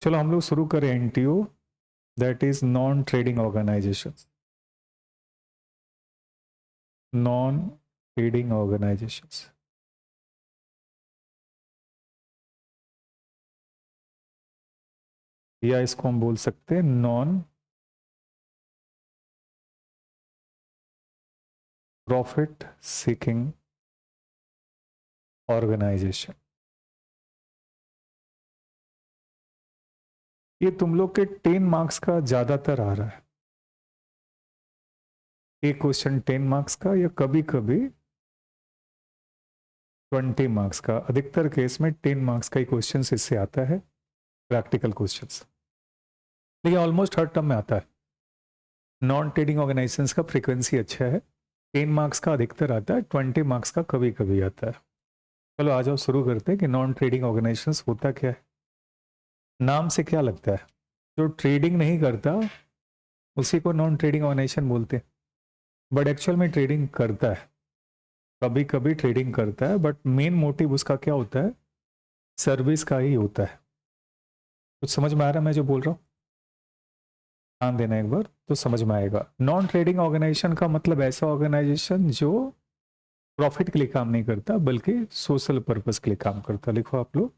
चलो हम लोग शुरू करें NTO, that is non trading organisation. Non trading organisations, या इसको हम बोल सकते हैं नॉन प्रॉफिट सीकिंग ऑर्गेनाइजेशन। ये तुम लोग के 10 मार्क्स का ज्यादातर आ रहा है। एक क्वेश्चन 10 मार्क्स का या कभी कभी 20 मार्क्स का, अधिकतर केस में 10 मार्क्स का ही क्वेश्चन इससे आता है, प्रैक्टिकल क्वेश्चंस। लेकिन ऑलमोस्ट हर टर्म में आता है। नॉन ट्रेडिंग ऑर्गेनाइजेशंस का फ्रीक्वेंसी अच्छा है, 10 मार्क्स का अधिकतर आता है, 20 मार्क्स का कभी कभी आता है। चलो आ जाओ शुरू करते हैं कि नॉन ट्रेडिंग ऑर्गेनाइजेशंस होता क्या है। नाम से क्या लगता है, जो ट्रेडिंग नहीं करता उसी को नॉन ट्रेडिंग ऑर्गेनाइजेशन बोलते हैं, बट एक्चुअल में ट्रेडिंग करता है। कभी कभी ट्रेडिंग करता है, बट मेन मोटिव उसका क्या होता है, सर्विस का ही होता है। कुछ समझ में आ रहा है मैं जो बोल रहा हूँ? ध्यान देना एक बार तो समझ में आएगा। नॉन ट्रेडिंग ऑर्गेनाइजेशन का मतलब ऐसा ऑर्गेनाइजेशन जो प्रॉफिट के लिए काम नहीं करता बल्कि सोशल पर्पस के लिए काम करता। लिखो आप लोग,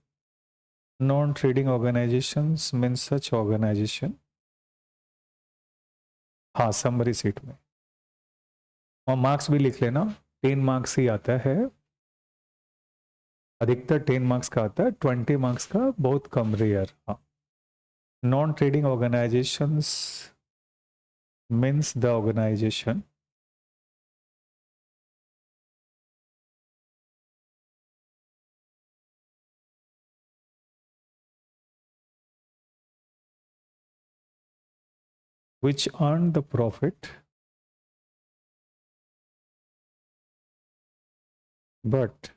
नॉन ट्रेडिंग ऑर्गेनाइजेशन मीन्स सच ऑर्गेनाइजेशन। हाँ, समरी सीट में, और मार्क्स भी लिख लेना, 10 मार्क्स ही आता है, अधिकतर 10 मार्क्स का आता है, 20 मार्क्स का बहुत कम, रेयर। हाँ, non trading organisations means the organization which earn the profit but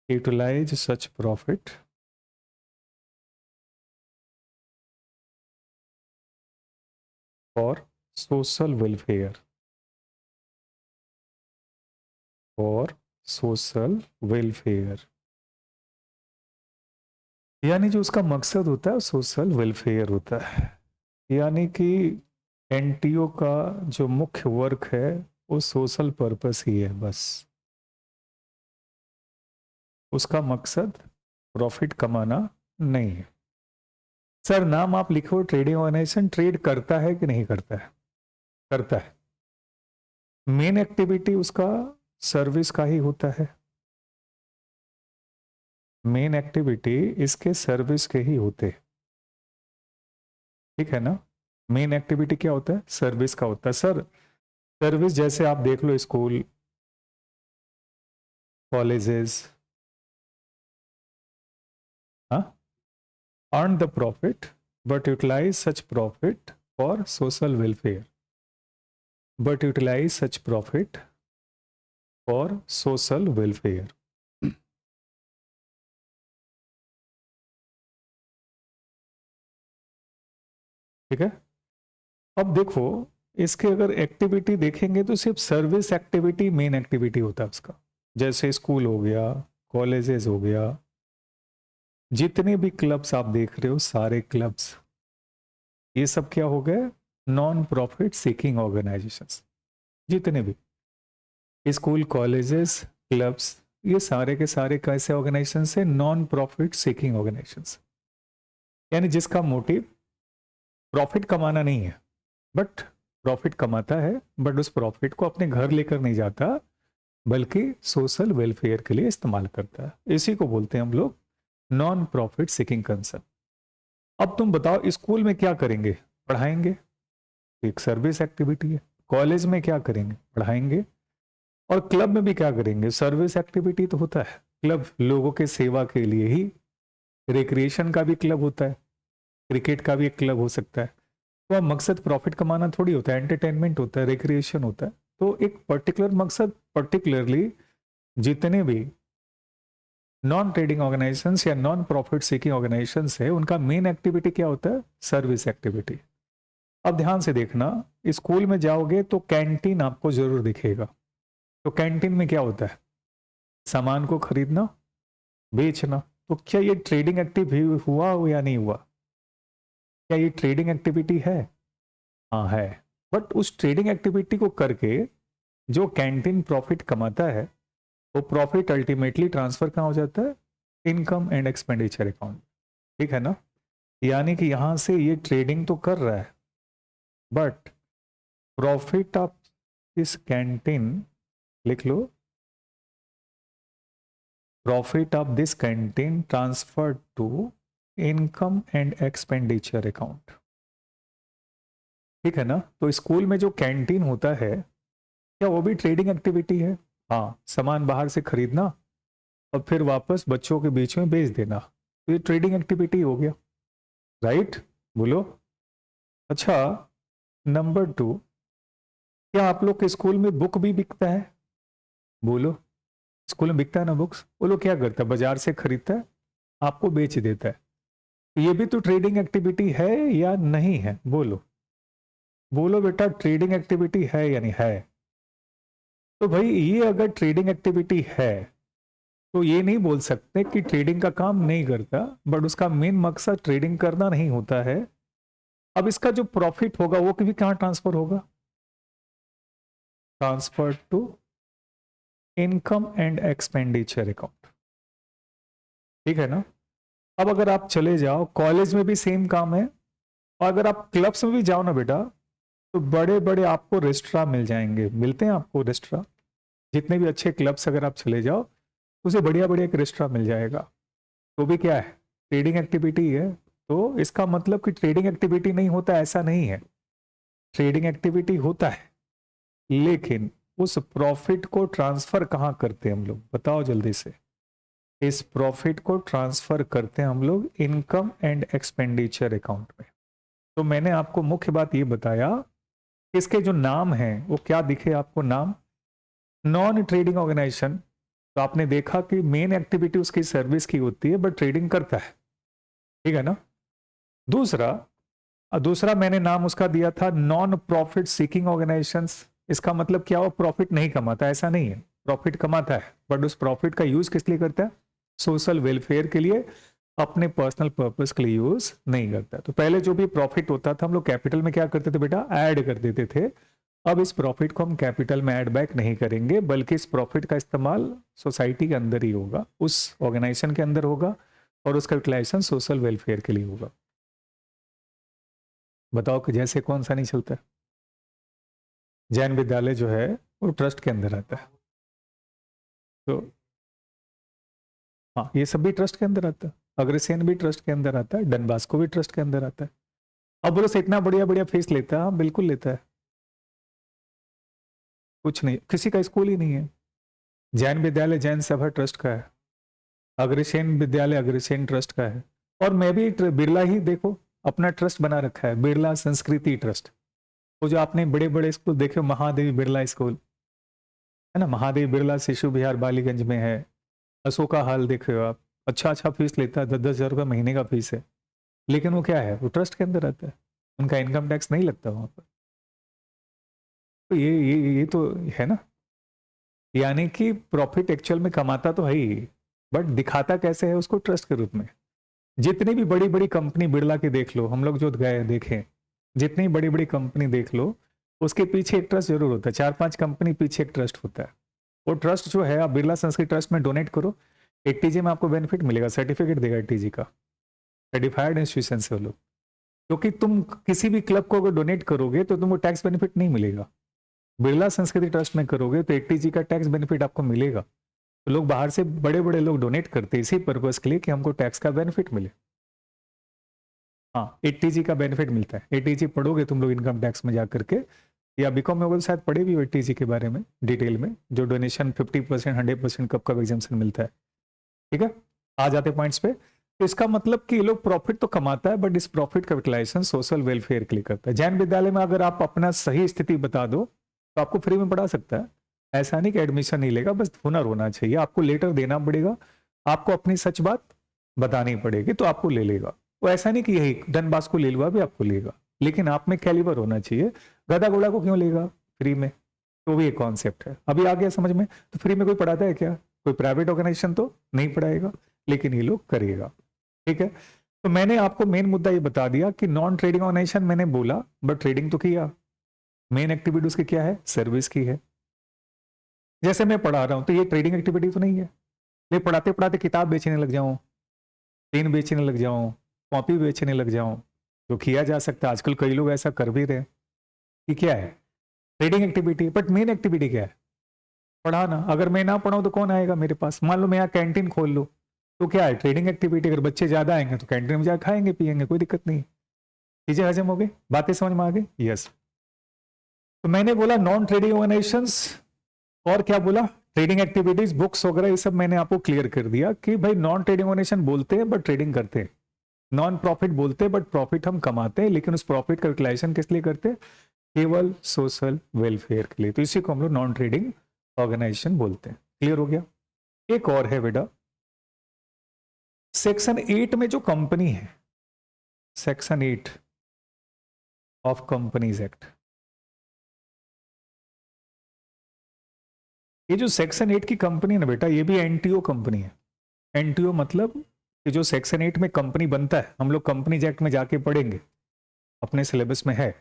utilize such profit for social welfare, for social welfare। यानी जो उसका मकसद होता है सोशल वेलफेयर होता है। यानी कि एनटीओ का जो मुख्य वर्क है वो सोशल पर्पस ही है, बस उसका मकसद प्रॉफिट कमाना नहीं है। सर नाम आप लिखो, ट्रेडिंग ऑर्गेनाइजेशन ट्रेड करता है कि नहीं करता है? करता है। मेन एक्टिविटी उसका सर्विस का ही होता है, मेन एक्टिविटी इसके सर्विस के ही होते हैं, ठीक है ना? मेन एक्टिविटी क्या होता है, सर्विस का होता है। सर सर्विस जैसे आप देख लो, स्कूल, कॉलेजेस, हाँ, earn the profit but utilize such profit for social welfare, but utilize such profit for social welfare। ठीक है, अब देखो इसके अगर एक्टिविटी देखेंगे तो सिर्फ सर्विस एक्टिविटी मेन एक्टिविटी होता है उसका। जैसे स्कूल हो गया, कॉलेजेस हो गया, जितने भी क्लब्स आप देख रहे हो सारे क्लब्स, ये सब क्या हो गए, नॉन प्रॉफिट सीकिंग ऑर्गेनाइजेशंस। जितने भी स्कूल, कॉलेजेस, क्लब्स, ये सारे के सारे कैसे ऑर्गेनाइजेशंस है, नॉन प्रॉफिट सीकिंग ऑर्गेनाइजेशंस। यानी जिसका मोटिव प्रॉफिट कमाना नहीं है, बट प्रॉफिट कमाता है, बट उस प्रॉफिट को अपने घर लेकर नहीं जाता बल्कि सोशल वेलफेयर के लिए इस्तेमाल करता है। इसी को बोलते हैं हम लोग नॉन प्रॉफिट सीकिंग कंसर्न। अब तुम बताओ स्कूल में क्या करेंगे, पढ़ाएंगे, एक सर्विस एक्टिविटी है। कॉलेज में क्या करेंगे, पढ़ाएंगे। और क्लब में भी क्या करेंगे, सर्विस एक्टिविटी तो होता है। क्लब लोगों के सेवा के लिए ही, रिक्रिएशन का भी क्लब होता है, क्रिकेट का भी एक क्लब हो सकता है। तो अब मकसद प्रॉफिट कमाना थोड़ी होता है, एंटरटेनमेंट होता है, रिक्रिएशन होता है। तो एक पर्टिकुलर मकसद, पर्टिकुलरली जितने भी नॉन ट्रेडिंग ऑर्गेनाइजेशंस या नॉन प्रॉफिट सीकिंग ऑर्गेनाइजेशंस है, उनका मेन एक्टिविटी क्या होता है, सर्विस एक्टिविटी। अब ध्यान से देखना, स्कूल में जाओगे तो कैंटीन आपको जरूर दिखेगा। तो कैंटीन में क्या होता है, सामान को खरीदना, बेचना, तो क्या ये ट्रेडिंग एक्टिव हुआ या नहीं हुआ? क्या ये ट्रेडिंग एक्टिविटी है? हाँ है। बट उस ट्रेडिंग एक्टिविटी को करके जो कैंटीन प्रॉफिट कमाता है वो प्रॉफिट अल्टीमेटली ट्रांसफर कहाँ हो जाता है? Income and expenditure account. ठीक है ना? यानी कि यहां से ये ट्रेडिंग तो कर रहा है, but profit of this canteen, लिख लो, profit of this canteen transfer to income and expenditure account. ठीक है ना? तो स्कूल में जो कैंटीन होता है क्या वो भी ट्रेडिंग एक्टिविटी है? हाँ, सामान बाहर से खरीदना और फिर वापस बच्चों के बीच में बेच देना, तो ये ट्रेडिंग एक्टिविटी हो गया, राइट? बोलो। अच्छा, नंबर 2, क्या आप लोग के स्कूल में बुक भी बिकता है? बोलो। स्कूल में बिकता है ना बुक्स? वो लोग क्या करता है? बाजार से खरीदता है, आपको बेच देता है। तो ये भी तो ट्रेडिंग एक्टिविटी है या नहीं है? बोलो। बोलो बेटा, ट्रेडिंग एक्टिविटी है या नहीं है? तो भाई ये अगर ट्रेडिंग एक्टिविटी है तो ये नहीं बोल सकते कि ट्रेडिंग का काम नहीं करता, बट उसका मेन मकसद ट्रेडिंग करना नहीं होता है। अब इसका जो प्रॉफिट होगा वो भी कहां ट्रांसफर होगा? Transfer to income and expenditure account. ठीक है ना? अब अगर आप चले जाओ कॉलेज में भी सेम काम है, और अगर आप क्लब्स में भी जाओ ना बेटा, तो बड़े बड़े आपको रेस्टोरेंट मिल जाएंगे, मिलते हैं आपको रेस्टोरेंट। जितने भी अच्छे क्लब्स अगर आप चले जाओ, उसे बढ़िया बढ़िया एक रेस्टोरेंट मिल जाएगा। तो भी क्या है? ट्रेडिंग एक्टिविटी है। तो इसका मतलब कि ट्रेडिंग एक्टिविटी नहीं होता ऐसा नहीं है, ट्रेडिंग एक्टिविटी होता है, लेकिन उस प्रॉफिट को ट्रांसफर कहां करते हैं हम लोग? बताओ जल्दी से। इस प्रॉफिट को ट्रांसफर करते हैं हम लोग इनकम एंड एक्सपेंडिचर अकाउंट में। तो मैंने आपको मुख्य बात ये बताया, इसके जो नाम हैं वो क्या दिखे आपको? नाम नॉन ट्रेडिंग ऑर्गेनाइजेशन। तो आपने देखा कि मेन एक्टिविटी उसकी सर्विस की होती है, बट ट्रेडिंग करता है। ठीक है ना? दूसरा दूसरा मैंने नाम उसका दिया था नॉन प्रॉफिट सीकिंग ऑर्गेनाइजेशंस। इसका मतलब क्या? वो प्रॉफिट नहीं कमाता, ऐसा नहीं है, प्रॉफिट कमाता है, बट उस प्रॉफिट का यूज किस लिए करता है? सोशल वेलफेयर के लिए, अपने पर्सनल पर्पस के लिए यूज नहीं करता। तो पहले जो भी प्रॉफिट होता था हम लोग कैपिटल में क्या करते थे बेटा? ऐड कर देते थे। अब इस प्रॉफिट को हम कैपिटल में ऐड बैक नहीं करेंगे, बल्कि इस प्रॉफिट का इस्तेमाल सोसाइटी के अंदर ही होगा, उस ऑर्गेनाइजेशन के अंदर होगा, और उसका यूटिलाइजेशन सोशल वेलफेयर के लिए होगा। बताओ कि जैसे कौन सा नहीं चलता? जैन विद्यालय जो है वो ट्रस्ट के अंदर आता है, तो हाँ, ये सब भी ट्रस्ट के अंदर आता है। अग्रसेन भी ट्रस्ट के अंदर आता है, डन बॉस्को भी ट्रस्ट के अंदर आता है। अब बोलो से इतना बढ़िया बढ़िया फीस लेता है? हाँ, बिल्कुल लेता है। कुछ नहीं, किसी का स्कूल ही नहीं है। जैन विद्यालय जैन सभा ट्रस्ट का है, अग्रसेन विद्यालय अग्रसेन ट्रस्ट का है, और मैं भी बिरला ही देखो अपना ट्रस्ट बना रखा है, बिरला संस्कृति ट्रस्ट। वो जो आपने बड़े बड़े स्कूल देखे, महादेवी बिरला स्कूल है ना, महादेवी बिरला शिशु विहार बालीगंज में है। अशोका हॉल देखे हो आप, अच्छा अच्छा फीस लेता है, 10,000 रुपये महीने का फीस है, लेकिन वो क्या है? वो ट्रस्ट के अंदर रहता है, उनका इनकम टैक्स नहीं लगता वहां पर। तो ये तो है ना, यानी कि प्रॉफिट एक्चुअल में कमाता तो है ही, बट दिखाता कैसे है उसको? ट्रस्ट के रूप में। जितनी भी बड़ी बड़ी कंपनी बिरला की देख लो, हम लोग जो गए देखें, जितनी बड़ी बड़ी कंपनी देख लो, उसके पीछे एक ट्रस्ट जरूर होता है, 4-5 कंपनी पीछे एक ट्रस्ट होता है। वो ट्रस्ट जो है, आप बिरला संस्कृत ट्रस्ट में डोनेट करो, 80G में आपको बेनिफिट मिलेगा, सर्टिफिकेट देगा 80G का, सर्टिफाइड इंस्टीट्यूशन से वो लोग। क्योंकि तुम किसी भी क्लब को अगर डोनेट करोगे तो तुमको टैक्स बेनिफिट नहीं मिलेगा, बिरला संस्कृति ट्रस्ट में करोगे तो 80G का टैक्स बेनिफिट आपको मिलेगा। तो लोग बाहर से बड़े बड़े लोग डोनेट करते हैं इसी पर्पज के लिए कि हमको टैक्स का बेनिफिट मिले। हाँ, 80G का बेनिफिट मिलता है। 80G पढ़ोगे तुम लोग इनकम टैक्स में जा करके, या बीकॉम में होगा शायद पढ़े भी हो 80G के बारे में डिटेल में, जो डोनेशन 50% 100% कब कब एग्जाम्पन मिलता है। ठीक है, आ जाते पॉइंट्स पे। तो इसका मतलब कि ये लोग प्रॉफिट तो कमाता है, बट इस प्रॉफिट का यूटिलाइजेशन सोशल वेलफेयर के लिए करता है। जैन विद्यालय में अगर आप अपना सही स्थिति बता दो तो आपको फ्री में पढ़ा सकता है, ऐसा नहीं कि एडमिशन नहीं लेगा, बस हुनर होना चाहिए, आपको लेटर देना पड़ेगा, आपको अपनी सच बात बतानी पड़ेगी तो आपको ले लेगा। वो ऐसा नहीं कि यही डन बॉस्को ले लुआ भी आपको लेगा, लेकिन आप में कैलिबर होना चाहिए। गधा घोड़ा को क्यों लेगा फ्री में? तो भी एक कॉन्सेप्ट है। अभी आ गया समझ में? तो फ्री में कोई पढ़ाता है क्या? कोई प्राइवेट ऑर्गेनाइजेशन तो नहीं पढ़ाएगा, लेकिन ये लोग करेगा। ठीक है, तो मैंने आपको मेन मुद्दा ये बता दिया कि नॉन ट्रेडिंग ऑर्गेनाइजेशन मैंने बोला बट ट्रेडिंग तो किया, मेन एक्टिविटी उसकी क्या है, सर्विस की है। जैसे मैं पढ़ा रहा हूं तो ये ट्रेडिंग एक्टिविटी तो नहीं है, मैं पढ़ाते पढ़ाते किताब बेचने लग जाऊं, पेन बेचने लग जाऊं, कॉपी बेचने लग जाऊं, तो किया जा सकता है, आजकल कई लोग ऐसा कर भी रहे हैं। कि क्या है, trading activity, but main activity क्या है, पढ़ाना। अगर मैं ना पढ़ाऊं तो कौन आएगा मेरे पास, मान लो मैं यहाँ कैंटीन खोल लूं तो क्या है, ट्रेडिंग एक्टिविटी। अगर बच्चे ज्यादा आएंगे तो कैंटीन में जाकर खाएंगे पिएंगे, कोई दिक्कत नहीं। चीजें हजम हो गई, बातें समझ में आ गई, यस। तो मैंने बोला नॉन ट्रेडिंग ऑर्गेनाइजेशंस, और क्या बोला, ट्रेडिंग एक्टिविटीज, बुक्स वगैरह, ये सब मैंने आपको क्लियर कर दिया कि भाई नॉन ट्रेडिंग ऑर्गेनाइजेशन बोलते हैं बट ट्रेडिंग करते हैं, नॉन प्रॉफिट बोलते हैं बट प्रॉफिट हम कमाते हैं, लेकिन उस प्रॉफिट का यूटिलाइजेशन किस लिए करते हैं, केवल सोशल वेलफेयर के लिए। तो इसी को हम लोग नॉन ट्रेडिंग ऑर्गेनाइजेशन बोलते हैं। क्लियर हो गया। एक और है बेटा, सेक्शन 8 में जो कंपनी है, सेक्शन 8 ऑफ कंपनीज एक्ट, ये जो सेक्शन 8 की कंपनी है ना बेटा, ये भी एनटीओ कंपनी है। एनटीओ मतलब कि जो सेक्शन 8 में कंपनी बनता है, हम लोग कंपनीज एक्ट में जाके पढ़ेंगे, अपने सिलेबस में है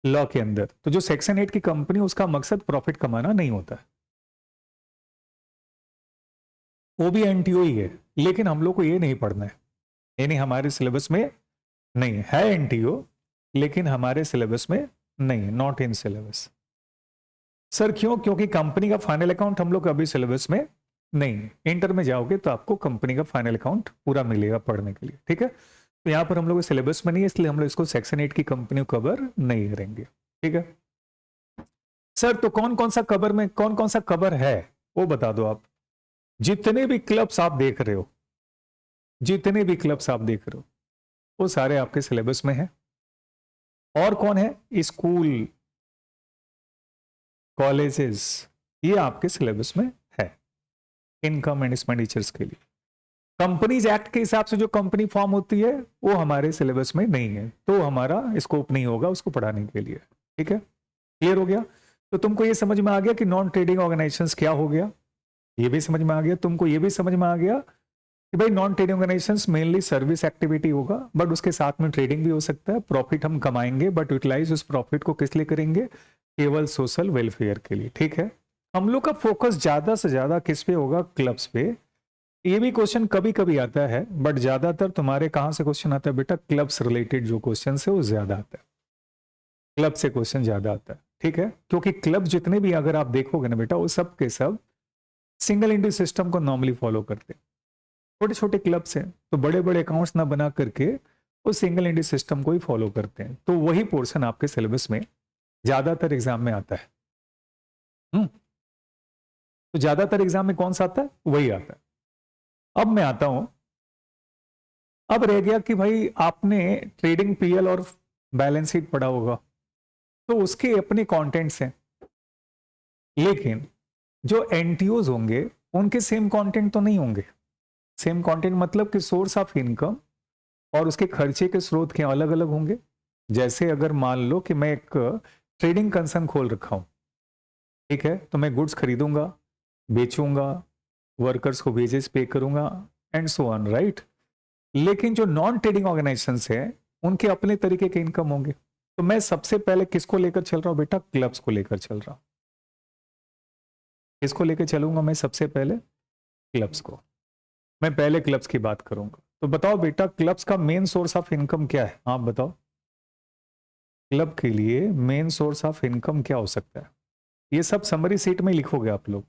लॉ के अंदर। तो जो सेक्शन 8 की कंपनी, उसका मकसद प्रॉफिट कमाना नहीं होता है, वो भी एनटीओ ही है, लेकिन हम लोग को ये नहीं पढ़ना है, यानी हमारे सिलेबस में नहीं है एनटीओ, लेकिन हमारे सिलेबस में नहीं, नॉट इन सिलेबस। सर क्यों, क्योंकि कंपनी का फाइनल अकाउंट हम लोग अभी सिलेबस में नहीं, इंटर में जाओगे तो आपको कंपनी का फाइनल अकाउंट पूरा मिलेगा पढ़ने के लिए। ठीक है, तो यहां पर हम लोग सिलेबस में नहीं है, इसलिए हम लोग इसको सेक्शन 8 की कंपनी को कवर नहीं करेंगे। ठीक है सर, तो कौन कौन सा कवर में, कौन कौन सा कवर है वो बता दो आप। जितने भी क्लब्स आप देख रहे हो, जितने भी क्लब्स आप देख रहे हो, वो सारे आपके सिलेबस में है। और कौन है, स्कूल, कॉलेजेस, ये आपके सिलेबस में है इनकम एंड एक्सपेंडिचर्स के लिए। कंपनीज एक्ट के हिसाब से जो कंपनी फॉर्म होती है वो हमारे सिलेबस में नहीं है, तो हमारा स्कोप नहीं होगा उसको पढ़ाने के लिए। ठीक है, क्लियर हो गया। तो तुमको ये समझ में आ गया कि नॉन ट्रेडिंग ऑर्गेनाइजेशंस क्या हो गया, ये भी समझ में आ गया, तुमको ये भी समझ में आ गया कि भाई non trading organisations mainly service activity होगा, बट उसके साथ में ट्रेडिंग भी हो सकता है। प्रॉफिट हम कमाएंगे बट यूटिलाइज उस प्रॉफिट को किस लिए करेंगे, केवल सोशल वेलफेयर के लिए। ठीक है, हम लोग का फोकस ज्यादा से ज्यादा किस पे होगा, क्लब्स पे। ये भी क्वेश्चन कभी कभी आता है, बट ज्यादातर तुम्हारे कहां से क्वेश्चन आता है बेटा, क्लब्स रिलेटेड जो क्वेश्चन है वो ज्यादा आता है, क्लब से क्वेश्चन ज्यादा आता है। ठीक है, क्योंकि क्लब जितने भी अगर आप देखोगे ना बेटा, वो सब के सब सिंगल इंडी सिस्टम को नॉर्मली फॉलो करते हैं। छोटे छोटे क्लब्स हैं तो बड़े बड़े अकाउंट्स ना बना करके वो सिंगल इंडी सिस्टम को ही फॉलो करते हैं, तो वही पोर्शन आपके सिलेबस में ज्यादातर एग्जाम में आता है। तो ज्यादातर एग्जाम में कौन सा आता है, वही आता है। अब मैं आता हूं, अब रह गया कि भाई आपने ट्रेडिंग पीएल और बैलेंस शीट पढ़ा होगा, तो उसके अपने कंटेंट्स हैं, लेकिन जो एनटीओज होंगे उनके सेम कंटेंट तो नहीं होंगे। सेम कंटेंट मतलब कि सोर्स ऑफ इनकम और उसके खर्चे के स्रोत के अलग अलग होंगे। जैसे अगर मान लो कि मैं एक ट्रेडिंग कंसर्न खोल रखा हूं, ठीक है, तो मैं गुड्स खरीदूंगा, बेचूंगा, वर्कर्स को वेजेस पे करूंगा एंड सो ऑन, राइट। लेकिन जो नॉन ट्रेडिंग ऑर्गेनाइजेशंस हैं उनके अपने तरीके के इनकम होंगे। तो मैं सबसे पहले किसको लेकर चल रहा हूं बेटा, क्लब्स को लेकर चल रहा हूं। किसको लेकर चलूंगा मैं सबसे पहले, क्लब्स को। मैं पहले क्लब्स की बात करूंगा। तो बताओ बेटा, क्लब्स का मेन सोर्स ऑफ इनकम क्या है, आप बताओ। क्लब के लिए मेन सोर्स ऑफ इनकम क्या हो सकता है, ये सब समरी सीट में लिखोगे आप लोग।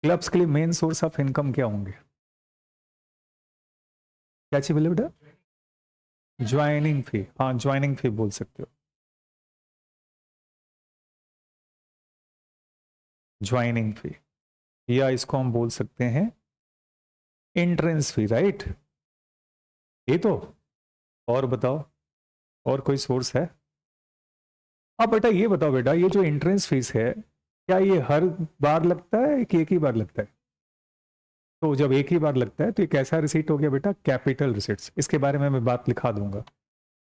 क्लब्स के लिए मेन सोर्स ऑफ इनकम क्या होंगे, क्या चाहिए बोले बेटा, ज्वाइनिंग फी, हाँ ज्वाइनिंग फी बोल सकते हो, ज्वाइनिंग फी, या इसको हम बोल सकते हैं एंट्रेंस फी, राइट। ये तो, और बताओ, और कोई सोर्स है। हाँ बेटा ये बताओ बेटा, ये जो एंट्रेंस फीस है, क्या ये हर बार लगता है कि एक ही बार लगता है। तो जब एक ही बार लगता है तो ये कैसा रिसीट हो गया बेटा, कैपिटल रिसीट्स। इसके बारे में मैं बात लिखा दूंगा।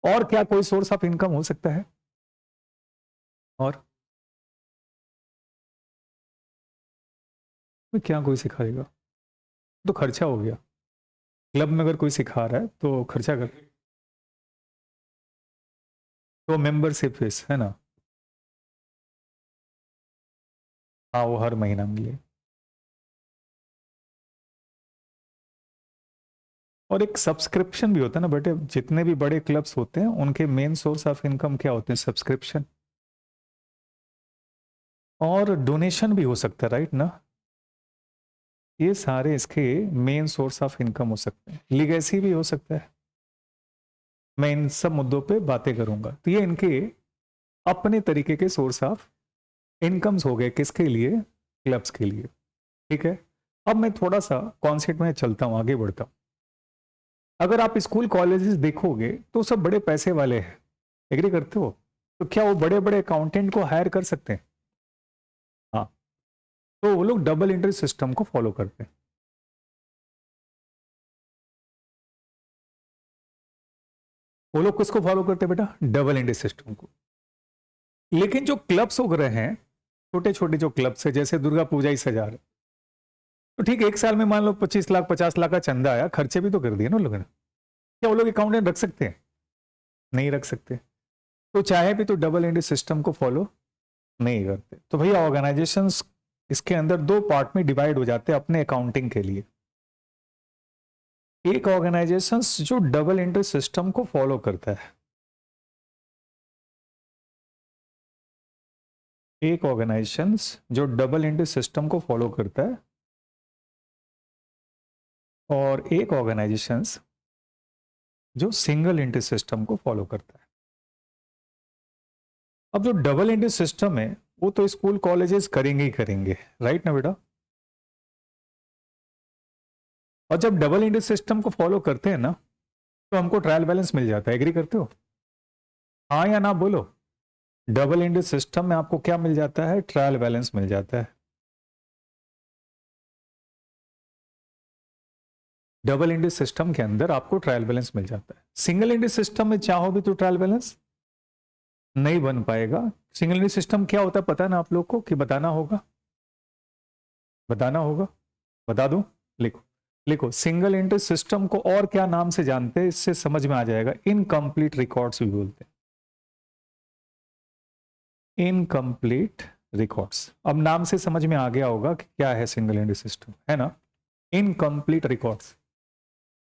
और क्या कोई सोर्स ऑफ इनकम हो सकता है, और क्या कोई सिखाएगा। तो खर्चा हो गया। क्लब में अगर कोई सिखा रहा है तो खर्चा कर, तो मेंबरशिप फीस है ना, हाँ वो हर महीना मिले। और एक सब्सक्रिप्शन भी होता है ना बेटे, जितने भी बड़े क्लब्स होते हैं उनके मेन सोर्स ऑफ इनकम क्या होते हैं, सब्सक्रिप्शन और डोनेशन भी हो सकता है, राइट ना। ये सारे इसके मेन सोर्स ऑफ इनकम हो सकते हैं, लीगेसी भी हो सकता है। मैं इन सब मुद्दों पे बातें करूंगा। तो ये इनके अपने तरीके के सोर्स ऑफ इनकम्स हो गए, किसके लिए, क्लब्स के लिए। ठीक है, अब मैं थोड़ा सा कॉन्सेप्ट में चलता हूं, आगे बढ़ता हूं। अगर आप स्कूल कॉलेजेस देखोगे तो सब बड़े पैसे वाले हैं, एग्री करते हो। तो क्या वो बड़े बड़े अकाउंटेंट को हायर कर सकते हैं? हाँ, तो वो लोग डबल एंट्री सिस्टम को फॉलो करते हैं। वो लोग किसको फॉलो करते हैं बेटा, डबल एंट्री सिस्टम को। लेकिन जो क्लब्स उग रहे हैं, छोटे छोटे जो क्लब्स है, जैसे दुर्गा पूजा ही सजा रहे, तो ठीक है, एक साल में मान लो 25 लाख 50 लाख का चंदा आया, खर्चे भी तो कर दिए ना लोगों ने। क्या वो लोग अकाउंटेंट रख सकते हैं? नहीं रख सकते। तो चाहे भी तो डबल एंट्री सिस्टम को फॉलो नहीं करते। तो भैया ऑर्गेनाइजेशंस इसके अंदर दो पार्ट में डिवाइड हो जाते हैं अपने अकाउंटिंग के लिए। एक ऑर्गेनाइजेशंस जो डबल एंट्री सिस्टम को फॉलो करता है, एक ऑर्गेनाइजेशंस जो डबल एंट्री सिस्टम को फॉलो करता है, और एक ऑर्गेनाइजेशंस जो सिंगल एंट्री सिस्टम को फॉलो करता है। अब जो डबल एंट्री सिस्टम है वो तो स्कूल कॉलेजेस करेंगे ही करेंगे, राइट ना बेटा। और जब डबल एंट्री सिस्टम को फॉलो करते हैं ना, तो हमको ट्रायल बैलेंस मिल जाता है, एग्री करते हो? हाँ या ना बोलो। डबल एंट्री सिस्टम में आपको क्या मिल जाता है, ट्रायल बैलेंस मिल जाता है। डबल एंट्री सिस्टम के अंदर आपको ट्रायल बैलेंस मिल जाता है। सिंगल एंट्री सिस्टम में चाहो भी तो ट्रायल बैलेंस नहीं बन पाएगा। सिंगल एंट्री सिस्टम क्या होता है पता है ना आप लोग को, कि बताना होगा, बताना होगा, बता दूं? लिखो, लिखो, सिंगल एंट्री सिस्टम को और क्या नाम से जानते हैं, इससे समझ में आ जाएगा, इनकम्प्लीट रिकॉर्ड्स भी बोलते हैं, इनकम्प्लीट रिकॉर्ड्स। अब नाम से समझ में आ गया होगा कि क्या है सिंगल एंट्री सिस्टम, है ना। इनकम्प्लीट रिकॉर्ड्स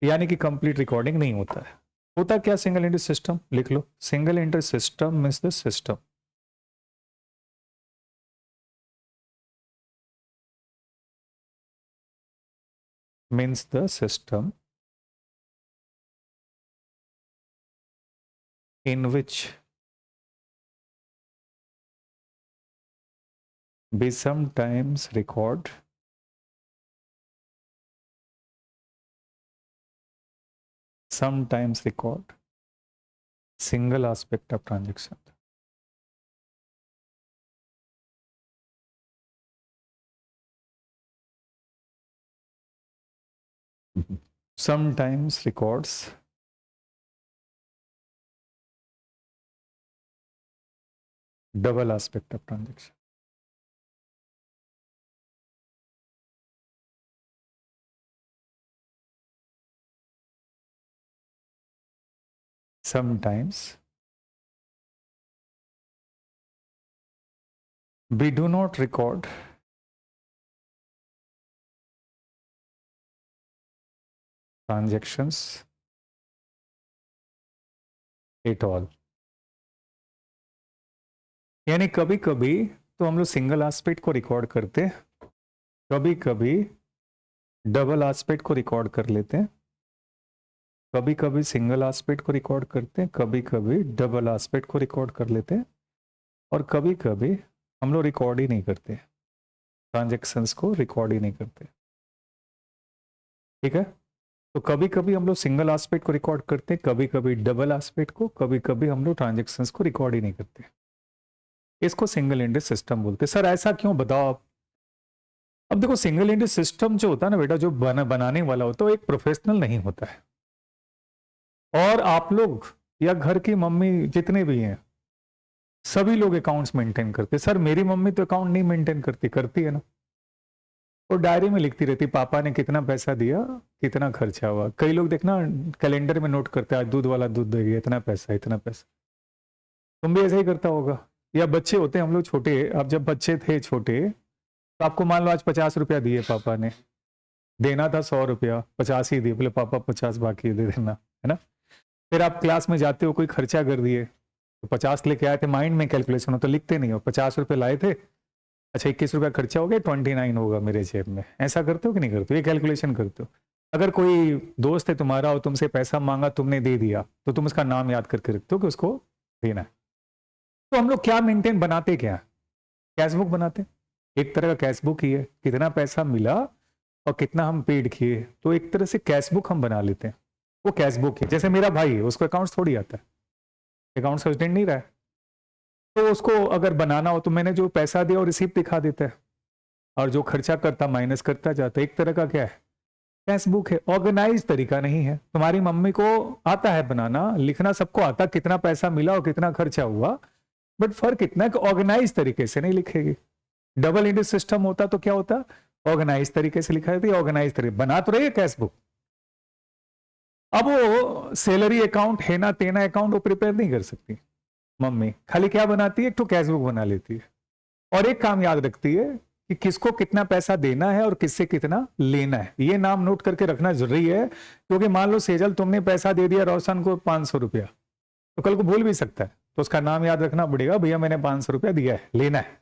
यानी कि कंप्लीट रिकॉर्डिंग नहीं होता है। होता क्या सिंगल एंट्री सिस्टम, लिख लो, single entry system means the system means the system in which we sometimes record single aspect of transaction. Sometimes records double aspect of transaction. Sometimes we do not record transactions at all. यानी कभी कभी तो हम लोग single aspect को record करते हैं, कभी कभी डबल एस्पेक्ट को रिकॉर्ड कर लेते हैं, कभी कभी सिंगल एस्पेक्ट को रिकॉर्ड करते हैं, कभी कभी डबल एस्पेक्ट को रिकॉर्ड कर लेते हैं, और कभी कभी हम लोग रिकॉर्ड ही नहीं करते, ट्रांजेक्शन्स को रिकॉर्ड ही नहीं करते। ठीक है, तो कभी कभी हम लोग सिंगल एस्पेक्ट को रिकॉर्ड करते हैं, कभी कभी डबल एस्पेक्ट को, कभी कभी हम लोग ट्रांजेक्शन्स को रिकॉर्ड ही नहीं करते। इसको सिंगल एंडेड सिस्टम बोलते हैं। सर ऐसा क्यों, बताओ आप। अब देखो, सिंगल एंडेड सिस्टम जो होता है ना बेटा, जो बनाने वाला होता है वो एक प्रोफेशनल नहीं होता है। और आप लोग या घर की मम्मी जितने भी हैं, सभी लोग अकाउंट्स मेंटेन करते हैं। सर मेरी मम्मी तो अकाउंट नहीं मेंटेन करती, करती है ना। वो डायरी में लिखती रहती पापा ने कितना पैसा दिया, कितना खर्चा हुआ। कई लोग देखना कैलेंडर में नोट करते हैं, आज दूध वाला दूध दे गया, इतना पैसा इतना पैसा। तुम भी ऐसा ही करता होगा। या बच्चे होते हैं हम लोग छोटे, आप जब बच्चे थे छोटे तो आपको मान लो आज 50 रुपया दिए पापा ने, देना था 100 रुपया, 50 ही दिए, बोले पापा 50 बाकी दे देना, है ना। फिर आप क्लास में जाते हो, कोई खर्चा कर दिए तो 50 लेके आए थे, माइंड में कैलकुलेशन हो तो लिखते नहीं हो, 50 रुपये लाए थे, अच्छा 21 रुपया खर्चा हो गया, 29 होगा मेरे जेब में। ऐसा करते हो कि नहीं करते हो? ये कैलकुलेशन करते हो। अगर कोई दोस्त है तुम्हारा और तुमसे पैसा मांगा, तुमने दे दिया, तो तुम उसका नाम याद करके रखते हो कि उसको देना है। तो हम लोग क्या मेंटेन बनाते, क्या कैशबुक बनाते, एक तरह का कैशबुक ही है, कितना पैसा मिला और कितना हम पेड किए, तो एक तरह से कैशबुक हम बना लेते हैं। वो कैशबुक है। जैसे मेरा भाई है, उसको अकाउंट्स थोड़ी आता है, अकाउंट्स असिस्टेंट नहीं रहा है, तो उसको अगर बनाना हो तो मैंने जो पैसा दिया वो रिसीप्ट दिखा देता है, और जो खर्चा करता माइनस करता जाता है। एक तरह का क्या है, कैशबुक है। ऑर्गेनाइज तरीका नहीं है। तुम्हारी मम्मी को आता है बनाना, लिखना सबको आता, कितना पैसा मिला और कितना खर्चा हुआ, बट फर्क इतना है कि ऑर्गेनाइज तरीके से नहीं लिखेगी। डबल एंट्री सिस्टम होता तो क्या होता, ऑर्गेनाइज तरीके से लिखा जाता है। ऑर्गेनाइज तरीके बना तो रही है कैशबुक, अब वो सैलरी अकाउंट है ना तेना अकाउंट वो प्रिपेयर नहीं कर सकती मम्मी, खाली क्या बनाती है, एक तो कैशबुक बना लेती है, और एक काम याद रखती है कि किसको कितना पैसा देना है और किससे कितना लेना है। ये नाम नोट करके रखना जरूरी है, क्योंकि मान लो सेजल तुमने पैसा दे दिया रोशन को 500 रुपया, तो कल को भूल भी सकता है, तो उसका नाम याद रखना पड़ेगा, भैया मैंने 500 रुपया दिया है, लेना है।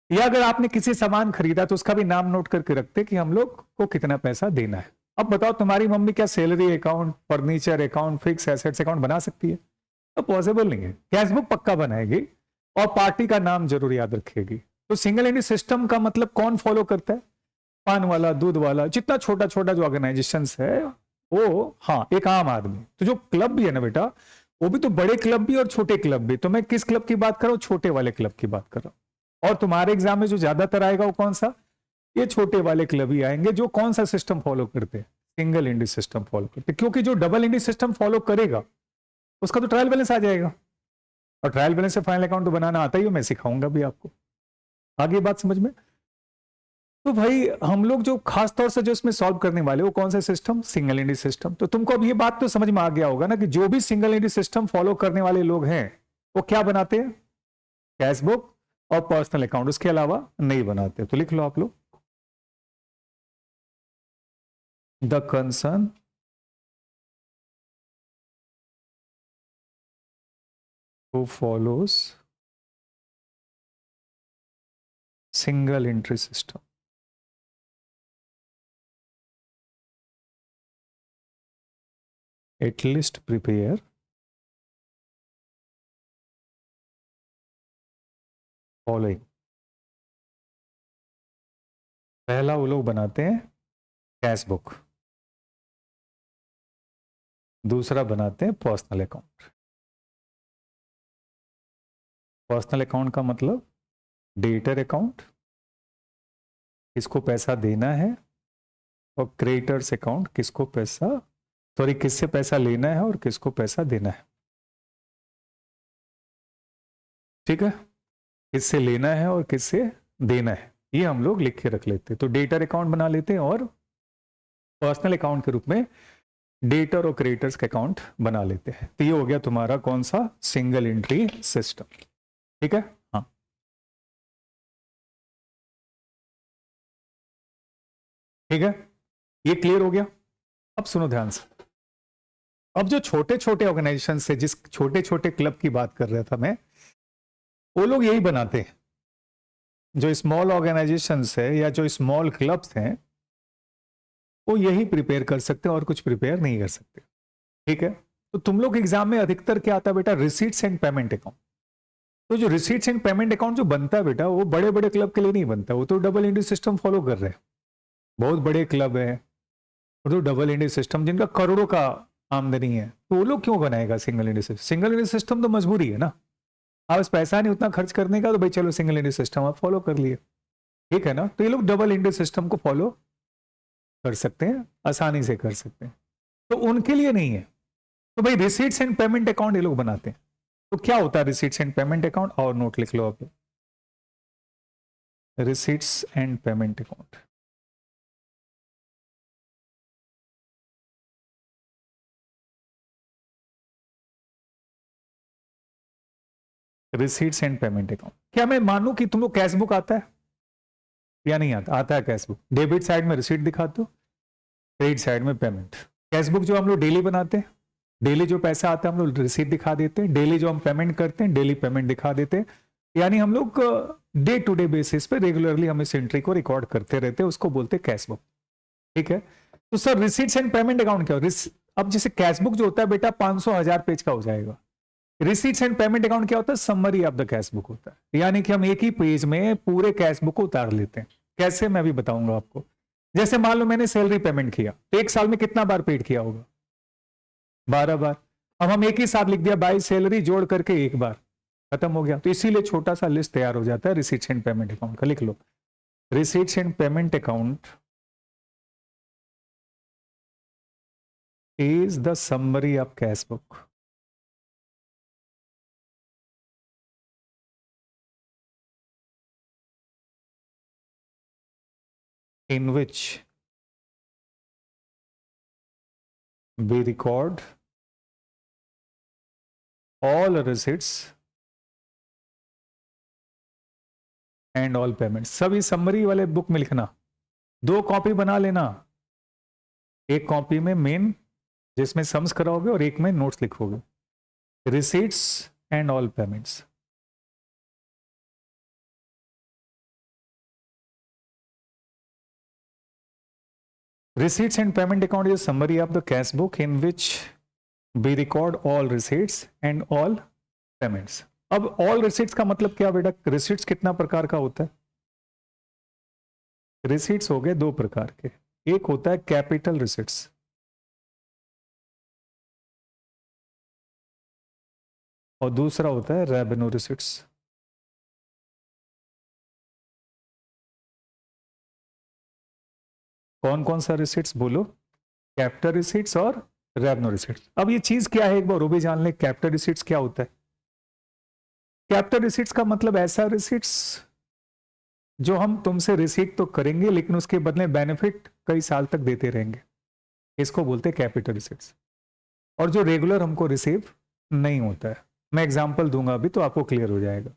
या अगर आपने किसी सामान खरीदा तो उसका भी नाम नोट करके रखते कि हम लोग को कितना पैसा देना है। अब बताओ तुम्हारी मम्मी क्या salary account, furniture account, fix assets account बना सकती है? तो पॉसिबल नहीं है। कैशबुक पक्का बनाएगी और पार्टी का नाम जरूर याद रखेगी। तो सिंगल एंट्री सिस्टम का मतलब कौन फॉलो करता है? पान वाला, दूध वाला, जितना छोटा छोटा जो ऑर्गेनाइजेशन है वो, हाँ एक आम आदमी। तो जो क्लब भी है ना बेटा, वो भी तो बड़े क्लब भी और छोटे क्लब भी। तो मैं किस क्लब की बात कर रहा हूँ? छोटे वाले क्लब की बात कर रहा हूँ। और तुम्हारे एग्जाम में जो ज्यादातर आएगा वो कौन सा? ये छोटे वाले क्लब ही आएंगे जो कौन सा सिस्टम फॉलो करते हैं? सिंगल एंट्री सिस्टम फॉलो करते हैं। क्योंकि जो डबल एंट्री सिस्टम फॉलो करेगा उसका तो ट्रायल बैलेंस आ जाएगा, और ट्रायल बैलेंस से फाइनल अकाउंट तो बनाना आता ही है, मैं सिखाऊंगा भी आपको। आगे बात समझ में? तो भाई हम लोग जो खास तौर से जो इसमें सॉल्व करने वाले वो कौन सा सिस्टम? Single entry system. तो तुमको अब ये बात तो समझ में आ गया होगा ना कि जो भी सिंगल एंट्री सिस्टम फॉलो करने वाले लोग हैं वो क्या बनाते हैं? कैशबुक और पर्सनल अकाउंट, उसके अलावा नहीं बनाते। तो लिख लो आप लोग, the concern who follows single entry system at least prepare following। पहला वो लोग बनाते हैं कैशबुक, दूसरा बनाते हैं पर्सनल अकाउंट। पर्सनल अकाउंट का मतलब डेटर अकाउंट, किसको पैसा देना है, और क्रेडिटर्स अकाउंट, किसको पैसा, सॉरी किससे पैसा लेना है और किसको पैसा देना है। ठीक है, किससे लेना है और किससे देना है, ये हम लोग लिख के रख लेते हैं। तो डेटर अकाउंट बना लेते हैं और पर्सनल अकाउंट के रूप में डेटर और क्रेडिटर्स का अकाउंट बना लेते हैं। तो ये हो गया तुम्हारा कौन सा? Single entry system. ठीक है, हाँ ठीक है, ये क्लियर हो गया। अब सुनो ध्यान से, अब जो छोटे छोटे ऑर्गेनाइजेशन से, जिस छोटे छोटे क्लब की बात कर रहा था मैं, वो लोग यही बनाते हैं। जो स्मॉल ऑर्गेनाइजेशन है या जो स्मॉल क्लब्स हैं वो यही प्रिपेयर कर सकते हैं और कुछ प्रिपेयर नहीं कर सकते। ठीक है, तो तुम लोग एग्जाम में अधिकतर क्या आता है बेटा? Receipts and payment account. तो जो रिसीट्स एंड पेमेंट अकाउंट जो बनता है बेटा, वो बड़े बड़े क्लब के लिए नहीं बनता, वो तो डबल एंट्री सिस्टम फॉलो कर रहे हैं। बहुत बड़े क्लब है तो डबल एंट्री सिस्टम, जिनका करोड़ों का आमदनी है, तो वो लोग क्यों बनाएगा single entry system? Single entry system तो मजबूरी है ना, आप बस पैसा नहीं उतना खर्च करने का, तो भाई चलो सिंगल एंट्री सिस्टम आप फॉलो कर लिए, ठीक है ना। तो ये लोग डबल एंट्री सिस्टम को फॉलो कर सकते हैं, आसानी से कर सकते हैं, तो उनके लिए नहीं है। तो भाई रिसीट्स एंड पेमेंट अकाउंट ये लोग बनाते हैं। तो क्या होता है रिसीट्स एंड पेमेंट अकाउंट? और नोट लिख लो आप, receipts and payment account. Receipts and payment account. क्या मैं मानूं कि तुमको कैश बुक आता है या नहीं आता? आता है कैश बुक। डेबिट साइड में रिसीट दिखाते हो, क्रेडिट साइड में पेमेंट। कैश बुक जो हम लोग डेली बनाते हैं, डेली जो पैसा आता है हम लोग रिसीट दिखा देते हैं, डेली जो हम पेमेंट करते हैं डेली पेमेंट दिखा देते हैं, यानी हम लोग डे टू डे बेसिस पे रेगुलरली हम इस एंट्री को रिकॉर्ड करते रहते हैं, उसको बोलते हैं कैश बुक। ठीक है, तो sir receipts and payment account क्या? अब जैसे कैश बुक जो होता है बेटा 500,000 पेज का हो जाएगा। रिसीट्स एंड पेमेंट अकाउंट क्या होता है? Summary of the cash book होता है, यानी कि हम एक ही पेज में पूरे कैश बुक को उतार लेते हैं। कैसे, मैं भी बताऊंगा आपको। जैसे मान लो मैंने सैलरी पेमेंट किया, एक साल में कितना बार पेड किया होगा? 12 बार। अब हम एक ही साथ लिख दिया बाई सैलरी जोड़ करके एक बार, खत्म हो गया। तो इसीलिए छोटा सा लिस्ट तैयार हो जाता है रिसीट्स एंड पेमेंट अकाउंट का। लिख लो, receipts and payment account is the summary of cash book in which we record all receipts and all payments। सभी समरी वाले बुक में लिखना, 2 कॉपी बना लेना, एक कॉपी में मेन जिसमें सम्स कराओगे और एक में नोट्स लिखोगे। Receipts and all payments. Receipts and payment account is a summary of the cash book in which we record all receipts and all payments। अब all receipts का मतलब क्या बेटा? receipts कितना प्रकार का होता है? receipts हो गए 2 प्रकार के, एक होता है कैपिटल receipts और दूसरा होता है रेवेन्यू receipts। कौन कौन सा रिसीट्स बोलो? कैपिटल रिसीट्स और रेवेन्यू रिसीट्स। अब ये चीज क्या है एक बार वो भी जान ले। कैपिटल रिसीट्स क्या होता है? कैपिटल रिसीट्स का मतलब ऐसा रिसीट्स जो हम तुमसे रिसीट तो करेंगे लेकिन उसके बदले बेनिफिट कई साल तक देते रहेंगे, इसको बोलते हैं कैपिटल रिसीट्स। और जो रेगुलर हमको रिसीव नहीं होता है। मैं एग्जांपल दूंगा अभी तो आपको क्लियर हो जाएगा।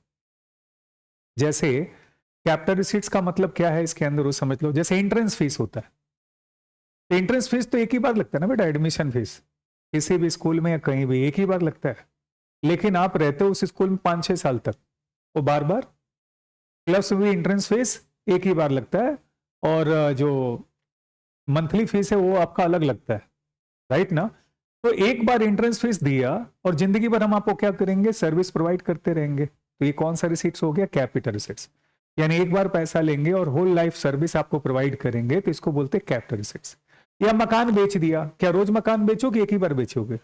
जैसे कैपिटल रिसीट्स का मतलब क्या है इसके अंदर वो समझ लो। जैसे एंट्रेंस फीस होता है, एंट्रेंस फीस तो एक ही बार लगता है ना बेटा। एडमिशन फीस किसी भी स्कूल में या कहीं भी एक ही बार लगता है, लेकिन आप रहते हो उस स्कूल में 5-6 साल तक, वो बार बार। प्लस भी एंट्रेंस फीस एक ही बार लगता है और जो मंथली फीस है वो आपका अलग लगता है, राइट ना। तो एक बार एंट्रेंस फीस दिया और जिंदगी भर हम आपको क्या करेंगे? सर्विस प्रोवाइड करते रहेंगे। तो ये कौन सा रिसीट्स हो गया? Capital receipts. यानी एक बार पैसा लेंगे और होल लाइफ सर्विस आपको प्रोवाइड करेंगे, तो इसको बोलते हैं कैपिटल रिसीट्स। या मकान बेच दिया, क्या रोज मकान बेचोगे एक ही बार बेचोगे?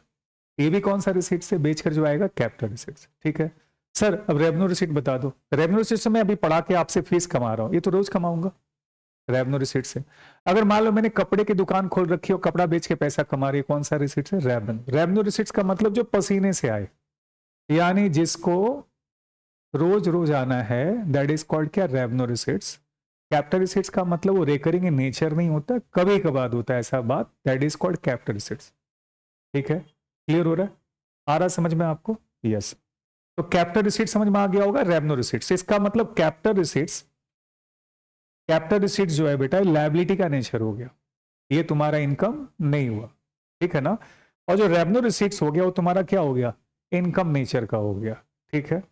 ये भी कौन सा रिसीट से बेचकर जो आएगा? Capital receipts. ठीक है सर, अब रेवेन्यू रिसीट बता दो। रेवेन्यू रिसीट से मैं अभी पढ़ा के आपसे फीस कमा रहा हूं, ये तो रोज कमाऊंगा रेवेन्यू रिसीट से। अगर मान लो मैंने कपड़े की दुकान खोल रखी हो, कपड़ा बेच के पैसा कमा रही है, कौन सा रिसीट है? रेवेन्यू। रेवेन्यू रिसीट्स का मतलब जो पसीने से आए, यानी जिसको रोज रोज आना है, दैट इज कॉल्ड क्या? Revenue receipts. कैपिटल रिसीट्स का मतलब वो रेकरिंग इन नेचर नहीं होता, कभी कभार होता है ऐसा बात, that is called capital receipts. ठीक है, क्लियर हो रहा है? आ रहा समझ में आपको? यस। तो कैपिटल रिसीट समझ में आ गया होगा। रेवेन्यू रिसीट्स, इसका मतलब कैपिटल रिसीट्स, कैपिटल रिसीट्स जो है बेटा लायबिलिटी का नेचर हो गया, ये तुम्हारा इनकम नहीं हुआ। ठीक है ना। और जो रेवेन्यू रिसीट्स हो गया वो तुम्हारा क्या हो गया? इनकम नेचर का हो गया। ठीक है।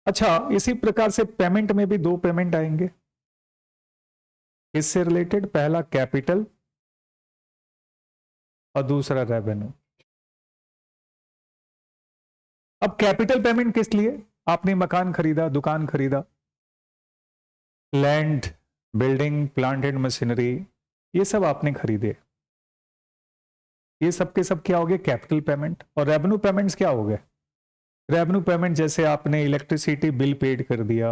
अच्छा, इसी प्रकार से पेमेंट में भी 2 पेमेंट आएंगे इससे रिलेटेड, पहला कैपिटल और दूसरा रेवेन्यू। अब कैपिटल पेमेंट किस लिए? आपने मकान खरीदा, दुकान खरीदा, land, building, plant and machinery, ये सब आपने खरीदे, ये सब के सब क्या हो गए? Capital payment. और रेवेन्यू पेमेंट्स क्या हो गए? रेवेन्यू पेमेंट जैसे आपने इलेक्ट्रिसिटी बिल पेड कर दिया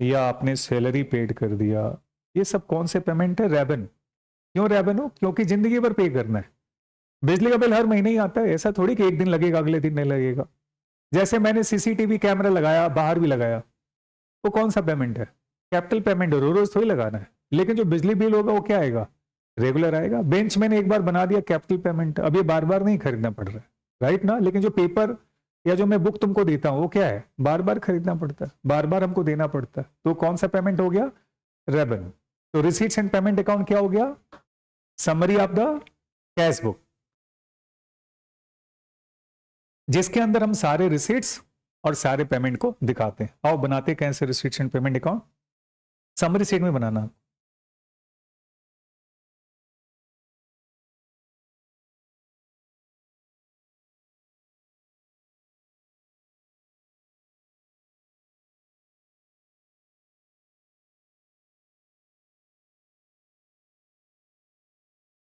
या आपने सैलरी पेड कर दिया, ये सब कौन से पेमेंट है? रेवेन्यू। क्यों रेवेन्यू? क्योंकि जिंदगी भर पे करना है। बिजली का बिल हर महीने ही आता है, ऐसा थोड़ी कि एक दिन लगेगा अगले दिन नहीं लगेगा। जैसे मैंने सीसीटीवी कैमरा लगाया, बाहर भी लगाया, वो कौन सा पेमेंट है? कैपिटल पेमेंट है, रोज रोज थोड़ी लगाना है। लेकिन जो बिजली बिल होगा वो क्या आएगा? रेगुलर आएगा। बेंच मैंने एक बार बना दिया, कैपिटल पेमेंट, अब ये बार बार नहीं खरीदना पड़ रहा है, राइट ना। लेकिन जो पेपर या जो मैं बुक तुमको देता हूं वो क्या है, बार बार खरीदना पड़ता है, बार बार हमको देना पड़ता है। तो कौन सा पेमेंट हो गया, रेवेन्यू। तो रिसीट्स एंड पेमेंट अकाउंट क्या हो गया, summary of the cash book, जिसके अंदर हम सारे रिसीट्स और सारे पेमेंट को दिखाते हैं। आओ बनाते कैसे receipts and payment account, summary sheet में बनाना।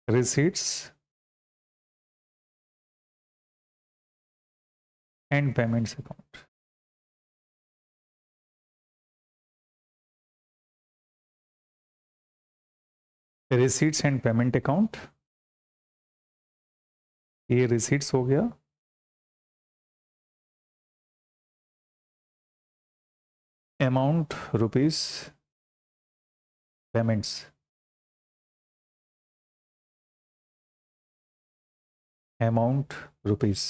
Receipts and payments account, receipts and payment account, ये रिसीट्स हो गया, amount rupees, payments, amount rupees.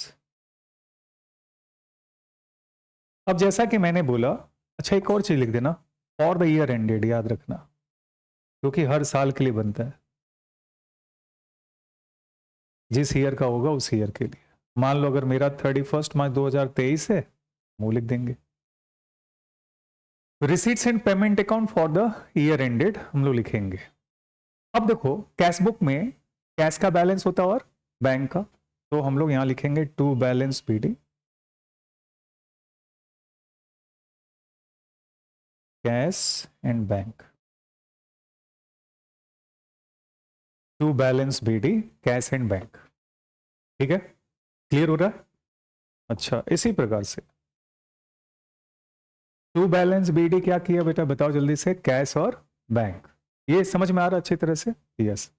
अब जैसा कि मैंने बोला, अच्छा एक और चीज लिख देना, फॉर द ईयर एंडेड, याद रखना, क्योंकि हर साल के लिए बनता है, जिस ईयर का होगा उस ईयर के लिए। मान लो अगर मेरा 31 मार्च 2023 है, वो लिख देंगे। Receipts and payment account for the year ended हम लोग लिखेंगे। अब देखो कैश बुक में कैश का बैलेंस होता है और बैंक का, तो हम लोग यहां लिखेंगे to balance PD, cash and bank, to balance BD, cash and bank. ठीक है, क्लियर हो रहा है। अच्छा इसी प्रकार से टू बैलेंस बीडी क्या किया बेटा, बताओ जल्दी से, कैश और बैंक। ये समझ में आ रहा अच्छी तरह से, यस।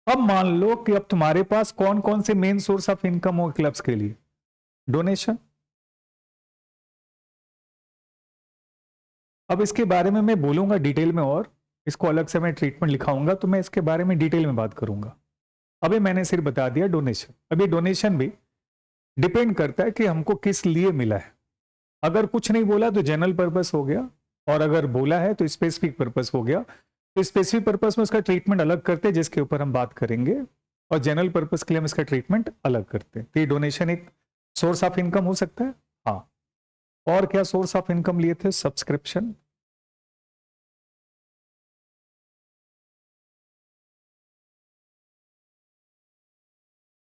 अब मान लो कि अब तुम्हारे पास कौन कौन से मेन सोर्स ऑफ इनकम हो क्लब्स के लिए, डोनेशन। अब इसके बारे में मैं बोलूंगा डिटेल में, और इसको अलग से मैं ट्रीटमेंट लिखाऊंगा, तो मैं इसके बारे में डिटेल में बात करूंगा। अभी मैंने सिर्फ बता दिया डोनेशन। अभी डोनेशन भी डिपेंड करता है कि हमको किस लिए मिला है। अगर कुछ नहीं बोला तो जनरल पर्पस हो गया, और अगर बोला है तो स्पेसिफिक पर्पस हो गया। तो स्पेसिफिक पर्पस में उसका ट्रीटमेंट अलग करते हैं, जिसके ऊपर हम बात करेंगे, और जनरल पर्पस के लिए हम इसका ट्रीटमेंट अलग करते हैं। तो ये डोनेशन एक सोर्स ऑफ इनकम हो सकता है। हाँ, और क्या सोर्स ऑफ इनकम लिए थे, सब्सक्रिप्शन,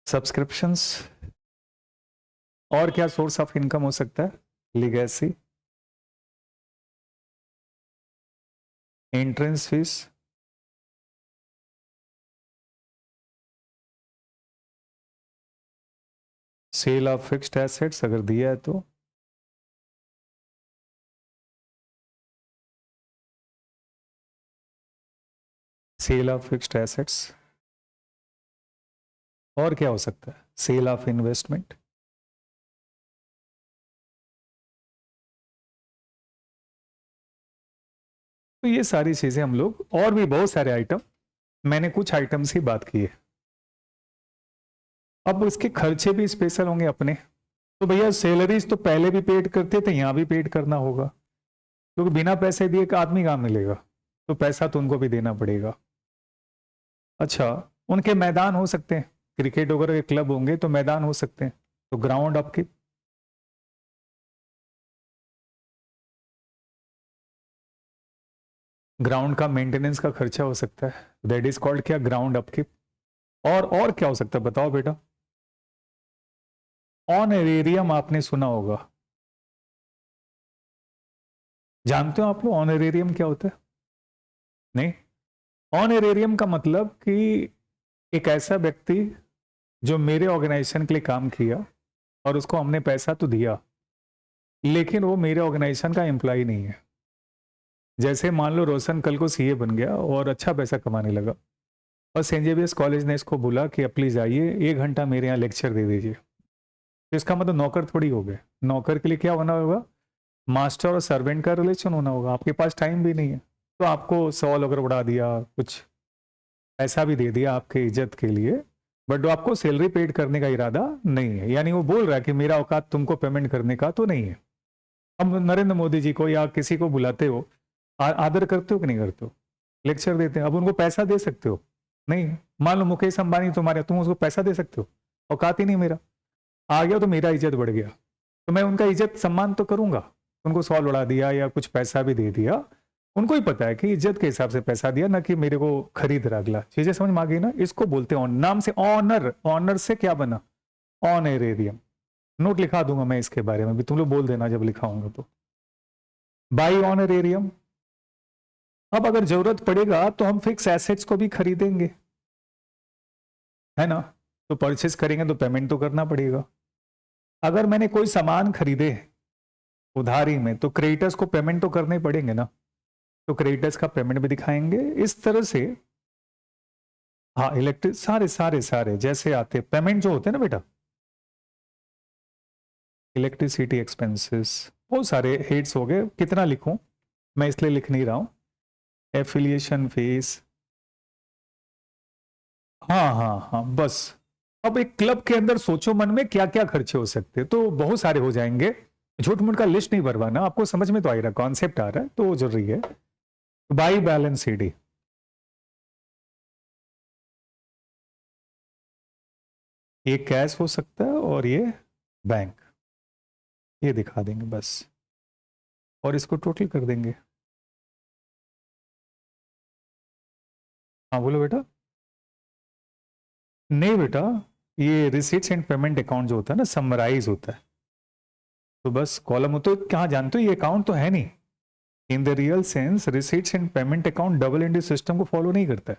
सब्सक्रिप्शंस, और क्या सोर्स ऑफ इनकम हो सकता है, legacy, entrance fees, sale of fixed assets अगर दिया है तो, सेल ऑफ फिक्स्ड एसेट्स, और क्या हो सकता है, सेल ऑफ इन्वेस्टमेंट। तो ये सारी चीजें हम लोग, और भी बहुत सारे आइटम, मैंने कुछ आइटम्स ही बात की है। अब इसके खर्चे भी स्पेशल होंगे अपने। तो भैया सैलरीज तो पहले भी पेड करते थे, यहां भी पेड करना होगा, क्योंकि बिना पैसे दिए एक आदमी कहां मिलेगा, तो पैसा तो उनको भी देना पड़ेगा। अच्छा, उनके मैदान हो सकते हैं, क्रिकेट वगैरह के क्लब होंगे तो मैदान हो सकते हैं, तो ग्राउंड आपके, ग्राउंड का मेंटेनेंस का खर्चा हो सकता है, दैट इज कॉल्ड क्या, ग्राउंड अपकीप। और क्या हो सकता है बताओ बेटा, ऑनरेरियम आपने सुना होगा, जानते हो आप लोग ऑनरेरियम क्या होता है, नहीं। ऑनरेरियम का मतलब कि एक ऐसा व्यक्ति जो मेरे ऑर्गेनाइजेशन के लिए काम किया और उसको हमने पैसा तो दिया, लेकिन वो मेरे ऑर्गेनाइजेशन का एम्प्लॉय नहीं है। जैसे मान लो रोशन कल को सीए बन गया और अच्छा पैसा कमाने लगा, और सेंट जेवियर्स कॉलेज ने इसको बोला कि अब प्लीज आइए 1 घंटा मेरे यहाँ लेक्चर दे दीजिए, तो इसका मतलब नौकर थोड़ी हो गए। नौकर के लिए क्या होना होगा, मास्टर और सर्वेंट का रिलेशन होना होगा। आपके पास टाइम भी नहीं है, तो आपको सवाल वगैरह उड़ा दिया, कुछ पैसा भी दे दिया आपके इज्जत के लिए, बट वो आपको सैलरी पेड करने का इरादा नहीं है, यानी वो बोल रहा है कि मेरा औकात तुमको पेमेंट करने का तो नहीं है। अब नरेंद्र मोदी जी को या किसी को बुलाते हो, आदर करते हो कि नहीं करते हो? लेक्चर देते हैं, अब उनको पैसा दे सकते हो? नहीं। मान लो मुकेश अंबानी तुम्हारे, तुम उसको पैसा दे सकते हो? औकात ही नहीं मेरा। आ गया तो मेरा इज्जत बढ़ गया, तो मैं उनका इज्जत सम्मान तो करूंगा। उनको सॉल उड़ा दिया या कुछ पैसा भी दे दिया, उनको ही पता है कि इज्जत के हिसाब से पैसा दिया, ना कि मेरे को खरीद रहा अगला। चीजें समझ में आ गई ना? इसको बोलते हैं नाम से ऑनर। ऑनर से क्या बना? ऑनरेरियम। नोट लिखा दूंगा मैं इसके बारे में भी, तुम लोग बोल देना जब लिखाऊंगा तो। By honorarium. अब अगर जरूरत पड़ेगा तो हम फिक्स एसेट्स को भी खरीदेंगे, है ना? तो परचेस करेंगे तो पेमेंट तो करना पड़ेगा। अगर मैंने कोई सामान खरीदे उधारी में, तो क्रेडिटर्स को पेमेंट तो करने पड़ेंगे ना, तो क्रेडिटर्स का पेमेंट भी दिखाएंगे इस तरह से। हाँ, इलेक्ट्रिक सारे सारे सारे जैसे आते पेमेंट जो होते हैं ना बेटा, इलेक्ट्रिसिटी एक्सपेंसेस, बहुत सारे हेड्स हो गए, कितना लिखूं मैं इसलिए लिख नहीं रहा हूं। एफिलिएशन फीस, हाँ हाँ हाँ, बस। अब एक क्लब के अंदर सोचो मन में क्या क्या खर्चे हो सकते हैं, तो बहुत सारे हो जाएंगे। झूठ मूठ का लिस्ट नहीं भरवाना, आपको समझ में तो आ रहा, कॉन्सेप्ट आ रहा है तो जरूरी है। बाई बैलेंस सीडी, ये कैश हो सकता है और ये बैंक, ये दिखा देंगे बस, और इसको टोटल कर देंगे। हाँ बोलो बेटा। नहीं बेटा, ये रिसीट्स एंड पेमेंट अकाउंट जो होता है ना, समराइज होता है, तो बस कॉलम हो, तो कहाँ जानते हो ये अकाउंट तो है नहीं। इन the real sense receipts and payment account double entry system को फॉलो नहीं करता है,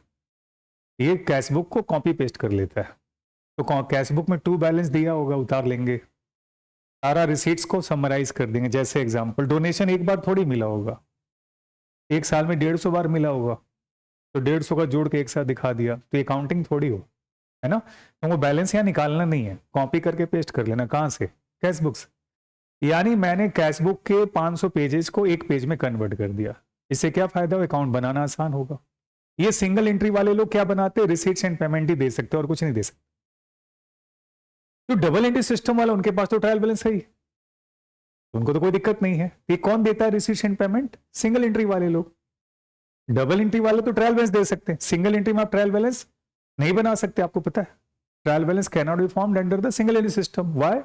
ये कैश बुक को कॉपी पेस्ट कर लेता है। तो कैश बुक में टू बैलेंस दिया होगा, उतार लेंगे, सारा रिसीट्स को समराइज कर देंगे। जैसे एग्जांपल, डोनेशन एक बार थोड़ी मिला होगा, एक साल में 150 बार मिला होगा, तो 150 का जोड़ के एक साथ दिखा दिया, तो अकाउंटिंग थोड़ी हो, है ना? तो वो बैलेंस यहाँ निकालना नहीं है, कॉपी करके पेस्ट कर लेना। कहाँ से? कैश बुक से। यानी मैंने कैश बुक के 500 पेजेस को एक पेज में कन्वर्ट कर दिया। इससे क्या फायदा हो? अकाउंट बनाना आसान होगा। ये सिंगल एंट्री वाले लोग क्या बनाते हैं? रिसीट्स एंड पेमेंट ही दे सकते और कुछ नहीं दे सकते। तो डबल एंट्री सिस्टम वाला, उनके पास तो ट्रायल बैलेंस है ही, उनको तो कोई दिक्कत नहीं है। ये कौन देता है receipts and payment? Single entry वाले लोग। डबल एंट्री वाले तो ट्रायल बैलेंस दे सकते हैं, सिंगल एंट्री में आप ट्रायल बैलेंस नहीं बना सकते, आपको पता है। Trial balance can not be formed under the single entry system. Why?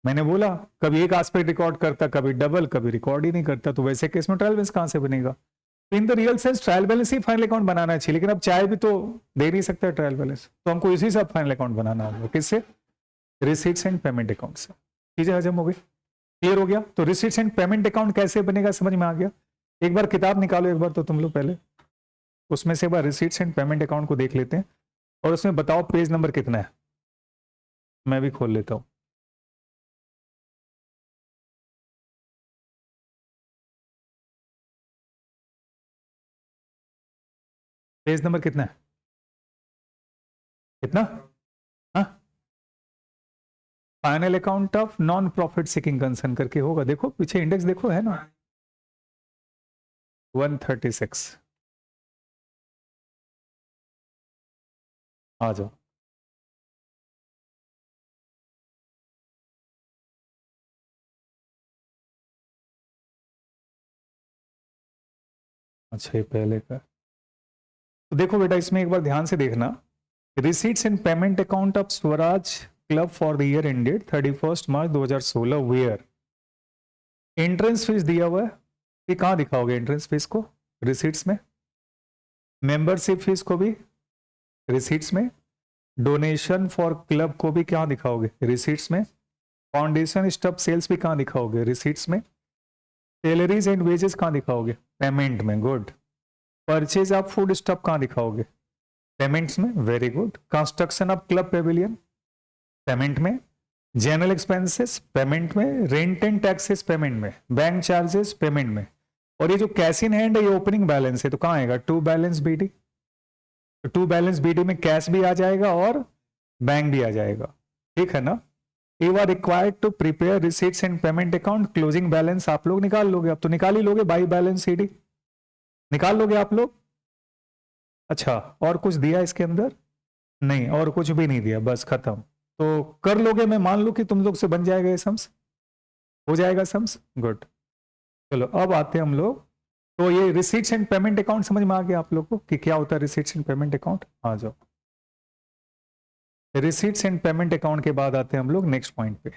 मैंने बोला कभी एक एस्पेक्ट रिकॉर्ड करता, कभी डबल, कभी रिकॉर्ड ही नहीं करता, तो वैसे केस में ट्रायल बैलेंस कहां से बनेगा? In the real sense trial balance ही फाइनल अकाउंट बनाना चाहिए, लेकिन अब चाहे भी तो दे नहीं सकता ट्रायल बैलेंस, तो हमको इसी से फाइनल अकाउंट बनाना होगा। किससे? रिसीट्स एंड पेमेंट अकाउंट से। चीजें हजम हो गई, क्लियर हो गया? तो रिसीट्स एंड पेमेंट अकाउंट कैसे बनेगा समझ में आ गया? एक बार किताब निकालो एक बार तो तुम लोग पहले, उसमें से एक बार रिसीट्स एंड पेमेंट अकाउंट को देख लेते हैं, और उसमें बताओ पेज नंबर कितना है। मैं भी खोल लेता हूं। पेज नंबर कितना है? कितना? हाँ, final account of non profit seeking concern करके होगा, देखो पीछे इंडेक्स देखो, है ना? 136। आ जाओ। अच्छा, ये पहले का। तो देखो बेटा, इसमें एक बार ध्यान से देखना। Receipts and payment account of Swaraj club for the year ended 31 March 2016 where entrance fees दिया हुआ है। ये कहाँ दिखाओगे एंट्रेंस फीस को? रिसीट्स में। मेंबरशिप फीस को भी रिसीट्स में। डोनेशन फॉर क्लब को भी कहाँ दिखाओगे? रिसीट्स में। फाउंडेशन स्टफ सेल्स भी कहाँ दिखाओगे? रिसीट्स में। सैलरीज एंड वेजेस कहाँ दिखाओगे? पेमेंट में। Good. Purchase of food stuff कहाँ दिखाओगे? पेमेंट्स में। Very good. Construction of club Pavilion payment में। जनरल एक्सपेंसेस पेमेंट में। रेंट एंड टैक्सेस पेमेंट में। बैंक चार्जेस पेमेंट में। और ये जो कैश इन हैंड है ये ओपनिंग बैलेंस है, तो कहाँ आएगा? To balance BD. तो टू बैलेंस बीडी में कैश भी आ जाएगा और बैंक भी आ जाएगा, ठीक है ना? You are required to prepare receipts and payment account. Closing balance आप लोग निकाल लोगे, अब तो निकाल ही लोगे, बाई बैलेंस सीडी निकाल लोगे आप लोग। अच्छा, और कुछ दिया इसके अंदर? नहीं, और कुछ भी नहीं दिया, बस खत्म। तो कर लोगे, मैं मान लूं कि तुम लोग से बन जाएगा ये सम्स, हो जाएगा सम्स, गुड। चलो अब आते हैं हम लोग, तो ये रिसीट्स एंड पेमेंट अकाउंट समझ में आ गया आप लोग को कि क्या होता है रिसीट्स एंड पेमेंट अकाउंट? आ जाओ। रिसीट्स एंड पेमेंट अकाउंट के बाद आते हैं हम लोग नेक्स्ट पॉइंट पे।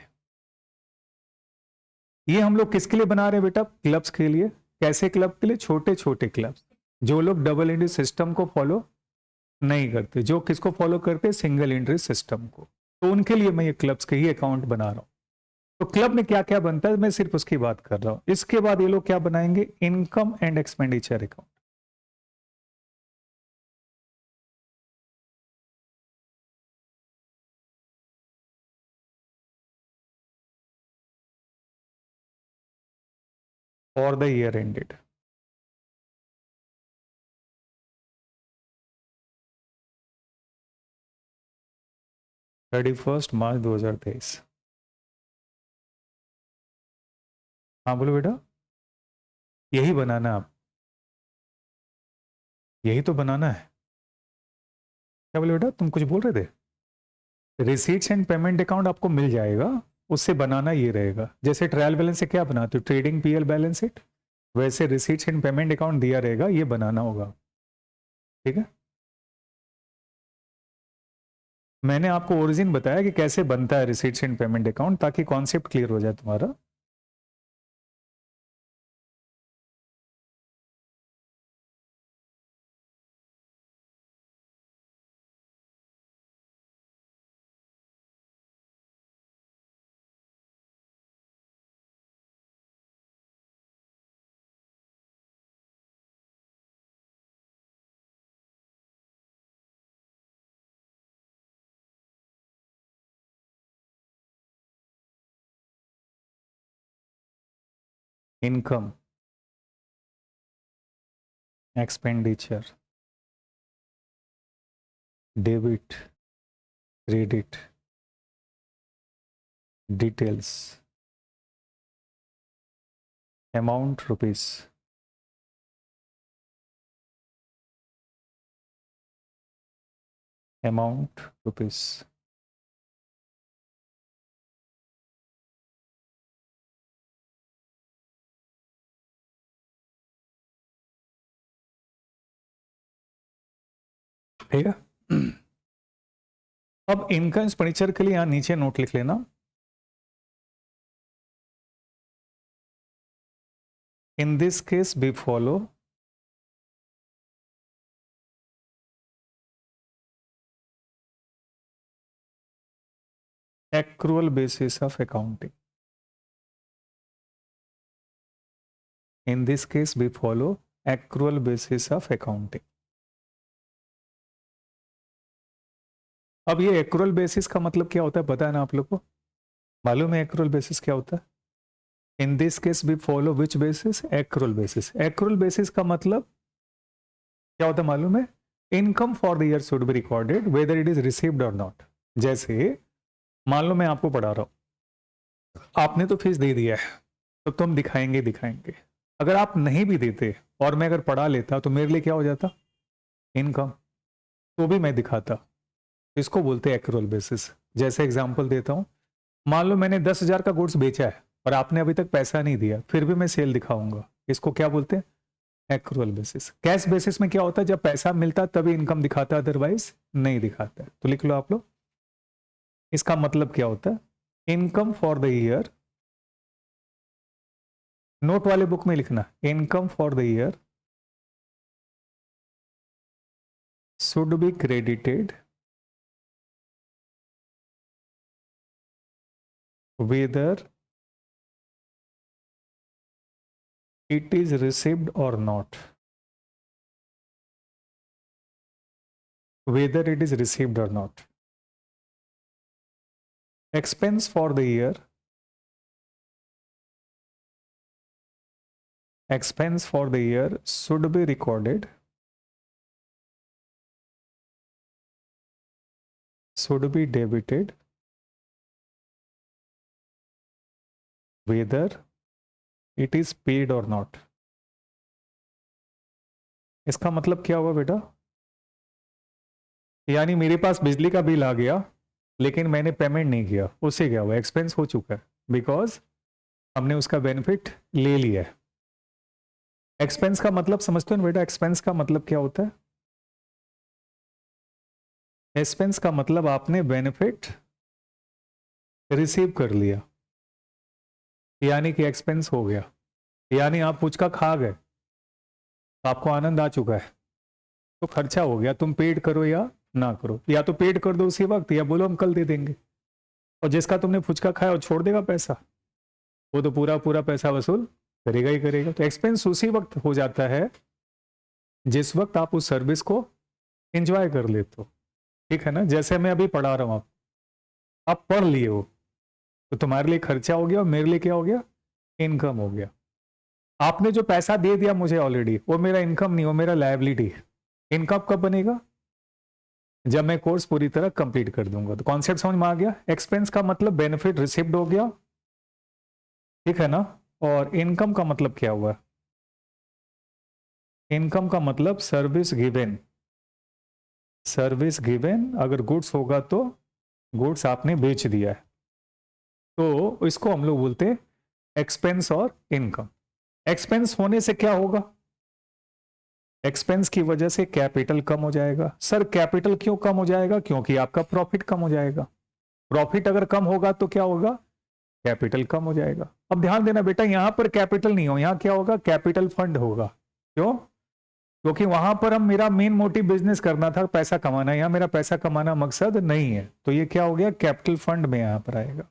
ये हम लोग किसके लिए बना रहे हैं बेटा? क्लब्स के लिए। कैसे क्लब के लिए? छोटे छोटे क्लब्स, जो लोग डबल एंट्री सिस्टम को फॉलो नहीं करते, जो किसको फॉलो करते? सिंगल एंट्री सिस्टम को। तो उनके लिए मैं ये क्लब्स के ही अकाउंट बना रहा हूं। तो क्लब में क्या क्या बनता है मैं सिर्फ उसकी बात कर रहा हूं। इसके बाद ये लोग क्या बनाएंगे? Income and expenditure account. For the year ended 31 मार्च 2023। हाँ बोलो बेटा। यही बनाना है आप, यही तो बनाना है। क्या बोले बेटा, तुम कुछ बोल रहे थे? रिसीट्स एंड पेमेंट अकाउंट आपको मिल जाएगा, उससे बनाना ये रहेगा। जैसे ट्रायल बैलेंस से क्या बनाते हो? ट्रेडिंग पीएल बैलेंस शीट, वैसे रिसीट्स एंड पेमेंट अकाउंट दिया रहेगा, ये बनाना होगा। ठीक है, मैंने आपको ओरिजिन बताया कि कैसे बनता है रिसीट्स एंड पेमेंट अकाउंट, ताकि कॉन्सेप्ट क्लियर हो जाए तुम्हारा। Income, expenditure, debit, credit, details, amount rupees, amount rupees. ठीक है, अब इनकम एक्सपेंडिचर के लिए यहां नीचे नोट लिख लेना। इन this case we follow accrual basis of accounting. In this case we follow accrual basis of accounting. अब ये एक्रूअल बेसिस का मतलब क्या होता है पता है ना आप लोग को? मालूम है एक्रूअल बेसिस क्या होता है? In this case we follow which basis? Accrual basis. Accrual basis का मतलब क्या होता है मालूम है? Income for the year should be recorded whether it is received और नॉट। जैसे मान लो मैं आपको पढ़ा रहा हूं, आपने तो फीस दे दिया है, तो तुम दिखाएंगे दिखाएंगे। अगर आप नहीं भी देते और मैं अगर पढ़ा लेता तो मेरे लिए क्या हो जाता? इनकम, तो भी मैं दिखाता। इसको बोलते हैं एक्रूअल बेसिस। जैसे एग्जांपल देता हूं, मान लो मैंने 10,000 का गुड्स बेचा है और आपने अभी तक पैसा नहीं दिया, फिर भी मैं सेल दिखाऊंगा। इसको क्या बोलते हैं? Accrual basis. कैश बेसिस में क्या होता है? जब पैसा मिलता तभी इनकम दिखाता, अदरवाइज नहीं दिखाता। तो लिख लो आप लोग, इसका मतलब क्या होता है? Income for the year, note वाले बुक में लिखना, income for the year should be credited whether it is received or not. Whether it is received or not. Expense for the year. Expense for the year should be recorded. Should be debited. Whether it is paid or not. इसका मतलब क्या हुआ बेटा? यानी मेरे पास बिजली का bill आ गया लेकिन मैंने पेमेंट नहीं किया, उससे क्या हुआ, एक्सपेंस हो चुका है, बिकॉज हमने उसका बेनिफिट ले लिया है। एक्सपेंस का मतलब समझते हो ना बेटा, एक्सपेंस का मतलब क्या होता है? एक्सपेंस का मतलब आपने बेनिफिट रिसीव कर लिया, यानी कि एक्सपेंस हो गया। यानी आप पुचका खा गए, आपको आनंद आ चुका है, तो खर्चा हो गया, तुम पेड करो या ना करो, या तो पेड कर दो उसी वक्त या बोलो हम कल दे देंगे। और जिसका तुमने फुचका खाया और छोड़ देगा पैसा, वो तो पूरा पूरा पैसा वसूल करेगा ही करेगा। तो एक्सपेंस उसी वक्त हो जाता है जिस वक्त आप उस सर्विस को एंजॉय कर लेते हो, ठीक है ना। जैसे मैं अभी पढ़ा रहा हूं, आप पढ़ लिए हो, तो तुम्हारे लिए खर्चा हो गया और मेरे लिए क्या हो गया, इनकम हो गया। आपने जो पैसा दे दिया मुझे ऑलरेडी, वो मेरा इनकम नहीं, वो मेरा लायबिलिटी है। इनकम कब बनेगा, जब मैं कोर्स पूरी तरह कंप्लीट कर दूंगा। तो कॉन्सेप्ट समझ में आ गया। एक्सपेंस का मतलब बेनिफिट रिसीव्ड हो गया, ठीक है ना। और इनकम का मतलब क्या हुआ, इनकम का मतलब सर्विस गिवन, सर्विस गिवन। अगर गुड्स होगा तो गुड्स आपने बेच दिया है, तो इसको हम लोग बोलते हैं एक्सपेंस और इनकम। एक्सपेंस होने से क्या होगा, एक्सपेंस की वजह से कैपिटल कम हो जाएगा। सर कैपिटल क्यों कम हो जाएगा, क्योंकि आपका प्रॉफिट कम हो जाएगा। प्रॉफिट अगर कम होगा तो क्या होगा, कैपिटल कम हो जाएगा। अब ध्यान देना बेटा, यहां पर कैपिटल नहीं हो, यहां क्या होगा, कैपिटल फंड होगा। क्यों, क्योंकि वहां पर हम, मेरा मेन मोटिव बिजनेस करना था, पैसा कमाना, यहां मेरा पैसा कमाना मकसद नहीं है, तो ये क्या हो गया, कैपिटल फंड में यहां पर आएगा।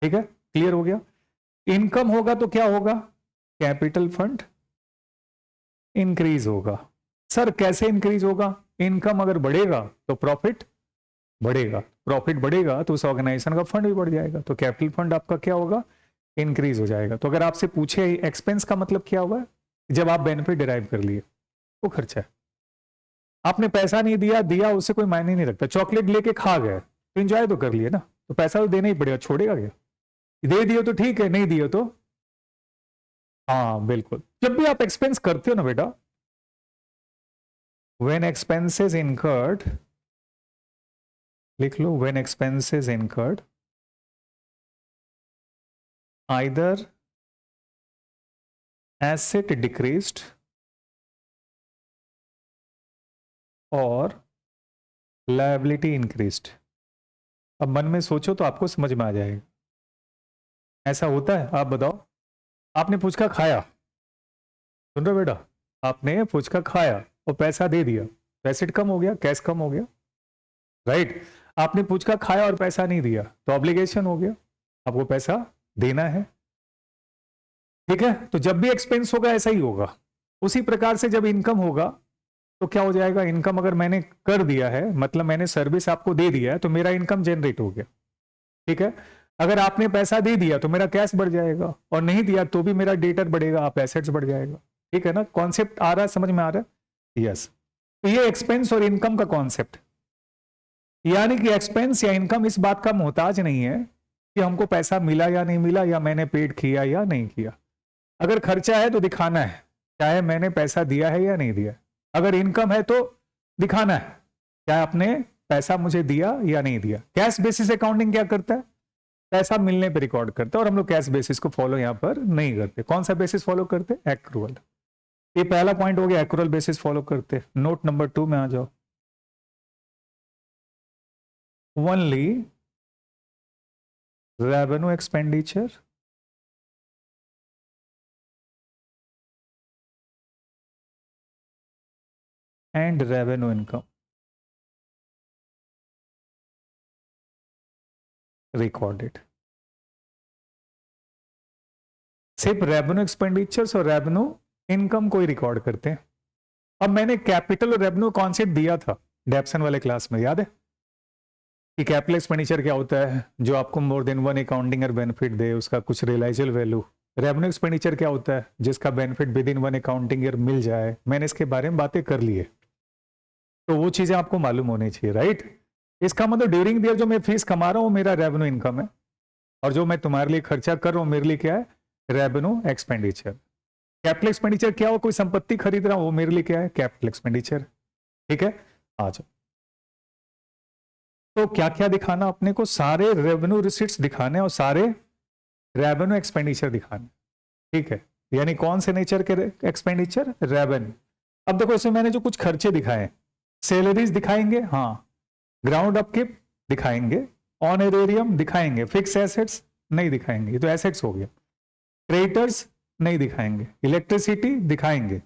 ठीक है, क्लियर हो गया। इनकम होगा तो क्या होगा, कैपिटल फंड इंक्रीज होगा। सर कैसे इंक्रीज होगा, इनकम अगर बढ़ेगा तो प्रॉफिट बढ़ेगा, प्रॉफिट बढ़ेगा तो उस ऑर्गेनाइजेशन का फंड भी बढ़ जाएगा, तो कैपिटल फंड आपका क्या होगा, इंक्रीज हो जाएगा। तो अगर आपसे पूछे एक्सपेंस का मतलब क्या हुआ, जब आप बेनिफिट डिराइव कर लिए, वो खर्चा है। आपने पैसा नहीं दिया, दिया उससे कोई मायने नहीं रखता। चॉकलेट लेके खा गए तो एंजॉय तो कर लिए ना, तो पैसा तो देना ही पड़ेगा, छोड़ेगा क्या। दे दियो तो ठीक है, नहीं दियो तो, हाँ बिल्कुल। जब भी आप एक्सपेंस करते हो ना बेटा, व्हेन एक्सपेंसेस इनकर्ड, लिख लो, when expenses incurred either asset decreased और लायबिलिटी इंक्रीज्ड। अब मन में सोचो तो आपको समझ में आ जाएगा। ऐसा होता है, आप बताओ, आपने फुचका खाया, सुन रहे हो बेटा, आपने फुचका खाया और पैसा दे दिया, तो एसेट कम हो गया, कैश कम हो गया, राइट। आपने फुचका खाया और पैसा नहीं दिया तो ऑब्लिगेशन हो गया, आपको पैसा देना है, ठीक है। तो जब भी एक्सपेंस होगा ऐसा ही होगा। उसी प्रकार से जब इनकम होगा तो क्या हो जाएगा, इनकम अगर मैंने कर दिया है, मतलब मैंने सर्विस आपको दे दिया है, तो मेरा इनकम जनरेट हो गया, ठीक है। अगर आपने पैसा दे दिया तो मेरा कैश बढ़ जाएगा, और नहीं दिया तो भी मेरा डेटर बढ़ेगा, आप एसेट्स बढ़ जाएगा, ठीक है ना। कॉन्सेप्ट आ रहा है, समझ में आ रहा है, यस। तो ये एक्सपेंस और इनकम का कॉन्सेप्ट, यानी कि एक्सपेंस या इनकम इस बात का मोहताज नहीं है कि हमको पैसा मिला या नहीं मिला, या मैंने पेड किया या नहीं किया। अगर खर्चा है तो दिखाना है, चाहे मैंने पैसा दिया है या नहीं दिया। अगर इनकम है तो दिखाना है, क्या आपने पैसा मुझे दिया या नहीं दिया। कैश बेसिस अकाउंटिंग क्या करता है, पैसा मिलने पे रिकॉर्ड करता है, और हम लोग कैश बेसिस को फॉलो यहां पर नहीं करते। कौन सा बेसिस फॉलो करते, एक्रूअल। ये पहला पॉइंट हो गया, एक्रूअल बेसिस फॉलो करते। नोट नंबर 2 में आ जाओ। Only revenue expenditure and revenue income recorded. सिर्फ रेवेन्यू एक्सपेंडिचर्स और रेवेन्यू इनकम को ही रिकॉर्ड करते हैं। अब मैंने कैपिटल और रेवेन्यू कॉन्सेप्ट दिया था डेप्सन वाले क्लास में, याद है कि कैपिटल एक्सपेंडिचर क्या होता है, जो आपको मोर देन वन अकाउंटिंग और बेनिफिट दे, उसका कुछ रियलाइजेबल वैल्यू। रेवेन्यू एक्सपेंडिचर क्या होता है, जिसका benefit within one accounting year मिल जाए। मैंने इसके बारे में बातें कर ली है, तो वो चीजें आपको मालूम होनी चाहिए, राइट। इसका मतलब ड्यूरिंग द ईयर जो मैं फीस कमा रहा हूं, मेरा रेवेन्यू इनकम है, और जो मैं तुम्हारे लिए खर्चा कर रहा हूं मेरे लिए क्या है, रेवेन्यू एक्सपेंडिचर। कैपिटल एक्सपेंडिचर क्या हो, कोई संपत्ति खरीद रहा हूं, वो मेरे लिए क्या है, कैपिटल एक्सपेंडिचर, ठीक है। आ जाओ, तो क्या क्या दिखाना अपने को, सारे रेवेन्यू रिसिट्स दिखाने और सारे रेवेन्यू एक्सपेंडिचर दिखाने, ठीक है। यानी कौन से नेचर के एक्सपेंडिचर, रेवेन्यू। अब देखो इसमें मैंने जो कुछ खर्चे दिखाए, सैलरीज दिखाएंगे, हाँ, ग्राउंड अपकेप दिखाएंगे, ऑनरेरियम दिखाएंगे, फिक्स एसेट्स नहीं दिखाएंगे, ये तो एसेट्स हो गया, क्रेडिटर्स नहीं दिखाएंगे, इलेक्ट्रिसिटी दिखाएंगे,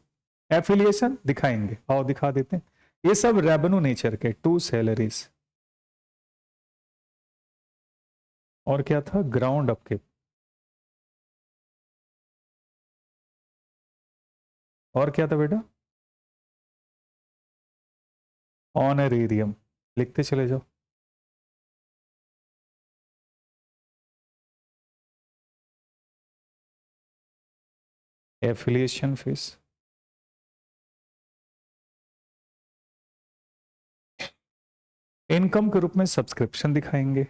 एफिलिएशन दिखाएंगे, और दिखा देते हैं, ये सब रेवेन्यू नेचर के, टू सैलरीज। और क्या था, ग्राउंड अपकेप, और क्या था बेटा, ऑनरेरियम, लिखते चले जाओ, एफिलिएशन फीस, इनकम के रूप में सब्सक्रिप्शन दिखाएंगे,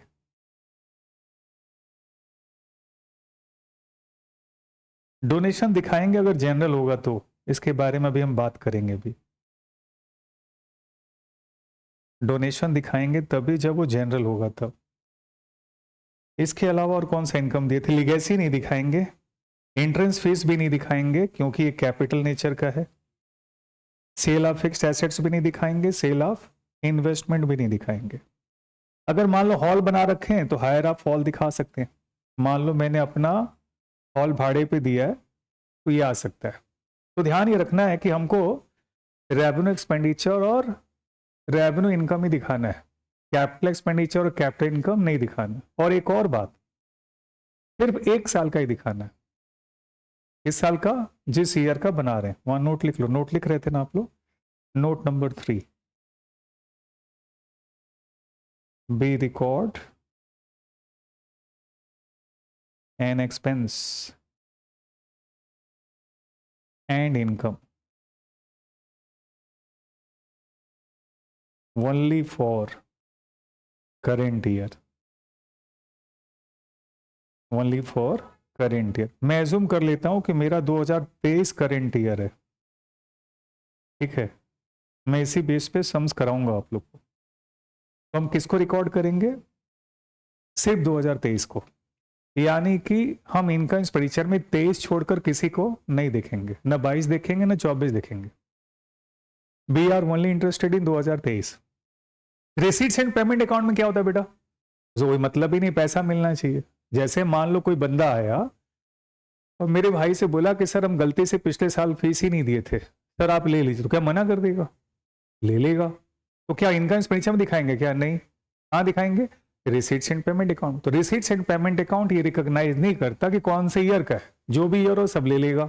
डोनेशन दिखाएंगे अगर जनरल होगा तो, इसके बारे में अभी हम बात करेंगे भी, डोनेशन दिखाएंगे तभी जब वो जनरल होगा तब। इसके अलावा और कौन सा इनकम दिए थे, लिगेसी नहीं दिखाएंगे, एंट्रेंस फीस भी नहीं दिखाएंगे क्योंकि ये कैपिटल नेचर का है, सेल ऑफ फिक्स्ड एसेट्स भी नहीं दिखाएंगे, सेल ऑफ इन्वेस्टमेंट भी नहीं दिखाएंगे। अगर मान लो हॉल बना रखे हैं तो हायर ऑफ हॉल दिखा सकते हैं, मान लो मैंने अपना हॉल भाड़े पे दिया है तो ये आ सकता है। तो ध्यान ये रखना है कि हमको रेवेन्यू एक्सपेंडिचर और रेवेन्यू इनकम ही दिखाना है, कैपिटल एक्सपेंडिचर और कैपिटल इनकम नहीं दिखाना। और एक और बात, सिर्फ एक साल का ही दिखाना है, इस साल का, जिस ईयर का बना रहे हैं। वहां नोट लिख लो, नोट लिख रहे थे ना आप लोग, note number 3, be record an expense and income only for current year, only for current year. मैं एज्यूम कर लेता हूं कि मेरा 2023 करेंट ईयर है, ठीक है, मैं इसी बेस पे सम्स कराऊंगा आप लोग को। तो हम किसको रिकॉर्ड करेंगे, सिर्फ 2023 को, यानी कि हम इनकम एक्सपेंडिचर में 23 छोड़कर किसी को नहीं देखेंगे, ना 22 देखेंगे ना 24 देखेंगे। We are only interested in 2023। Receipts and payment account में क्या होता है बेटा, जो कोई मतलब ही नहीं, पैसा मिलना चाहिए। जैसे मान लो कोई बंदा आया और मेरे भाई से बोला कि सर हम गलती से पिछले साल फीस ही नहीं दिए थे, सर आप ले लीजिए, तो क्या मना कर देगा, ले लेगा। तो क्या इनकम एक्सपेंडिचर में दिखाएंगे क्या, नहीं, हाँ दिखाएंगे, रिसीट्स एंड पेमेंट अकाउंट। तो रिसीट्स एंड पेमेंट अकाउंट ये रिकॉग्नाइज नहीं करता कि कौन से ईयर का है, जो भी ईयर हो सब ले लेगा।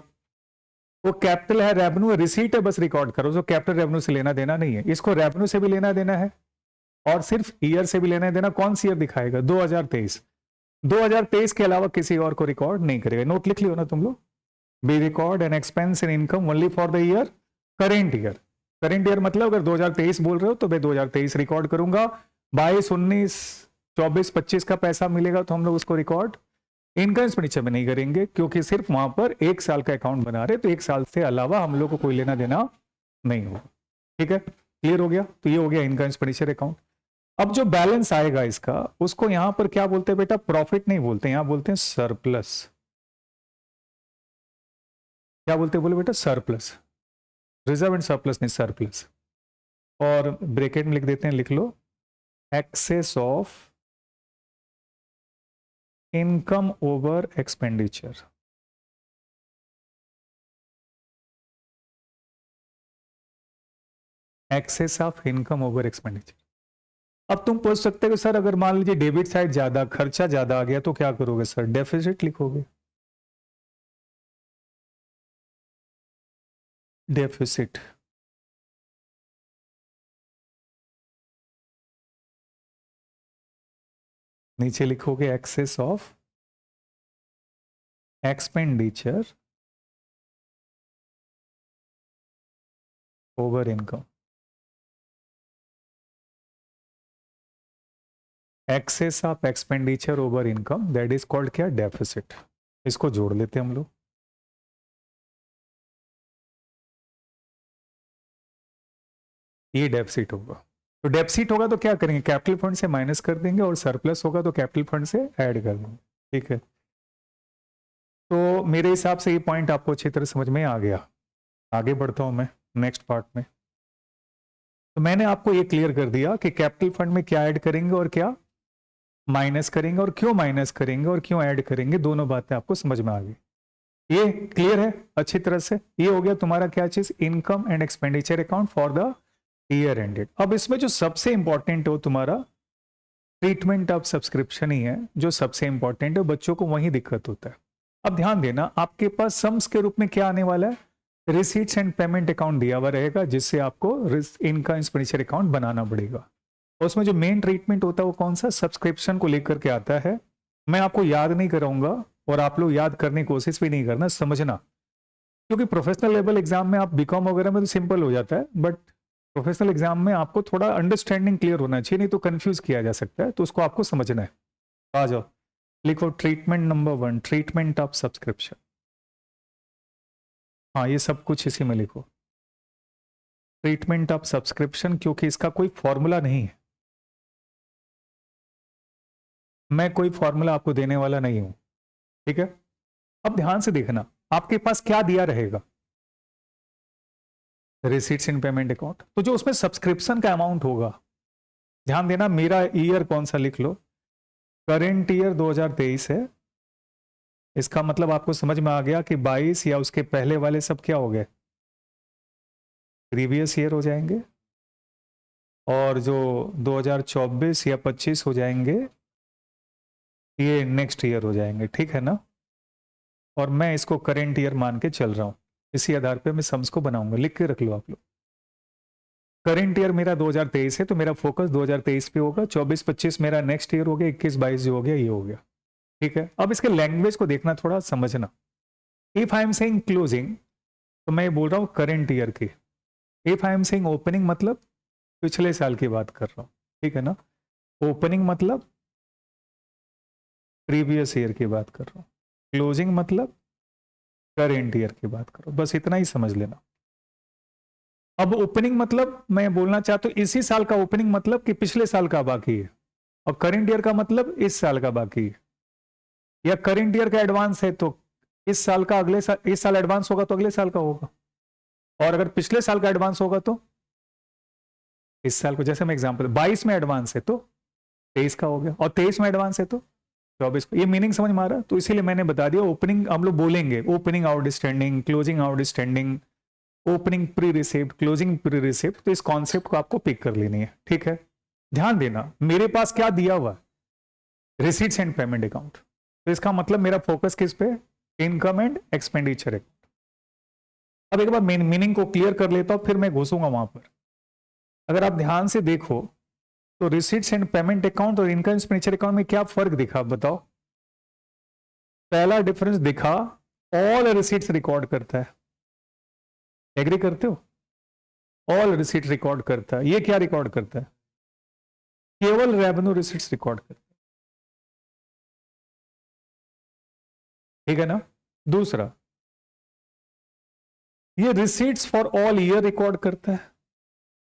वो कैपिटल है, रेवेन्यू रिसीट है, बस रिकॉर्ड करो, जो कैपिटल रेवेन्यू से लेना देना नहीं है। इसको रेवेन्यू से भी लेना देना है और सिर्फ ईयर से भी लेना देना। कौन सी ईयर दिखाएगा, 2023। 2023 के अलावा किसी और को रिकॉर्ड नहीं करेगा। नोट लिख लियो ना तुम लोग, be record an expense in income only for the year current year. Current year मतलब अगर 2023 बोल रहे हो तो मैं 2023 रिकॉर्ड करूंगा। 22, 19, 24, 25 का पैसा मिलेगा तो हम लोग उसको रिकॉर्ड इनकम एक्सपेंडिचर में नहीं करेंगे, क्योंकि सिर्फ वहां पर एक साल का अकाउंट बना रहे, तो एक साल से अलावा हम लोग को कोई लेना देना नहीं होगा। ठीक है, क्लियर हो गया। तो ये हो गया इनकम एक्सपेंडिचर अकाउंट। अब जो बैलेंस आएगा इसका, उसको यहां पर क्या बोलते हैं बेटा, प्रॉफिट नहीं बोलते, यहां बोलते हैं सरप्लस। क्या बोलते हैं, बोले बेटा सरप्लस, रिजर्व एंड सरप्लस नहीं, सरप्लस। और ब्रैकेट में लिख देते हैं, लिख लो excess of income over expenditure. Excess of income over expenditure. अब तुम पूछ सकते हो सर अगर मान लीजिए डेबिट साइड ज्यादा, खर्चा ज्यादा आ गया तो क्या करोगे सर, डेफिसिट लिखोगे, डेफिसिट। नीचे लिखोगे excess of expenditure over income. Excess of expenditure over income, that is called क्या, डेफिसिट। इसको जोड़ लेते हैं हम लोग, ये डेफिसिट होगा। तो डेफिसिट होगा तो क्या करेंगे, कैपिटल फंड से माइनस कर देंगे, और सरप्लस होगा तो कैपिटल फंड से ऐड कर देंगे। ठीक है, तो मेरे हिसाब से ये पॉइंट आपको अच्छी तरह समझ में आ गया। आगे बढ़ता हूं मैं नेक्स्ट पार्ट में। तो मैंने आपको ये क्लियर कर दिया कि कैपिटल फंड में क्या ऐड करेंगे और क्या माइनस करेंगे, और क्यों माइनस करेंगे और क्यों ऐड करेंगे, दोनों बातें आपको समझ में आ गई। ये क्लियर है अच्छी तरह से। ये हो गया तुम्हारा क्या चीज, income and expenditure account for the year ended. अब इसमें जो सबसे इंपॉर्टेंट हो तुम्हारा ट्रीटमेंट ऑफ सब्सक्रिप्शन ही है, जो सबसे इंपॉर्टेंट है, बच्चों को वही दिक्कत होता है। अब ध्यान देना, आपके पास सम्स के रूप में क्या आने वाला है, रिसीट्स एंड पेमेंट अकाउंट दिया हुआ रहेगा, जिससे आपको इनकम एक्सपेंडिचर अकाउंट बनाना पड़ेगा। और उसमें जो मेन ट्रीटमेंट होता है वो कौन सा, सब्सक्रिप्शन को लेकर के आता है। मैं आपको याद नहीं कराऊंगा, और आप लोग याद करने की कोशिश भी नहीं करना, समझना, क्योंकि प्रोफेशनल लेवल एग्जाम में आप बीकॉम वगैरह में तो सिंपल हो जाता है, बट प्रोफेशनल एग्जाम में आपको थोड़ा अंडरस्टैंडिंग क्लियर होना चाहिए, नहीं तो कंफ्यूज किया जा सकता है, तो उसको आपको समझना है। आ जाओ, लिखो treatment number 1, treatment of subscription. हाँ, ये सब कुछ इसी में लिखो, ट्रीटमेंट ऑफ सब्सक्रिप्शन, क्योंकि इसका कोई फॉर्मूला नहीं है। मैं कोई फॉर्मूला आपको देने वाला नहीं हूं, ठीक है। अब ध्यान से देखना, आपके पास क्या दिया रहेगा, रिसीट्स इन पेमेंट अकाउंट, तो जो उसमें सब्सक्रिप्शन का अमाउंट होगा, ध्यान देना, मेरा ईयर कौन सा लिख लो, करेंट ईयर 2023 है। इसका मतलब आपको समझ में आ गया कि 22 या उसके पहले वाले सब क्या हो गए, प्रीवियस ईयर हो जाएंगे, और जो 2024 या 25 हो जाएंगे, ये नेक्स्ट ईयर हो जाएंगे, ठीक है ना। और मैं इसको करेंट ईयर मान के चल रहा हूं, इसी आधार पे मैं सम्स को बनाऊंगा, लिख के रख लो आप लोग। करेंट ईयर मेरा 2023 है, तो मेरा फोकस 2023 पे होगा, 24-25 मेरा नेक्स्ट ईयर हो गया, 21-22 जो हो गया ये हो गया, ठीक है। अब इसके लैंग्वेज को देखना, थोड़ा समझना। If I am saying closing, तो मैं बोल रहा हूं करेंट ईयर की। If I am saying opening, मतलब पिछले साल की बात कर रहा हूं, ठीक है ना। ओपनिंग मतलब प्रीवियस ईयर की बात कर रहा हूं, क्लोजिंग मतलब करेंट ईयर की बात करो, बस इतना ही समझ लेना। अब ओपनिंग मतलब मैं बोलना चाहता हूं इसी साल का ओपनिंग मतलब कि पिछले साल का बाकी है, और करेंट ईयर का मतलब इस साल का बाकी है, या करेंट ईयर का एडवांस है तो इस साल का अगले साल, इस साल एडवांस होगा तो अगले साल का होगा, और अगर पिछले साल का एडवांस होगा तो इस साल को। जैसे मैं एग्जांपल, 22 में एडवांस है तो 23 का हो गया, और 23 में एडवांस है तो 24 को। ये मीनिंग समझ में आ रहा है, तो इसीलिए मैंने बता दिया ओपनिंग हम लोग बोलेंगे, opening outstanding, closing outstanding, opening pre receipt, closing pre receipt, तो इस कॉन्सेप्ट को आपको पिक कर लेनी है, ठीक है। ध्यान देना, मेरे पास क्या दिया हुआ, रिसीट्स एंड पेमेंट अकाउंट, तो इसका मतलब मेरा फोकस किस पे, इनकम एंड एक्सपेंडिचर अकाउंट। अब एक बार मीनिंग को क्लियर कर लेता हूं, फिर मैं घुसूंगा वहां पर। अगर आप ध्यान से देखो तो रिसीट्स एंड पेमेंट अकाउंट और इनकम एक्सपेंडिचर अकाउंट में क्या फर्क दिखा, बताओ। पहला डिफरेंस दिखा, ऑल रिसीट्स रिकॉर्ड करता है, एग्री करते हो, ऑल रिसीट रिकॉर्ड करता है। ये क्या रिकॉर्ड करता है, केवल रेवेन्यू रिसीट्स रिकॉर्ड करता है, ठीक है ना। दूसरा, ये receipts for all year record करता है।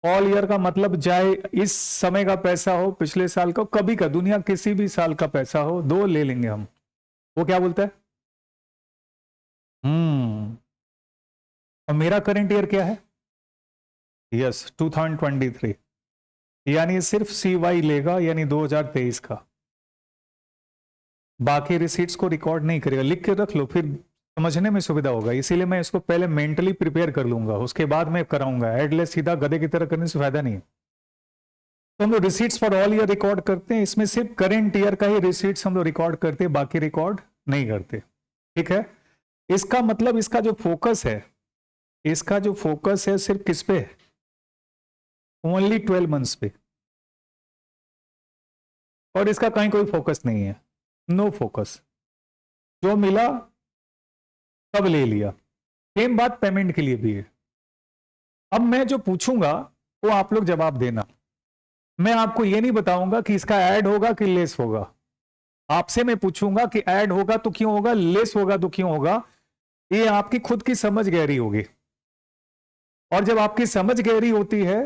ऑल ईयर का मतलब चाहे इस समय का पैसा हो, पिछले साल का, कभी का, दुनिया किसी भी साल का पैसा हो, दो ले लेंगे हम, वो क्या बोलता है। और मेरा करंट ईयर क्या है, यस 2023, यानी सिर्फ CY लेगा, यानी 2023 का, बाकी रिसीट्स को रिकॉर्ड नहीं करेगा। लिख के रख लो, फिर समझने में सुविधा होगा, इसीलिए मैं इसको पहले मेंटली प्रिपेयर कर लूंगा, उसके बाद मैं कराऊंगा। एडलेस सीधा गधे की तरह करने से फायदा नहीं है। तो हम लोग receipts for all year record करते हैं, इसमें सिर्फ करंट ईयर का ही रिसीट्स हम लोग रिकॉर्ड करते हैं, बाकी रिकॉर्ड नहीं करते, ठीक है। इसका मतलब इसका जो फोकस है, इसका जो फोकस है सिर्फ किस पे, ओनली 12 मंथ्स पे, और इसका कहीं कोई फोकस नहीं है, नो फोकस, जो मिला तब ले लिया। सेम बात पेमेंट के लिए भी है। अब मैं जो पूछूंगा वो आप लोग जवाब देना, मैं आपको ये नहीं बताऊंगा कि इसका ऐड होगा कि लेस होगा, आपसे मैं पूछूंगा कि ऐड होगा तो क्यों होगा, लेस होगा तो क्यों होगा, ये आपकी खुद की समझ गहरी होगी। और जब आपकी समझ गहरी होती है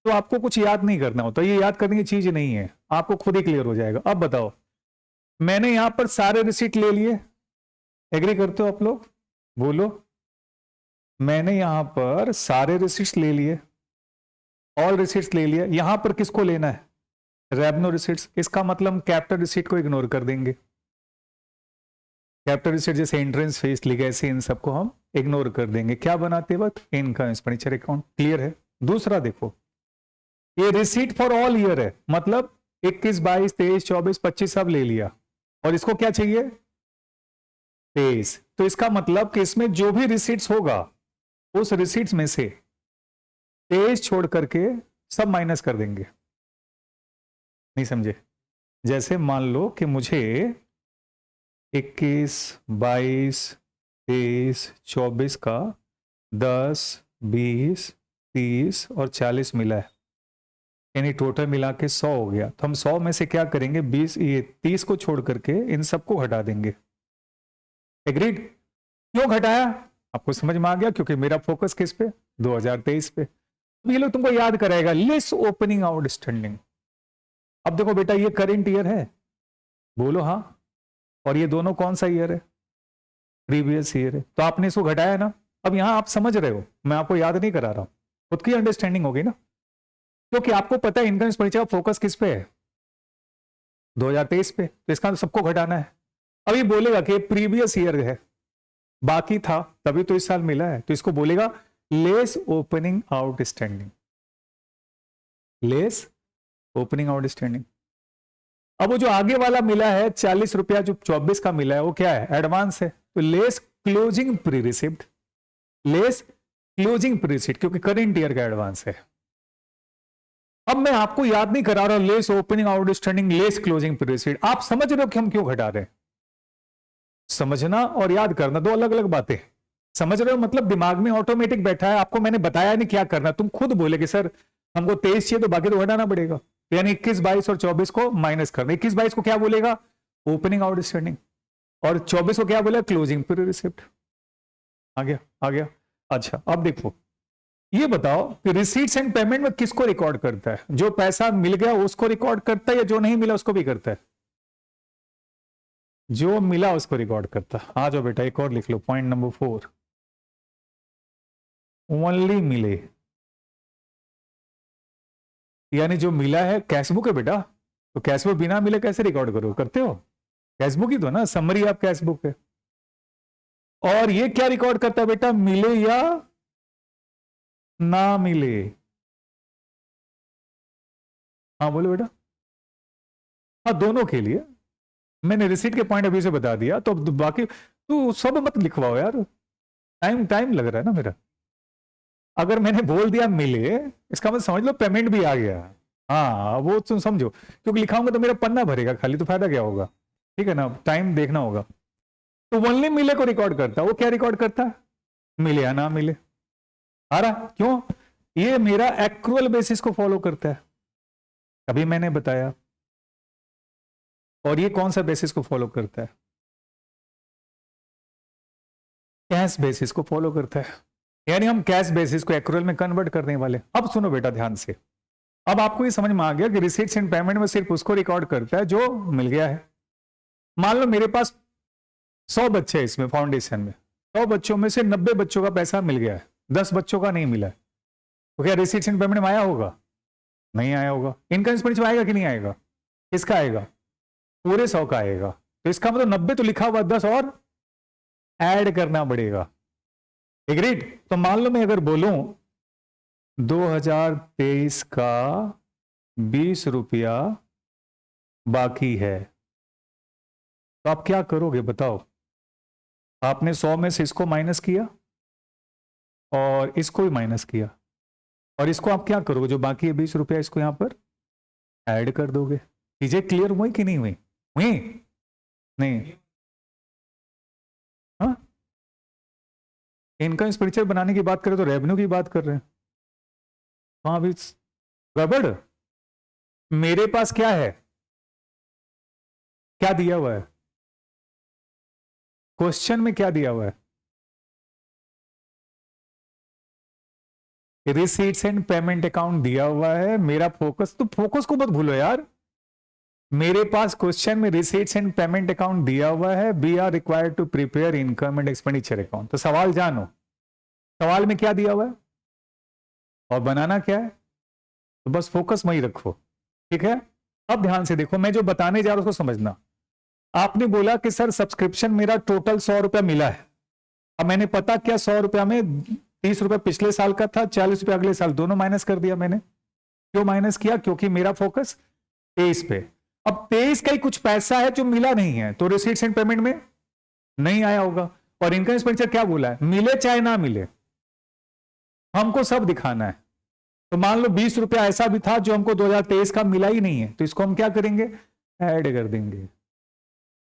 तो आपको कुछ याद नहीं करना होता, ये याद करने की चीज नहीं है, आपको खुद ही क्लियर हो जाएगा। अब बताओ, मैंने यहां पर सारे रिसीट ले लिए, एग्री करते हो आप लोग? बोलो। मैंने यहां पर सारे रिसीट्स ले लिए, ऑल रिसीट्स ले लिए। यहां पर किसको लेना है? Revenue receipts. इसका मतलब हम कैपिटल रिसीट को इग्नोर कर देंगे। कैपिटल रिसीट जैसे एंट्रेंस फीस, लीगेसी, इन सबको हम इग्नोर कर देंगे। क्या बनाते वक्त? Income expenditure account. क्लियर है? दूसरा देखो, ये रिसीट फॉर ऑल ईयर है, मतलब 21, 22, 23, 24, 25 सब ले लिया, और इसको क्या चाहिए? 23। तो इसका मतलब कि इसमें जो भी रिसीट्स होगा उस रिसीट्स में से 23 छोड़ करके सब माइनस कर देंगे। नहीं समझे? जैसे मान लो कि मुझे 21, 22, 23, 24 का 10, 20, 30 और 40 मिला है, यानी टोटल मिला के 100 हो गया। तो हम 100 में से क्या करेंगे? 20, ये 30 को छोड़ करके इन सबको घटा देंगे। एग्रीड? क्यों घटाया? आपको समझ में आ गया? क्योंकि मेरा फोकस किस पे? 2023 पे। ये लोग तुमको याद कराएगा, लेस ओपनिंग आउटस्टैंडिंग। अब देखो बेटा, ये करंट ईयर है, बोलो हाँ। और ये दोनों कौन सा ईयर है? प्रीवियस ईयर है। तो आपने इसको घटाया ना। अब यहां आप समझ रहे हो, मैं आपको याद नहीं करा रहा हूं, खुद की अंडरस्टैंडिंग होगी ना, क्योंकि आपको पता है इनकम एक्सपेंडिचर का फोकस किस पे है? 2023 पे। तो इसका तो सबको घटाना है। अभी बोलेगा कि प्रीवियस ईयर है, बाकी था तभी तो इस साल मिला है, तो इसको बोलेगा less opening outstanding. Less opening outstanding. अब वो जो आगे वाला मिला है 40 रुपया, जो 24 का मिला है, वो क्या है? एडवांस है। तो less closing pre receipt, less closing pre receipt, क्योंकि करंट ईयर का एडवांस है। अब मैं आपको याद नहीं करा रहा less opening outstanding, less closing pre receipt. आप समझ रहे हो कि हम क्यों घटा रहे हैं? समझना और याद करना दो अलग अलग बातें। समझ रहे हो मतलब दिमाग में ऑटोमेटिक बैठा है, आपको मैंने बताया नहीं क्या करना, तुम खुद बोले कि सर हमको 23 चाहिए तो बाकी तो घटाना पड़ेगा। तो यानी 21, 22 और 24 को माइनस करना। 21, 22 को क्या बोलेगा? Opening outstanding. और 24 को क्या बोलेगा? Closing pre receipt. आ गया? आ गया? अच्छा, अब देखो, ये बताओ कि रिसीट्स एंड पेमेंट में किसको रिकॉर्ड करता है? जो पैसा मिल गया उसको रिकॉर्ड करता है, या जो नहीं मिला उसको भी करता है? जो मिला उसको रिकॉर्ड करता है। आ जाओ बेटा, एक और लिख लो, पॉइंट नंबर 4, ओनली मिले। यानी जो मिला है, कैशबुक है बेटा, तो कैशबुक बिना मिले कैसे रिकॉर्ड करो? करते हो? कैशबुक ही तो ना, समरी आप कैशबुक है। और ये क्या रिकॉर्ड करता है बेटा? मिले या ना मिले? हाँ बोलो बेटा। हाँ, दोनों के लिए। मैंने रिसीट के पॉइंट अभी से बता दिया, तो बाकी तू सब मत लिखवाओ यार, टाइम टाइम लग रहा है ना मेरा। अगर मैंने बोल दिया मिले, इसका मतलब समझ लो पेमेंट भी आ गया। हाँ, वो तुम समझो, क्योंकि लिखाऊंगा तो मेरा पन्ना भरेगा खाली, तो फायदा क्या होगा? ठीक है ना, टाइम देखना होगा। तो ओनली मिले को रिकॉर्ड करता है। वो क्या रिकॉर्ड करता है? मिले या ना मिले। आ रहा? क्यों? ये मेरा एक्रुअल बेसिस को फॉलो करता है, अभी मैंने बताया। और ये कौन सा बेसिस को फॉलो करता है? कैश बेसिस को फॉलो करता है। यानी हम कैश बेसिस को एक्रुअल में कन्वर्ट करने वाले। अब सुनो बेटा ध्यान से, अब आपको ये समझ में आ गया कि रिसीट्स एंड पेमेंट में सिर्फ उसको रिकॉर्ड करता है जो मिल गया है। मान लो मेरे पास 100 बच्चे हैं इसमें फाउंडेशन में, 100 बच्चों में से 90 बच्चों का पैसा मिल गया है, 10 बच्चों का नहीं मिला है, तो क्या रिसीट्स एंड पेमेंट में आया होगा? नहीं आया होगा। इनकम एक्सपेंडिचर आएगा कि नहीं आएगा? किसका आएगा? पूरे 100 का आएगा। तो इसका मतलब 90 तो लिखा हुआ, 10 और ऐड करना पड़ेगा। एग्रीड? तो मान लो मैं अगर बोलूं 2023 का 20 रुपया बाकी है, तो आप क्या करोगे बताओ? आपने 100 में से इसको माइनस किया और इसको भी माइनस किया, और इसको आप क्या करोगे? जो बाकी है 20 रुपया, इसको यहां पर ऐड कर दोगे। चीजें क्लियर हुई कि नहीं हुई? हुई? नहीं? हाँ, इनकम एक्सपेंडिचर बनाने की बात करें तो रेवेन्यू की बात कर रहे हैं। हाँ भी गड़बड़। मेरे पास क्या है? क्या दिया हुआ है? क्वेश्चन में क्या दिया हुआ है? रिसीट्स एंड पेमेंट अकाउंट दिया हुआ है, मेरा फोकस, तो फोकस को मत भूलो यार। मेरे पास क्वेश्चन में रिसीट्स एंड पेमेंट अकाउंट दिया हुआ है, we are required to prepare income and expenditure account. तो सवाल जानो, सवाल में क्या दिया हुआ है और बनाना क्या है, तो बस फोकस वही रखो, ठीक है। अब ध्यान से देखो, मैं जो बताने जा रहा हूं उसको समझना। आपने बोला कि सर सब्सक्रिप्शन मेरा टोटल 100 रुपया मिला है। अब मैंने पता क्या 100 रुपया में 30 रुपया पिछले साल का था, 40 रुपया अगले साल, दोनों माइनस कर दिया मैंने। क्यों माइनस किया? क्योंकि मेरा फोकस 23 पे। अब 23 का ही कुछ पैसा है जो मिला नहीं है, तो रिसीट्स एंड पेमेंट में नहीं आया होगा। और इनकम एक्सपेंडिचर क्या बोला है, मिले चाहे ना मिले हमको सब दिखाना है। तो मान लो 20 रुपया ऐसा भी था जो हमको 2023 का मिला ही नहीं है, तो इसको हम क्या करेंगे, ऐड कर देंगे।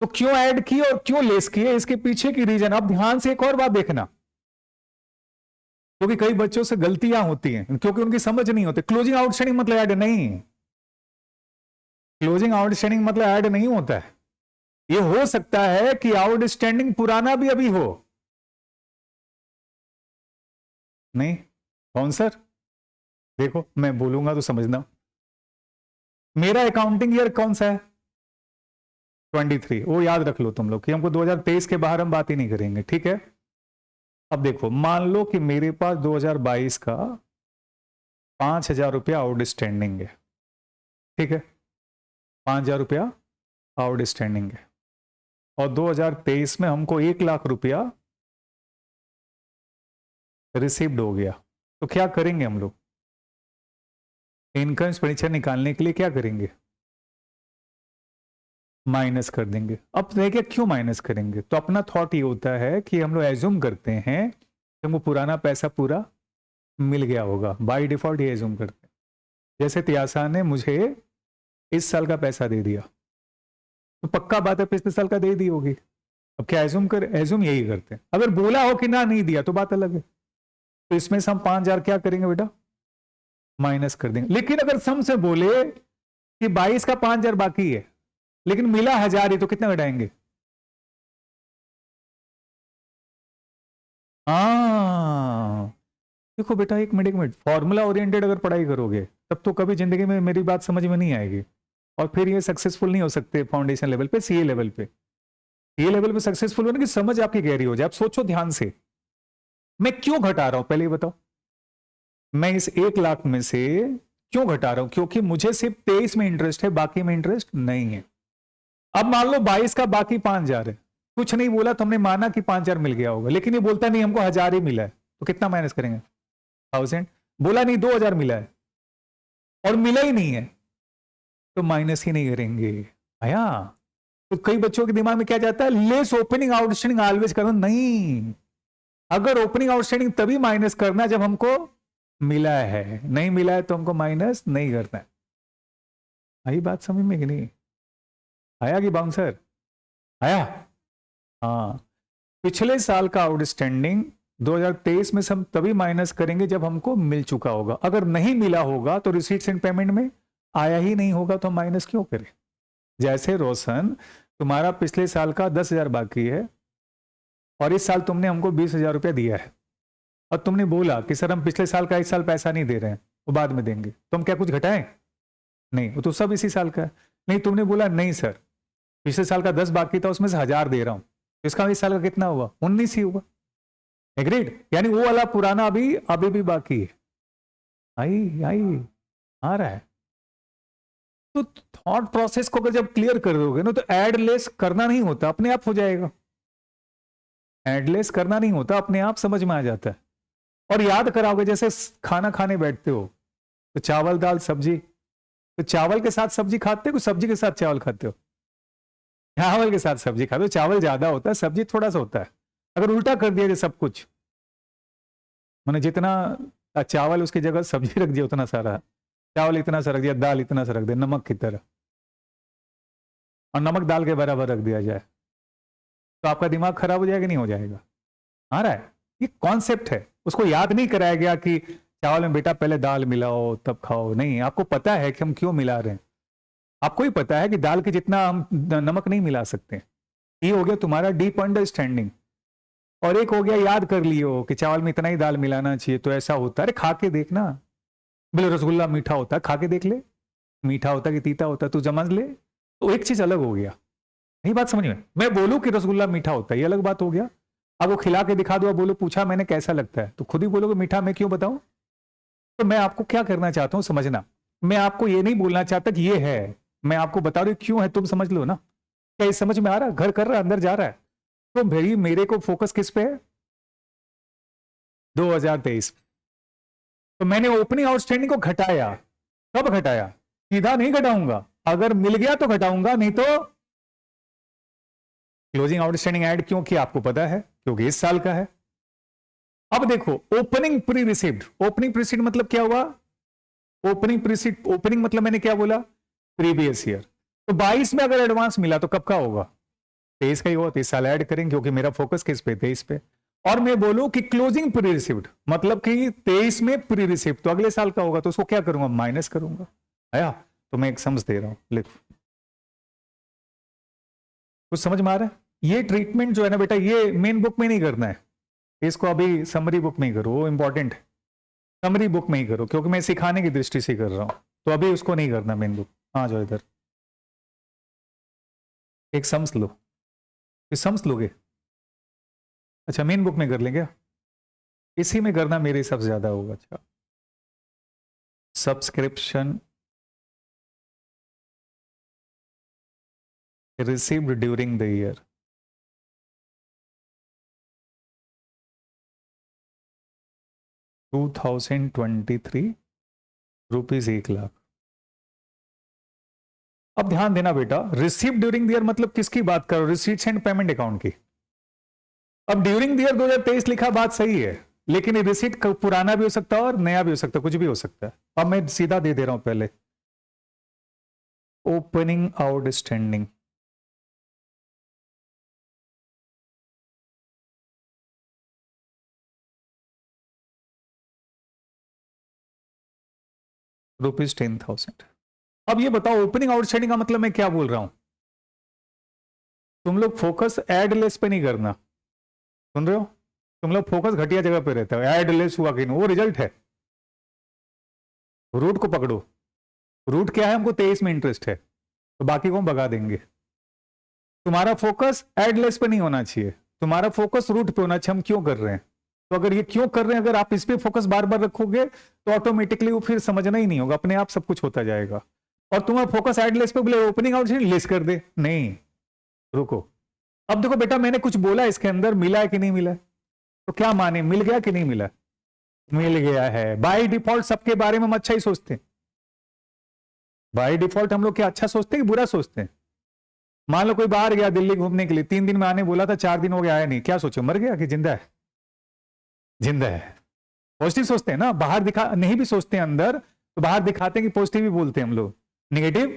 तो क्यों ऐड किए और क्यों लेस किए, इसके पीछे की रीजन। अब ध्यान से एक और बात देखना, क्योंकि कई बच्चों से गलतियां होती हैं क्योंकि उनकी समझ नहीं होती। क्लोजिंग आउटस्टैंडिंग मतलब ऐड नहीं, क्लोजिंग आउटस्टैंडिंग मतलब ऐड नहीं होता है। ये हो सकता है कि आउटस्टैंडिंग पुराना भी अभी हो। नहीं कौन सर, देखो मैं बोलूंगा तो समझना। मेरा अकाउंटिंग ईयर कौन सा है, 23। वो याद रख लो तुम लोग कि हमको 2023 के बाहर हम बात ही नहीं करेंगे, ठीक है। अब देखो, मान लो कि मेरे पास 2022 का 5,000 रुपया आउटस्टैंडिंग है, ठीक है, 5,000 रुपया आउटस्टैंडिंग है, और 2023 में हमको 1,00,000 रुपया रिसीव्ड हो गया। तो क्या करेंगे हम लोग, इनकम एक्सपेंडिचर निकालने के लिए क्या करेंगे, माइनस कर देंगे। अब देखिए क्यों माइनस करेंगे, तो अपना थॉट ये होता है कि हम लोग एज्यूम करते हैं कि हमको पुराना पैसा पूरा मिल गया होगा, बाय डिफॉल्ट ये एज्यूम करते हैं। जैसे त्यासा ने मुझे इस साल का पैसा दे दिया, तो पक्का बात है पिछले साल का दे दी होगी। अब क्या एज्यूम एज्यूम यही करते हैं। अगर बोला हो कि ना नहीं दिया तो बात अलग है, तो इसमें से हम 5,000 क्या करेंगे बेटा, माइनस कर देंगे। लेकिन अगर सम से बोले कि 22 का 5,000 बाकी है लेकिन मिला 1,000 ही, तो कितना घटाएंगे, हाँ। देखो बेटा, एक मिनट फॉर्मूला ओरिएंटेड अगर पढ़ाई करोगे तब तो कभी जिंदगी में मेरी बात समझ में नहीं आएगी, और फिर ये सक्सेसफुल नहीं हो सकते फाउंडेशन लेवल पे, सीए लेवल पे। सीए लेवल पे सक्सेसफुल होने की समझ आपकी गहरी हो जाए। आप सोचो ध्यान से, मैं क्यों घटा रहा हूं पहले ये बताओ। मैं इस 1,00,000 में से क्यों घटा रहा हूं, क्योंकि मुझे सिर्फ 23 में इंटरेस्ट है, बाकी में इंटरेस्ट नहीं है। अब मान लो 22 का बाकी 5,000 है, कुछ नहीं बोला तो हमने माना कि 5,000 मिल गया होगा, लेकिन ये बोलता नहीं हमको 1,000 ही मिला है, तो कितना माइनस करेंगे, 1,000। बोला नहीं 2,000 मिला है और मिला ही नहीं है, तो माइनस ही नहीं करेंगे आया। तो कई बच्चों के दिमाग में क्या जाता है, लेस ओपनिंग आउटस्टैंडिंग ऑलवेज करना। नहीं, अगर ओपनिंग आउटस्टैंडिंग तभी माइनस करना जब हमको मिला है, नहीं मिला है तो हमको माइनस नहीं करना है। आई बात समझ में कि नहीं आया कि बाउंसर आया? हाँ, पिछले साल का आउटस्टैंडिंग 2023 में हम तभी माइनस करेंगे जब हमको मिल चुका होगा। अगर नहीं मिला होगा तो रिसीट्स एंड पेमेंट में आया ही नहीं होगा, तो हम माइनस क्यों करें। जैसे रोशन, तुम्हारा पिछले साल का 10,000 बाकी है और इस साल तुमने हमको 20,000 रुपया दिया है, और तुमने बोला कि सर हम पिछले साल का इस साल पैसा नहीं दे रहे हैं, वो बाद में देंगे, तो हम क्या कुछ घटाएं? नहीं, वो तो सब इसी साल का है। नहीं, तुमने बोला नहीं सर पिछले साल का 10 बाकी था, उसमें से 1,000 दे रहा हूं, तो इसका इस साल का कितना हुआ, 19 ही हुआ। एग्रीड, यानी वो वाला पुराना अभी भी बाकी है। आई आई आ रहा है। तो थॉट प्रोसेस को अगर जब क्लियर कर दोगे ना, तो एड लेस करना नहीं होता, अपने आप हो जाएगा। एडलेस करना नहीं होता, अपने आप समझ में आ जाता है। और याद कराओगे, जैसे खाना खाने बैठते हो तो चावल दाल सब्जी, तो चावल के साथ सब्जी खाते हो, सब्जी के साथ चावल खाते हो? चावल के साथ सब्जी खाते हो, चावल ज्यादा होता है सब्जी थोड़ा सा होता है। अगर उल्टा कर दिया जाए सब कुछ, मैंने जितना चावल उसकी जगह सब्जी रख दिया उतना सारा, चावल इतना सा रख दिया, दाल इतना सा रख दिया, नमक की तरह, और नमक दाल के बराबर रख दिया जाए, तो आपका दिमाग खराब हो जाएगा नहीं हो जाएगा? आ रहा है? ये कॉन्सेप्ट है, उसको याद नहीं कराया गया कि चावल में बेटा पहले दाल मिलाओ तब खाओ। नहीं, आपको पता है कि हम क्यों मिला रहे हैं, आपको ही पता है कि दाल के जितना हम नमक नहीं मिला सकते। ये हो गया तुम्हारा डीप अंडरस्टैंडिंग। और एक हो गया याद कर लियो कि चावल में इतना ही दाल मिलाना चाहिए तो ऐसा होता है। अरे खा के देखना, बोले रसगुल्ला मीठा होता है, खा के देख ले मीठा होता कि तीता होता, तू समझ ले। तो एक चीज अलग हो गया, यही बात समझ में। मैं बोलूं कि रसगुल्ला मीठा होता है, ये अलग बात हो गया। अब वो खिला के दिखा दो, बोलो पूछा मैंने कैसा लगता है, तो खुद ही बोलोगे मीठा, मैं क्यों बताऊं। तो मैं आपको क्या करना चाहता हूं समझना, मैं आपको ये नहीं बोलना चाहता कि ये है, मैं आपको बता रही हूं क्यों है, तुम समझ लो ना। क्या ये समझ में आ रहा है, घर कर रहा है, अंदर जा रहा है। तो भाई मेरे को फोकस किस पे है, 2023। तो मैंने ओपनिंग आउटस्टैंडिंग को घटाया। कब घटाया, सीधा नहीं घटाऊंगा, अगर मिल गया तो घटाऊंगा, नहीं तो क्लोजिंग आउटस्टैंडिंग ऐड क्यों किया आपको पता है, क्योंकि इस साल का है। अब देखो opening pre received, opening preceded मतलब क्या हुआ, ओपनिंग प्रीसीड, ओपनिंग मतलब मैंने क्या बोला, प्रीवियस ईयर। तो 22 में अगर एडवांस मिला तो कब का होगा, 23 का ही होगा, 23 साल ऐड करेंगे क्योंकि मेरा फोकस किस पे, 23 पे। और मैं बोलूं कि क्लोजिंग प्री रिसीव्ड मतलब कि 23 में प्री रिसीव्ड, तो अगले साल का होगा, तो उसको क्या करूंगा, माइनस करूंगा। आया, तो मैं एक समझ दे रहा हूं, लिख, कुछ समझ में आ रहा है। ये ट्रीटमेंट जो है ना बेटा, ये मेन बुक में नहीं करना है, इसको अभी समरी बुक में ही करो, वो इंपॉर्टेंट है। समरी बुक में ही करो क्योंकि मैं सिखाने की दृष्टि से कर रहा हूं, तो अभी उसको नहीं करना मेन बुक। आ जाओ इधर, एक समझ लो, ये समझ लोगे। अच्छा मेन बुक में कर लेंगे, इसी में करना मेरे हिसाब से ज्यादा होगा। अच्छा, subscription received during the year, ₹2023 1,00,000। अब ध्यान देना बेटा, रिसीव ड्यूरिंग द ईयर मतलब किसकी बात करो, रिसीट्स एंड पेमेंट अकाउंट की। अब ड्यूरिंग द ईयर 2023 लिखा, बात सही है, लेकिन ये रिसीट पुराना भी हो सकता है और नया भी हो सकता है, कुछ भी हो सकता है। अब मैं सीधा दे रहा हूं, पहले ओपनिंग आउटस्टैंडिंग ₹10,000। अब ये बताओ ओपनिंग आउटस्टैंडिंग का मतलब मैं क्या बोल रहा हूं, तुम लोग फोकस एड लेस पे नहीं करना, सुन रहे हो, तुम लोग फोकस घटिया जगह पे रहते हो, एड लेस हुआ कि नहीं, वो रिजल्ट है, रूट को पकड़ो। रूट क्या है, हमको 23 में इंटरेस्ट है, तो बाकी को हम भगा देंगे। तुम्हारा फोकस एडलेस पे नहीं होना चाहिए, तुम्हारा फोकस रूट पे होना चाहिए, हम क्यों कर रहे हैं। तो अगर ये क्यों कर रहे हैं, अगर आप इस पे फोकस बार बार रखोगे तो ऑटोमेटिकली वो फिर समझना ही नहीं होगा, अपने आप सब कुछ होता जाएगा। और तुम्हारा फोकस एडलेस पे, बोले ओपनिंग आउट लेस कर दे, नहीं, रुको। अब देखो बेटा, मैंने कुछ बोला इसके अंदर, मिला है कि नहीं मिला है, तो क्या माने, मिल गया कि नहीं मिला, मिल गया है। बाय डिफॉल्ट सबके बारे में हम अच्छा ही सोचते हैं, बाय डिफॉल्ट हम लोग क्या अच्छा सोचते हैं कि बुरा सोचते हैं। मान लो कोई बाहर गया दिल्ली घूमने के लिए, 3 दिन में आने बोला था, 4 दिन हो गया आया नहीं, क्या सोचो, मर गया कि जिंदा है, जिंदा है। पॉजिटिव सोचते हैं ना, बाहर दिखा नहीं भी सोचते हैं अंदर, तो बाहर दिखाते हैं कि पॉजिटिव ही बोलते हैं हम लोग, निगेटिव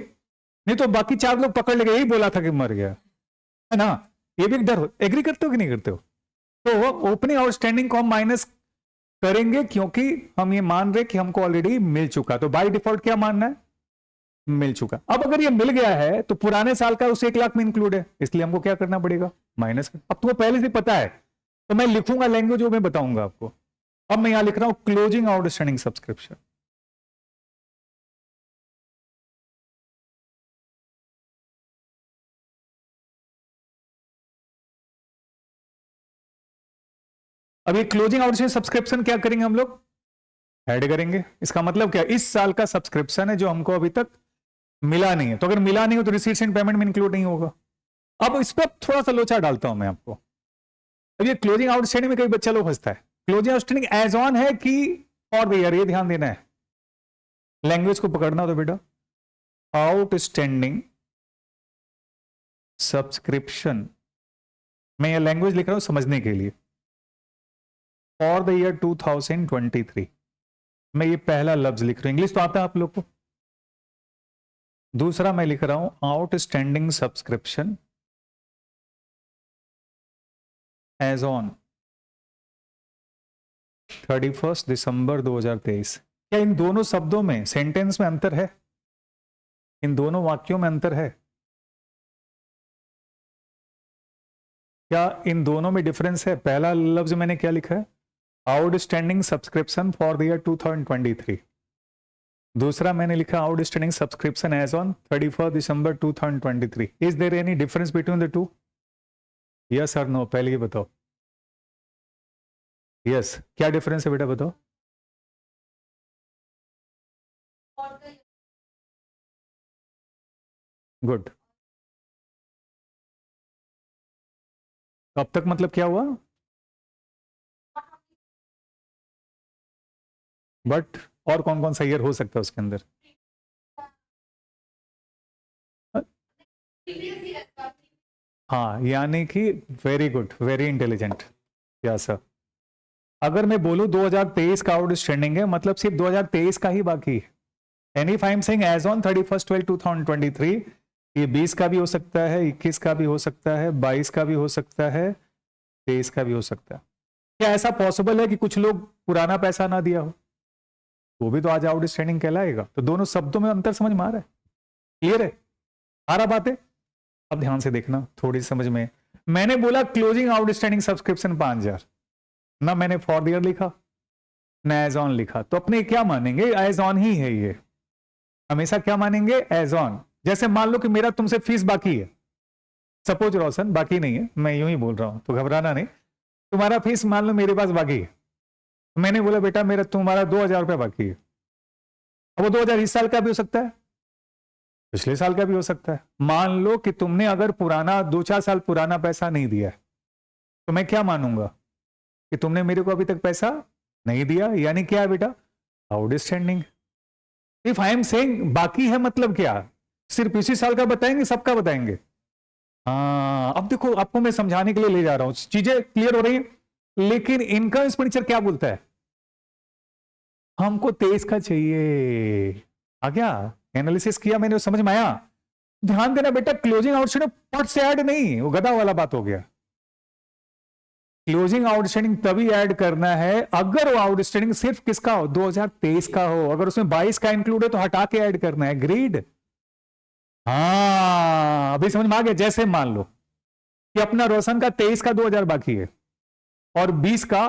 नहीं। तो बाकी 4 लोग पकड़ लेंगे, यही बोला था कि मर गया, है ना। ये भी एक डर हो, एग्री करते हो कि नहीं करते हो। तो ओपनिंग आउटस्टैंडिंग को हम माइनस करेंगे क्योंकि हम ये मान रहे कि हमको ऑलरेडी मिल चुका, तो बाय डिफॉल्ट क्या मानना है, मिल चुका। अब अगर ये मिल गया है तो पुराने साल का उस 1,00,000 में इंक्लूड है, इसलिए हमको क्या करना पड़ेगा, माइनस। अब तुमको पहले से पता है, तो मैं लिखूंगा लैंग्वेज, वो मैं बताऊंगा आपको। अब मैं यहां लिख रहा हूं क्लोजिंग आउटस्टैंडिंग सब्सक्रिप्शन। अब ये क्लोजिंग आउटस्टैंडिंग सब्सक्रिप्शन क्या करेंगे हम लोग, ऐड करेंगे। इसका मतलब क्या, इस साल का सब्सक्रिप्शन है जो हमको अभी तक मिला नहीं है, तो अगर मिला नहीं हो तो रिसीट्स एंड पेमेंट में इंक्लूड नहीं होगा। अब इस पर थोड़ा सा लोचा डालता हूं मैं आपको। अब ये क्लोजिंग आउटस्टैंडिंग में कई बच्चा लोग फंसता है, क्लोजिंग आउटस्टैंडिंग एज ऑन है कि फॉर द ईयर, ये ध्यान देना है, लैंग्वेज को पकड़ना तो बेटा। आउटस्टैंडिंग सब्सक्रिप्शन, मैं ये लैंग्वेज लिख रहा हूं समझने के लिए, फॉर द ईयर 2023। मैं ये पहला लफ्ज लिख रहा हूं, इंग्लिश तो आता है आप लोग को। दूसरा मैं लिख रहा हूं आउटस्टैंडिंग सब्सक्रिप्शन एज ऑन 31 दिसंबर 2023। क्या इन दोनों शब्दों में, सेंटेंस में अंतर है, इन दोनों वाक्यों में अंतर है। क्या इन दोनों में डिफरेंस है? पहला लफ्ज मैंने क्या लिखा है? Outstanding subscription for the year 2023। दूसरा मैंने लिखा आउटस्टैंडिंग सब्सक्रिप्शन एज ऑन 31 दिसंबर 2023। Is there any difference between the two? Yes और नो? पहले ये बताओ। यस, क्या डिफरेंस है बेटा, बताओ। गुड। अब तक मतलब क्या हुआ? बट और कौन कौन सा ईयर हो सकता है उसके अंदर? हाँ, यानी कि वेरी गुड, वेरी इंटेलिजेंट। क्या सर? अगर मैं बोलूं 2023 का आउटस्टैंडिंग है, मतलब सिर्फ 2023 का ही बाकी है। एनी फाइम सेइंग एज ऑन 31/12/2023, ये 20 का भी हो सकता है, 21 का भी हो सकता है, 22 का भी हो सकता है, 23 का भी हो सकता है। क्या ऐसा पॉसिबल है कि कुछ लोग पुराना पैसा ना दिया हो? वो भी तो आज आउटस्टैंडिंग कहलाएगा। तो दोनों शब्दों में अंतर समझ में आ रहा है? क्लियर है? आ रहा बात है? अब ध्यान से देखना, थोड़ी समझ में। मैंने बोला क्लोजिंग आउटस्टैंडिंग सब्सक्रिप्शन 5000, ना मैंने फॉर द ईयर लिखा ना एज ऑन लिखा, तो अपने क्या मानेंगे? एज ऑन ही है ये, हमेशा क्या मानेंगे? As on. जैसे मान लो कि मेरा तुमसे फीस बाकी है, सपोज रोशन, बाकी नहीं है, मैं यूं ही बोल रहा हूं तो घबराना नहीं। तुम्हारा फीस मान लो मेरे पास बाकी है, मैंने बोला बेटा मेरा तुम्हारा 2000 रुपया बाकी है। अब वो 2000 इस साल का भी हो सकता है, पिछले साल का भी हो सकता है। मान लो कि तुमने अगर पुराना 2-4 साल पुराना पैसा नहीं दिया, तो मैं क्या मानूंगा? कि तुमने मेरे को अभी तक पैसा नहीं दिया, यानी क्या है बेटा? Outstanding. If I am saying बाकी है, मतलब क्या? सिर्फ इसी साल का बताएंगे, सबका बताएंगे? हाँ, अब देखो आपको मैं समझाने के लिए ले जा रहा हूं, चीजें क्लियर हो रही है। लेकिन इनकम एक्सपेंडिचर क्या बोलता है? हमको 23 का चाहिए। आ गया? एनालिसिस किया मैंने, समझ में आया? ध्यान देना बेटा, क्लोजिंग आउटस्टैंडिंग पट से ऐड नहीं, वो गधा वाला बात हो गया। क्लोजिंग आउटस्टैंडिंग तभी ऐड करना है अगर वो आउटस्टैंडिंग सिर्फ किसका हो? 2023 का हो। अगर उसमें 22 का इंक्लूड है तो हटा के ऐड करना है। ग्रीड? हाँ, अभी समझ में आ गया। जैसे मान लो कि अपना रोशन का 23 का 2000 बाकी है और 20 का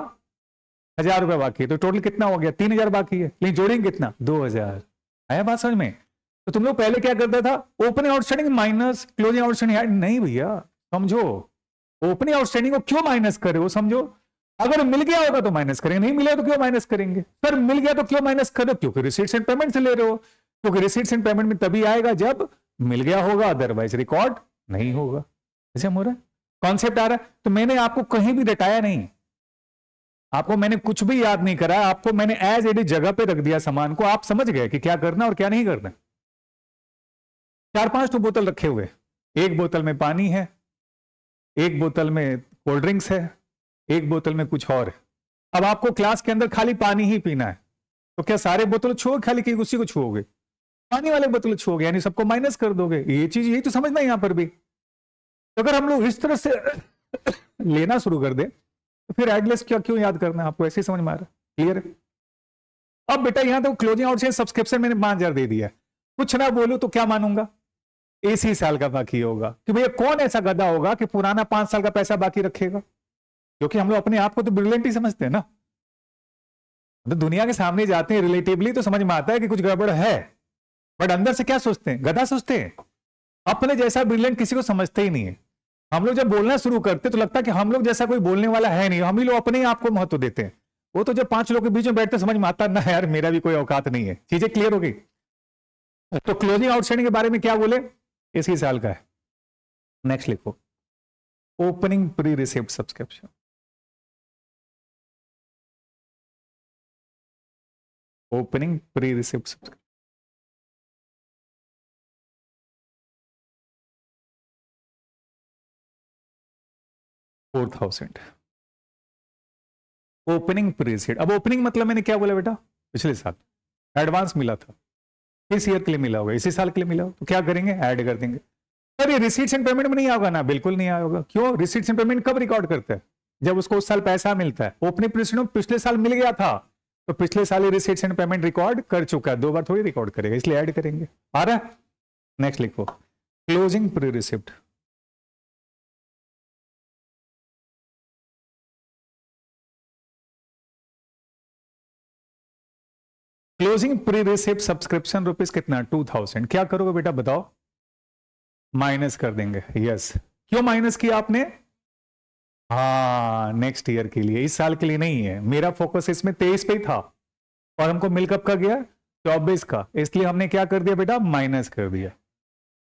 1000 रुपया बाकी है, तो टोटल कितना हो गया? 3000 बाकी है, लेकिन जोड़ेंगे कितना? 2000। आया बात समझ में? तो तुम लोग पहले क्या करता था? Opening outstanding minus closing outstanding add. नहीं भैया, समझो, ओपनिंग आउटस्टैंडिंग को क्यों माइनस कर रहे हो, समझो। अगर मिल गया होगा तो माइनस करेंगे, नहीं मिला तो क्यों माइनस करेंगे? सर मिल गया तो क्यों माइनस कर रहे हो? क्योंकि रिसीट्स एंड पेमेंट से ले रहे हो, क्योंकि रिसीट्स एंड पेमेंट में तभी आएगा जब मिल गया होगा, अदरवाइज रिकॉर्ड नहीं होगा। ऐसे हो रहा है? कॉन्सेप्ट आ रहा है? तो मैंने आपको कहीं भी रटाया नहीं, आपको मैंने कुछ भी याद नहीं करा, आपको मैंने एज एड जगह पे रख दिया सामान को, आप समझ गए कि क्या करना और क्या नहीं करना। 4-5 तो बोतल रखे हुए, एक बोतल में पानी है, एक बोतल में कोल्ड ड्रिंक्स है, एक बोतल में कुछ और है। अब आपको क्लास के अंदर खाली पानी ही पीना है, तो क्या सारे बोतल छुओगे खाली कि उसी को छुओगे? पानी वाले बोतल छुओगे, यानी सबको माइनस कर दोगे। ये चीज यही तो समझना है यहां पर भी। तो अगर हम लोग इस तरह से लेना शुरू कर दे तो फिर एडलेस क्या क्यों याद करना है? आपको ऐसे ही समझ में आ रहा है? क्लियर है? अब बेटा यहां तो क्लोजिंग आउट से सब्सक्रिप्शन मैंने 5000 दे दिया, कुछ ना बोलूं तो क्या मानूंगा? इसी साल का बाकी होगा। कि भैया कौन ऐसा गधा होगा कि पुराना 5 साल का पैसा बाकी रखेगा? क्योंकि हम लोग अपने आप को तो ब्रिलियंट ही समझते हैं ना, तो दुनिया के सामने जाते हैं रिलेटिवली तो समझ में आता है कि कुछ गड़बड़ है, बट अंदर से क्या सोचते हैं? गधा सोचते हैं। अपने जैसा ब्रिलियंट किसी को समझते ही नहीं है। हम लोग जब बोलना शुरू करते तो लगता है कि हम लोग जैसा कोई बोलने वाला है नहीं, हम ही लोग अपने आप को महत्व देते हैं। वो तो जब 5 लोग के बीच में बैठते समझ में आता ना, यार मेरा भी कोई औकात नहीं है। चीजें क्लियर हो गई? तो क्लोजिंग आउटस्टैंडिंग के बारे में क्या बोले? इसी साल का है। नेक्स्ट लिखो, opening pre receipt subscription. Opening pre receipt subscription 4000। Opening pre receipt. अब ओपनिंग मतलब मैंने क्या बोला बेटा? पिछले साल एडवांस मिला था, इस ईयर के लिए मिला होगा, इसी साल के लिए मिला होगा, तो क्या करेंगे? ऐड कर देंगे। सर ये रिसीट्स एंड पेमेंट में नहीं आएगा ना? बिल्कुल नहीं आएगा। क्यों? रिसीट्स एंड पेमेंट कब रिकॉर्ड करते हैं? जब उसको उस साल पैसा मिलता है। ओपनिंग प्री पिछले साल मिल गया था, तो पिछले साल ही रिसीट्स एंड पेमेंट रिकॉर्ड कर चुका है, 2 बार थोड़ी रिकॉर्ड करेगा, इसलिए ऐड करेंगे। आ रहा है? नेक्स्ट लिखो, closing pre receipt. Closing pre receipt subscription rupees कितना 2000, क्या करोगे बेटा बताओ? माइनस कर देंगे। यस, क्यों माइनस किया आपने? हाँ, नेक्स्ट ईयर के लिए, इस साल के लिए नहीं है। मेरा फोकस इसमें 23 पे ही था और हमको मिल कब का गया 24 का, इसलिए हमने क्या कर दिया बेटा, माइनस कर दिया।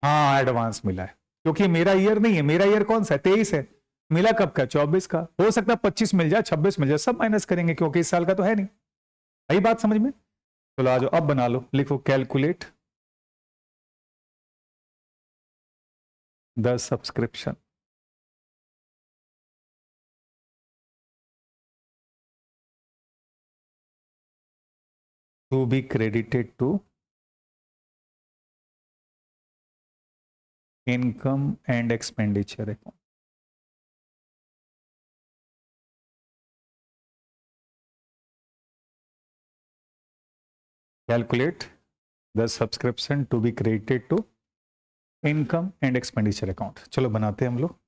हाँ, एडवांस मिला है, क्योंकि मेरा ईयर नहीं है। मेरा ईयर कौन सा है? 23 है। मिला कब का? 24 का। हो सकता है 25 मिल जाए, 26 मिल जाए, सब माइनस करेंगे क्योंकि इस साल का तो है नहीं। आई बात समझ में? चलो आ जाओ, अब बना लो, लिखो calculate the subscription to be credited to income and expenditure account. Calculate the subscription to be credited to income and expenditure account. चलो बनाते हैं हम लोग।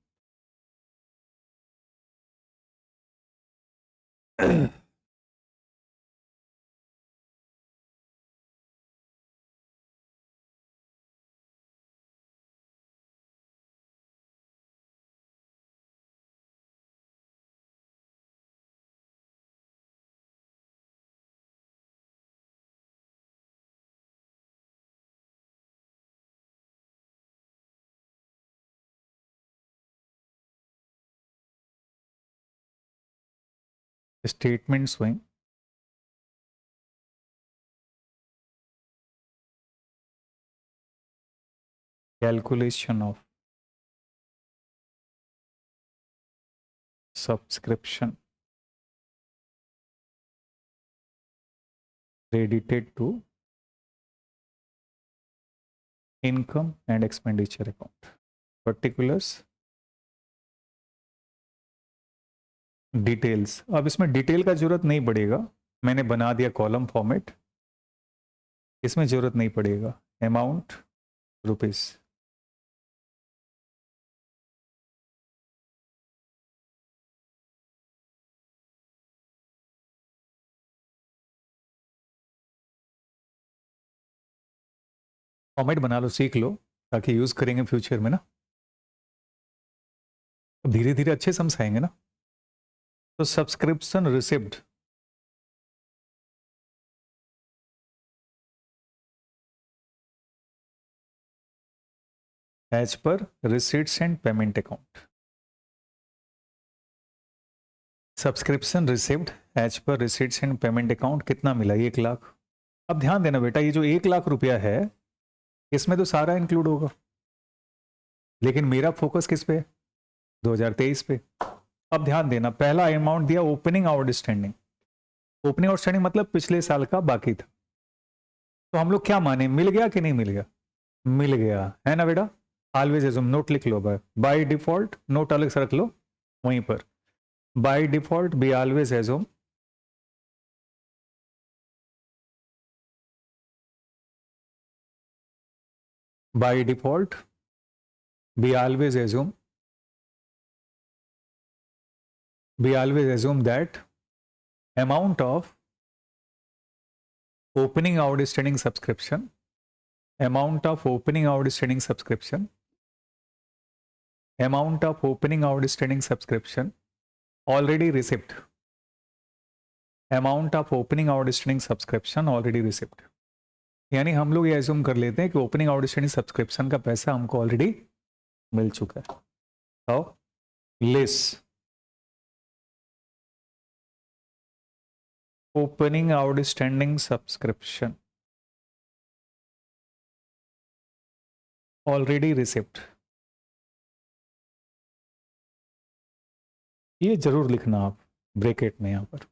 स्टेटमेंट स्वयं calculation of subscription credited to income and expenditure account, particulars details. अब इसमें detail का जरूरत नहीं पड़ेगा, मैंने बना दिया कॉलम फॉर्मेट, इसमें जरूरत नहीं पड़ेगा। अमाउंट रुपीस, फॉर्मेट बना लो, सीख लो, ताकि यूज करेंगे फ्यूचर में ना, धीरे धीरे अच्छे समझ आएंगे ना। तो subscription receipt as per receipts and payment account. Subscription receipt as per receipts and payment account कितना मिला? 1 लाख। अब ध्यान देना बेटा, ये जो 1 लाख रुपया है इसमें तो सारा इंक्लूड होगा, लेकिन मेरा फोकस किस पे है? 2023 पे। अब ध्यान देना, पहला अमाउंट दिया ओपनिंग आउटस्टैंडिंग। ओपनिंग आउटस्टैंडिंग मतलब पिछले साल का बाकी था। तो हम लोग क्या माने, मिल गया कि नहीं मिल गया? मिल गया है ना बेटा। ऑलवेज एज्यूम, नोट लिख लो, बाय डिफॉल्ट नोट अलग से रख लो वहीं पर। By default be always assume by default we always assume that amount of opening outstanding subscription amount of opening outstanding subscription already received amount of opening outstanding subscription already received। यानी हम लोग ये assume कर लेते हैं कि opening outstanding subscription का पैसा हमको ऑलरेडी मिल चुका है। तो less opening outstanding subscription already receipt, ये जरूर लिखना आप ब्रैकेट में, यहां पर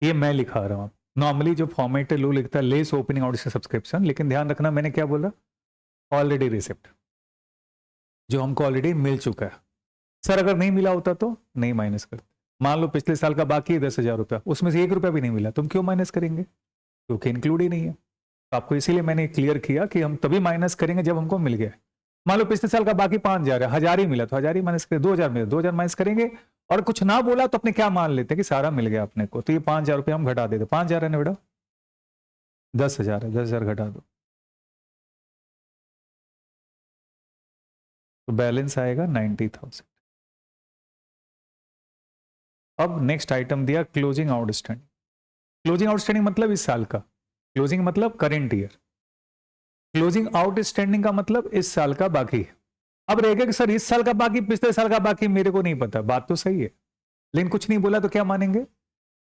ये मैं लिखा रहा हूं। नॉर्मली जो फॉर्मेट है लो लिखता है लेस ओपनिंग आउटस्टैंडिंग सब्सक्रिप्शन, लेकिन ध्यान रखना मैंने क्या बोला, ऑलरेडी रिसिप्ट, जो हमको ऑलरेडी मिल चुका है। सर अगर नहीं मिला होता तो नहीं माइनस करते। मान लो पिछले साल का बाकी है 10,000 रुपया, उसमें से 1 रुपया भी नहीं मिला, तुम क्यों माइनस करेंगे? क्योंकि इंक्लूड ही नहीं है। तो आपको इसीलिए मैंने क्लियर किया कि हम तभी माइनस करेंगे जब हमको मिल गया। मान लो पिछले साल का बाकी 5,000 है, 1,000 ही मिला तो 1,000 ही माइनस करें, 2,000 मिला 2,000 माइनस करेंगे। और कुछ ना बोला तो अपने क्या मान लेते हैं कि सारा मिल गया अपने को, तो ये 5,000 रुपया हम घटा देते। 5,000 है ना बेटा, 10,000 है, 10,000 घटा दो तो बैलेंस आएगा 90,000। अब नेक्स्ट आइटम दिया क्लोजिंग आउटस्टैंडिंग। क्लोजिंग आउटस्टैंडिंग मतलब इस साल का, क्लोजिंग मतलब करेंट ईयर, क्लोजिंग आउटस्टैंडिंग का मतलब इस साल का बाकी। अब रहेगा कि सर इस साल का बाकी पिछले साल का बाकी मेरे को नहीं पता, बात तो सही है, लेकिन कुछ नहीं बोला तो क्या मानेंगे,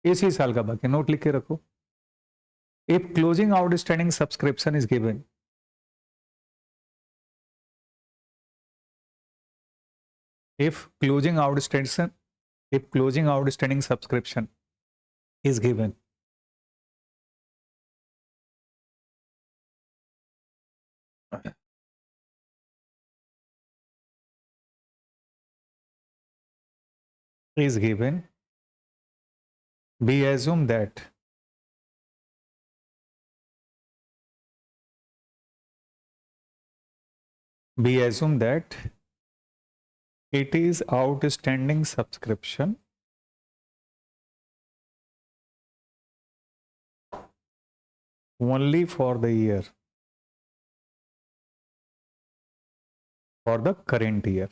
इसी साल का बाकी। नोट लिख के रखो, if closing outstanding subscription is given, if closing outstanding if closing outstanding subscription is given, is given, we assume that it is outstanding subscription only for the year, for the current year।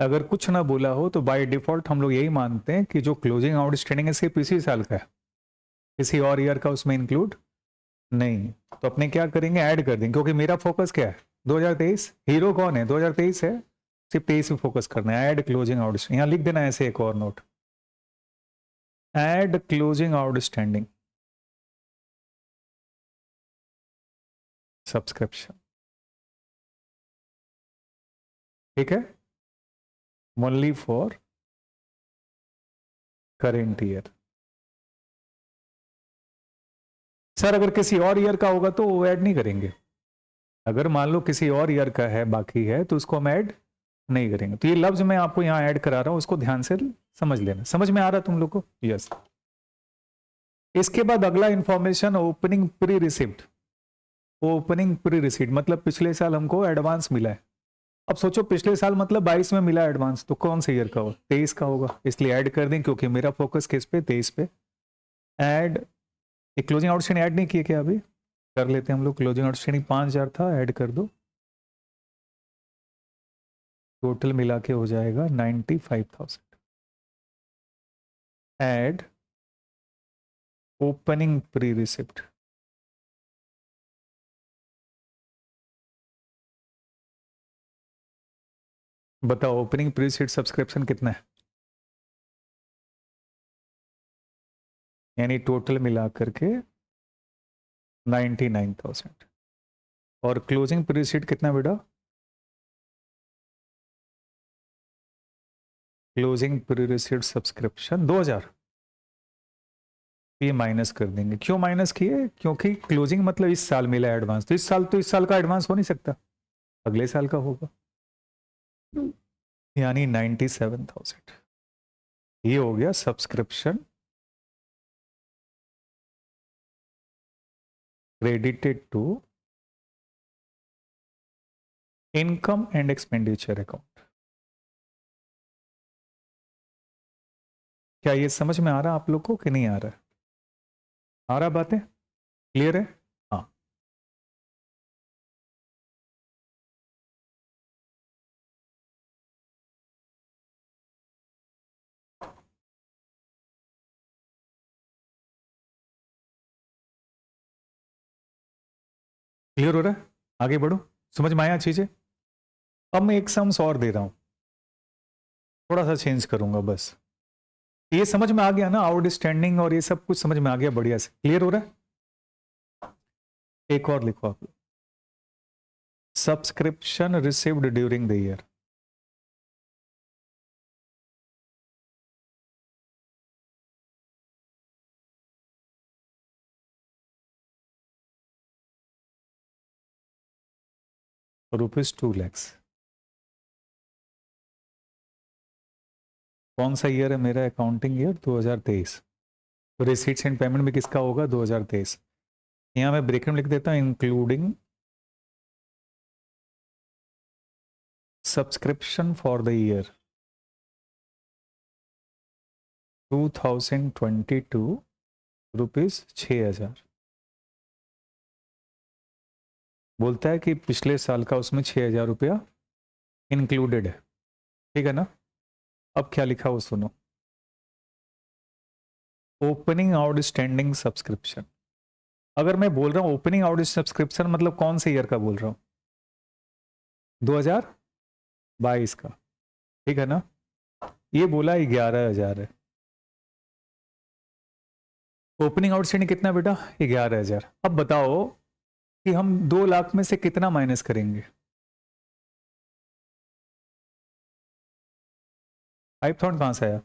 अगर कुछ ना बोला हो तो by default हम लोग यही मानते हैं कि जो क्लोजिंग आउटस्टैंडिंग है सिर्फ इसी साल का है, किसी और ईयर का उसमें इंक्लूड नहीं। तो अपने क्या करेंगे, ऐड कर देंगे, क्योंकि मेरा फोकस क्या है 2023, हीरो कौन है 2023 है, सिर्फ 23 पे फोकस करना है। ऐड क्लोजिंग आउटस्टैंडिंग, यहाँ लिख देना ऐसे एक और note, add closing outstanding subscription, ठीक है, only for current year. Sir अगर किसी और ईयर का होगा तो वो ऐड नहीं करेंगे, अगर मान लो किसी और ईयर का है बाकी है तो उसको हम ऐड नहीं करेंगे। तो ये लफ्ज मैं आपको यहां ऐड करा रहा हूं, उसको ध्यान से समझ लेना। समझ में आ रहा तुम लोग को? यस। इसके बाद अगला information, opening pre receipt. Opening pre receipt मतलब पिछले साल हमको एडवांस मिला है। अब सोचो पिछले साल मतलब 22 में मिला एडवांस, तो कौन से ईयर का होगा, 23 का होगा, इसलिए ऐड कर दें, क्योंकि मेरा फोकस किस पे, 23 पे। ऐड, एक क्लोजिंग आउटस्टैंडिंग ऐड नहीं किए क्या, अभी कर लेते हैं हम लोग। क्लोजिंग आउटस्टैंडिंग 5,000 था, ऐड कर दो, टोटल मिला के हो जाएगा 95,000। ऐड ओपनिंग प्री रिसिप्ट, बताओ ओपनिंग प्री रिसिप्ट सब्सक्रिप्शन कितना है, यानी टोटल मिला करके 99,000। और क्लोजिंग प्री रिसिप्ट कितना बेटा, क्लोजिंग प्री रिसिप्ट सब्सक्रिप्शन 2,000। ये माइनस कर देंगे, क्यों माइनस किए, क्योंकि क्लोजिंग मतलब इस साल मिला एडवांस, तो इस साल का एडवांस हो नहीं सकता, अगले साल का होगा, यानी 97,000। ये हो गया subscription credited to income and expenditure account. क्या ये समझ में आ रहा आप लोग को कि नहीं आ रहा? आ रहा, बातें क्लियर है? हाँ, क्लियर हो रहा है? आगे बढ़ो, समझ में आया चीजें? अब मैं एक सम्स और दे रहा हूं, थोड़ा सा चेंज करूंगा बस। ये समझ में आ गया ना, आउटस्टैंडिंग और ये सब कुछ समझ में आ गया, बढ़िया से क्लियर हो रहा है? एक और लिखो आप, subscription received during the year. ₹2 lakh. कौन सा ईयर है मेरा, अकाउंटिंग ईयर 2023। तो रिसीट्स एंड पेमेंट में किसका होगा, 2023। यहां मैं ब्रेकेट में लिख देता हूं, including subscription for the year 2022 ₹6,000 बोलता है कि पिछले साल का उसमें 6,000 रुपया इंक्लूडेड है, ठीक है ना। अब क्या लिखा वो सुनो, ओपनिंग आउटस्टैंडिंग सब्सक्रिप्शन। अगर मैं बोल रहा हूं ओपनिंग आउटस्टैंडिंग सब्सक्रिप्शन, मतलब कौन से ईयर का बोल रहा हूं, 2022 का, ठीक है ना। ये बोला 11,000 है। ओपनिंग आउटस्टैंडिंग कितना बेटा, 11,000। अब बताओ कि हम 2 लाख में से कितना माइनस करेंगे। 5,000 कहां से आया,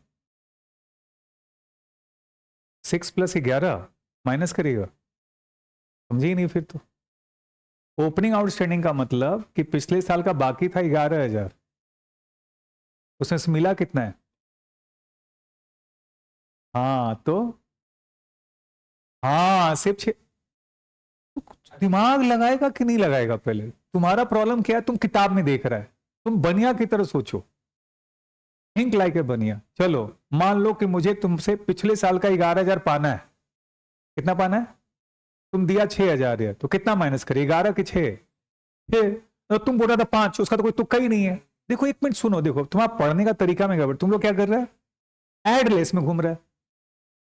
6 + 11 माइनस करिएगा, समझे ही नहीं फिर तो। ओपनिंग आउटस्टैंडिंग का मतलब कि पिछले साल का बाकी था 11,000, उसमें से मिला कितना है, हाँ तो हाँ सिर्फ दिमाग लगाएगा कि नहीं लगाएगा, पहले तुम्हारा प्रॉब्लम क्या है, तुम किताब में देख रहा है, तुम बनिया की तरह सोचो, थिंक लाइक ए बनिया। चलो मान लो कि मुझे तुमसे पिछले साल का 11,000 पाना है, कितना पाना है, तुम दिया 6,000 है, तो कितना माइनस करे, 11 कि 6, तो तुम बोल रहा था 5, उसका तो कोई तुक्का ही नहीं है। देखो एक मिनट सुनो, देखो तुम्हारा पढ़ने का तरीका में गड़बड़, तुम लोग क्या कर रहे हैं, एड लेस में घूम रहे हैं।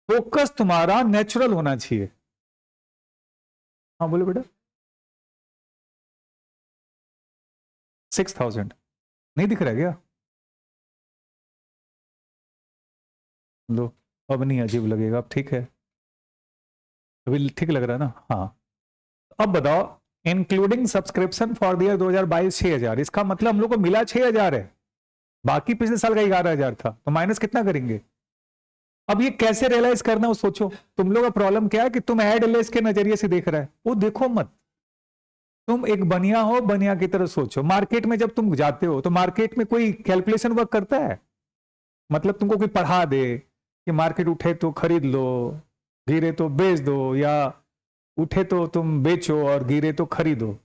फोकस तुम्हारा नेचुरल होना चाहिए। हाँ बोलो बेटा, 6,000 नहीं दिख रहा है क्या, लो अब नहीं अजीब लगेगा, अब ठीक है, अभी ठीक लग रहा है ना। हाँ अब बताओ, including subscription for the year 2022 6,000, इसका मतलब हम लोग को मिला 6,000 है, बाकी पिछले साल का 11,000 था, तो माइनस कितना करेंगे। अब ये कैसे रियलाइज करना, वो सोचो। तुम लोग का प्रॉब्लम क्या है कि तुम एड लेस के नजरिए से देख रहा है, वो देखो मत, तुम एक बनिया हो, बनिया की तरह सोचो। मार्केट में जब तुम जाते हो तो मार्केट में कोई कैलकुलेशन वर्क करता है, मतलब तुमको कोई पढ़ा दे कि मार्केट उठे तो खरीद लो, गिरे तो बेच दो, या उठे तो तुम बेचो और गिरे तो खरीदो।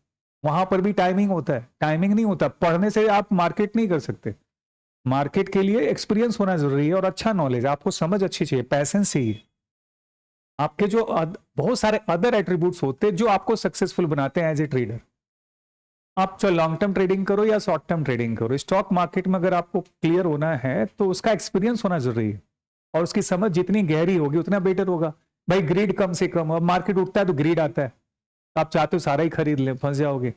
वहां पर भी टाइमिंग होता है, टाइमिंग नहीं होता, पढ़ने से आप मार्केट नहीं कर सकते। मार्केट के लिए एक्सपीरियंस होना जरूरी है और अच्छा नॉलेज, आपको समझ अच्छी चाहिए, पैसेंस चाहिए, आपके जो बहुत सारे अदर एट्रीब्यूट्स होते हैं जो आपको सक्सेसफुल बनाते हैं एज ए ट्रेडर। आप चाहे लॉन्ग टर्म ट्रेडिंग करो या शॉर्ट टर्म ट्रेडिंग करो, स्टॉक मार्केट में अगर आपको क्लियर होना है तो उसका एक्सपीरियंस होना जरूरी है, और उसकी समझ जितनी गहरी होगी उतना बेटर होगा। भाई ग्रीड कम से कम, अब मार्केट उठता है तो ग्रीड आता है, तो आप चाहते हो सारा ही खरीद ले, फंस जाओगे।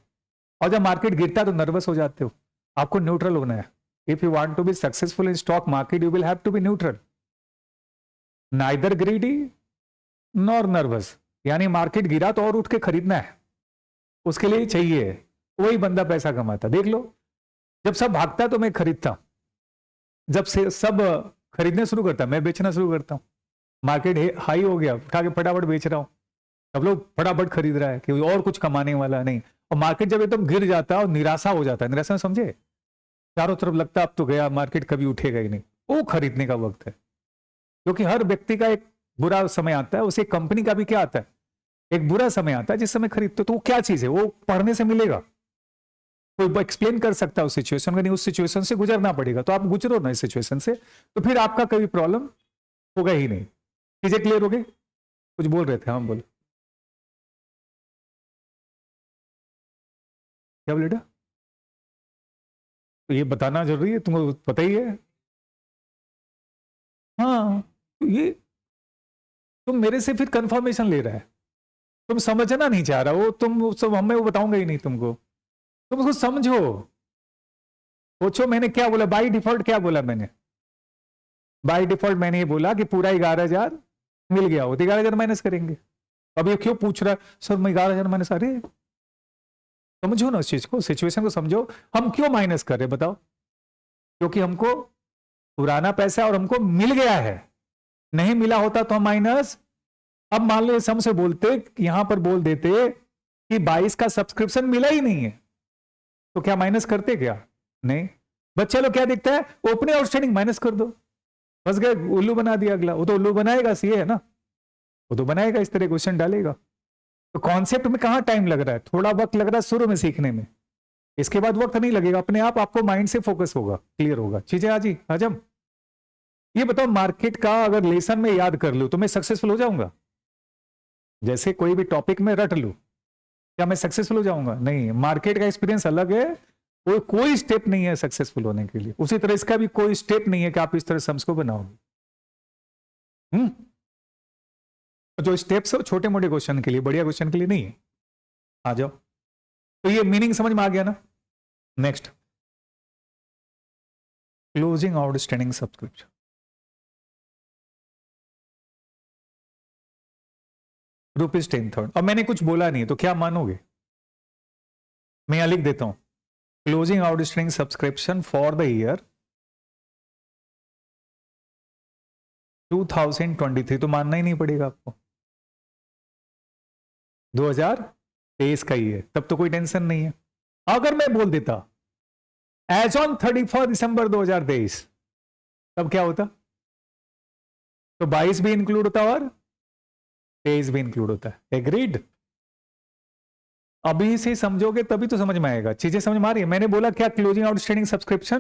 और जब मार्केट गिरता है तो नर्वस हो जाते हो, आपको न्यूट्रल होना है। If you want to be successful in stock market you will have to be neutral, neither greedy nor nervous. यानी मार्केट गिरा तो और उठ के खरीदना है, उसके लिए चाहिए, वही बंदा पैसा कमाता। देख लो, जब सब भागता है तो मैं खरीदता, जब से सब खरीदने शुरू करता मैं बेचना शुरू करता हूं। मार्केट हाई हो गया, उठा के फटाफट बेच रहा हूं, सब लोग फटाफट खरीद रहा है कि और कुछ कमाने वाला नहीं। और मार्केट जब एकदम गिर जाता है और निराशा हो जाता है, निराशा में समझे, चारों तरफ लगता है अब तो गया, मार्केट कभी उठेगा ही नहीं, वो खरीदने का वक्त है। क्योंकि हर व्यक्ति का एक बुरा समय आता है, उसे कंपनी का भी क्या आता है, एक बुरा समय आता है जिस समय खरीदते। तो वो क्या चीज है, वो पढ़ने से मिलेगा, कोई एक्सप्लेन कर सकता है उस सिचुएशन को, नहीं उस सिचुएशन से गुजरना पड़ेगा। तो आप गुजरो ना इस सिचुएशन से, तो फिर आपका कभी प्रॉब्लम होगा ही नहीं। चीजें क्लियर हो गई, कुछ बोल रहे थे, हम बोले क्या बोले बेटा, तो ये बताना जरूरी है, तुमको पता ही है। हाँ तो ये तुम मेरे से फिर कंफर्मेशन ले रहा है, तुम समझना नहीं चाह रहा, वो तुम सब हमें वो बताऊंगा ही नहीं तुमको, तुम उसको समझो। पूछो मैंने क्या बोला, बाई डिफॉल्ट क्या बोला मैंने, बाई डिफॉल्ट मैंने ये बोला कि पूरा 11,000 मिल गया हो तो 11,000 माइनस करेंगे। अब ये क्यों पूछ रहा है सर, मैं 11,000 माइनस, अरे समझो ना उस चीज को, सिचुएशन को समझो। हम क्यों माइनस कर रहे बताओ, क्योंकि हमको पुराना पैसा और हमको मिल गया है, नहीं मिला होता तो हम माइनस। अब मान लो हम से बोलते, यहां पर बोल देते कि 22 का सब्सक्रिप्शन मिला ही नहीं है, तो क्या माइनस करते क्या, नहीं। बस चलो क्या दिखता है, ओपनिंग आउटस्टैंडिंग माइनस कर दो, बस गए, उल्लू बना दिया अगला। वो तो उल्लू बनाएगा, सीए है ना, वो तो बनाएगा, इस तरह क्वेश्चन डालेगा। तो कॉन्सेप्ट में कहां टाइम लग रहा है, थोड़ा वक्त लग रहा है शुरू में सीखने में, इसके बाद वक्त नहीं लगेगा, अपने आप आपको माइंड से फोकस होगा, क्लियर होगा चीजें आज ही हजम। ये बताओ मार्केट का अगर लेसन में याद कर लूं तो मैं सक्सेसफुल हो जाऊंगा, जैसे कोई भी टॉपिक में रट लूं, क्या मैं सक्सेसफुल हो जाऊंगा? नहीं, मार्केट का एक्सपीरियंस अलग है, कोई स्टेप नहीं है सक्सेसफुल होने के लिए। उसी तरह इसका भी कोई स्टेप नहीं है कि आप इस तरह सम्स को बनाओगे। जो स्टेप्स है छोटे मोटे क्वेश्चन के लिए, बढ़िया क्वेश्चन के लिए नहीं है। आ जाओ, तो ये मीनिंग समझ में आ गया ना। Next, closing outstanding subscription. ₹10,000। अब मैंने कुछ बोला नहीं तो क्या मानोगे? मैं यहां लिख देता हूं, closing outstanding subscription for the year 2023। तो मानना ही नहीं पड़ेगा आपको, 2023 का ही है, तब तो कोई टेंशन नहीं है। अगर मैं बोल देता एज ऑन 31 दिसंबर 2023, तब क्या होता? तो 22 भी इंक्लूड होता और 23 भी इंक्लूड होता है। एग्रीड? अभी से समझोगे तभी तो समझ में आएगा। चीजें समझ में आ रही है? मैंने बोला क्या, closing outstanding subscription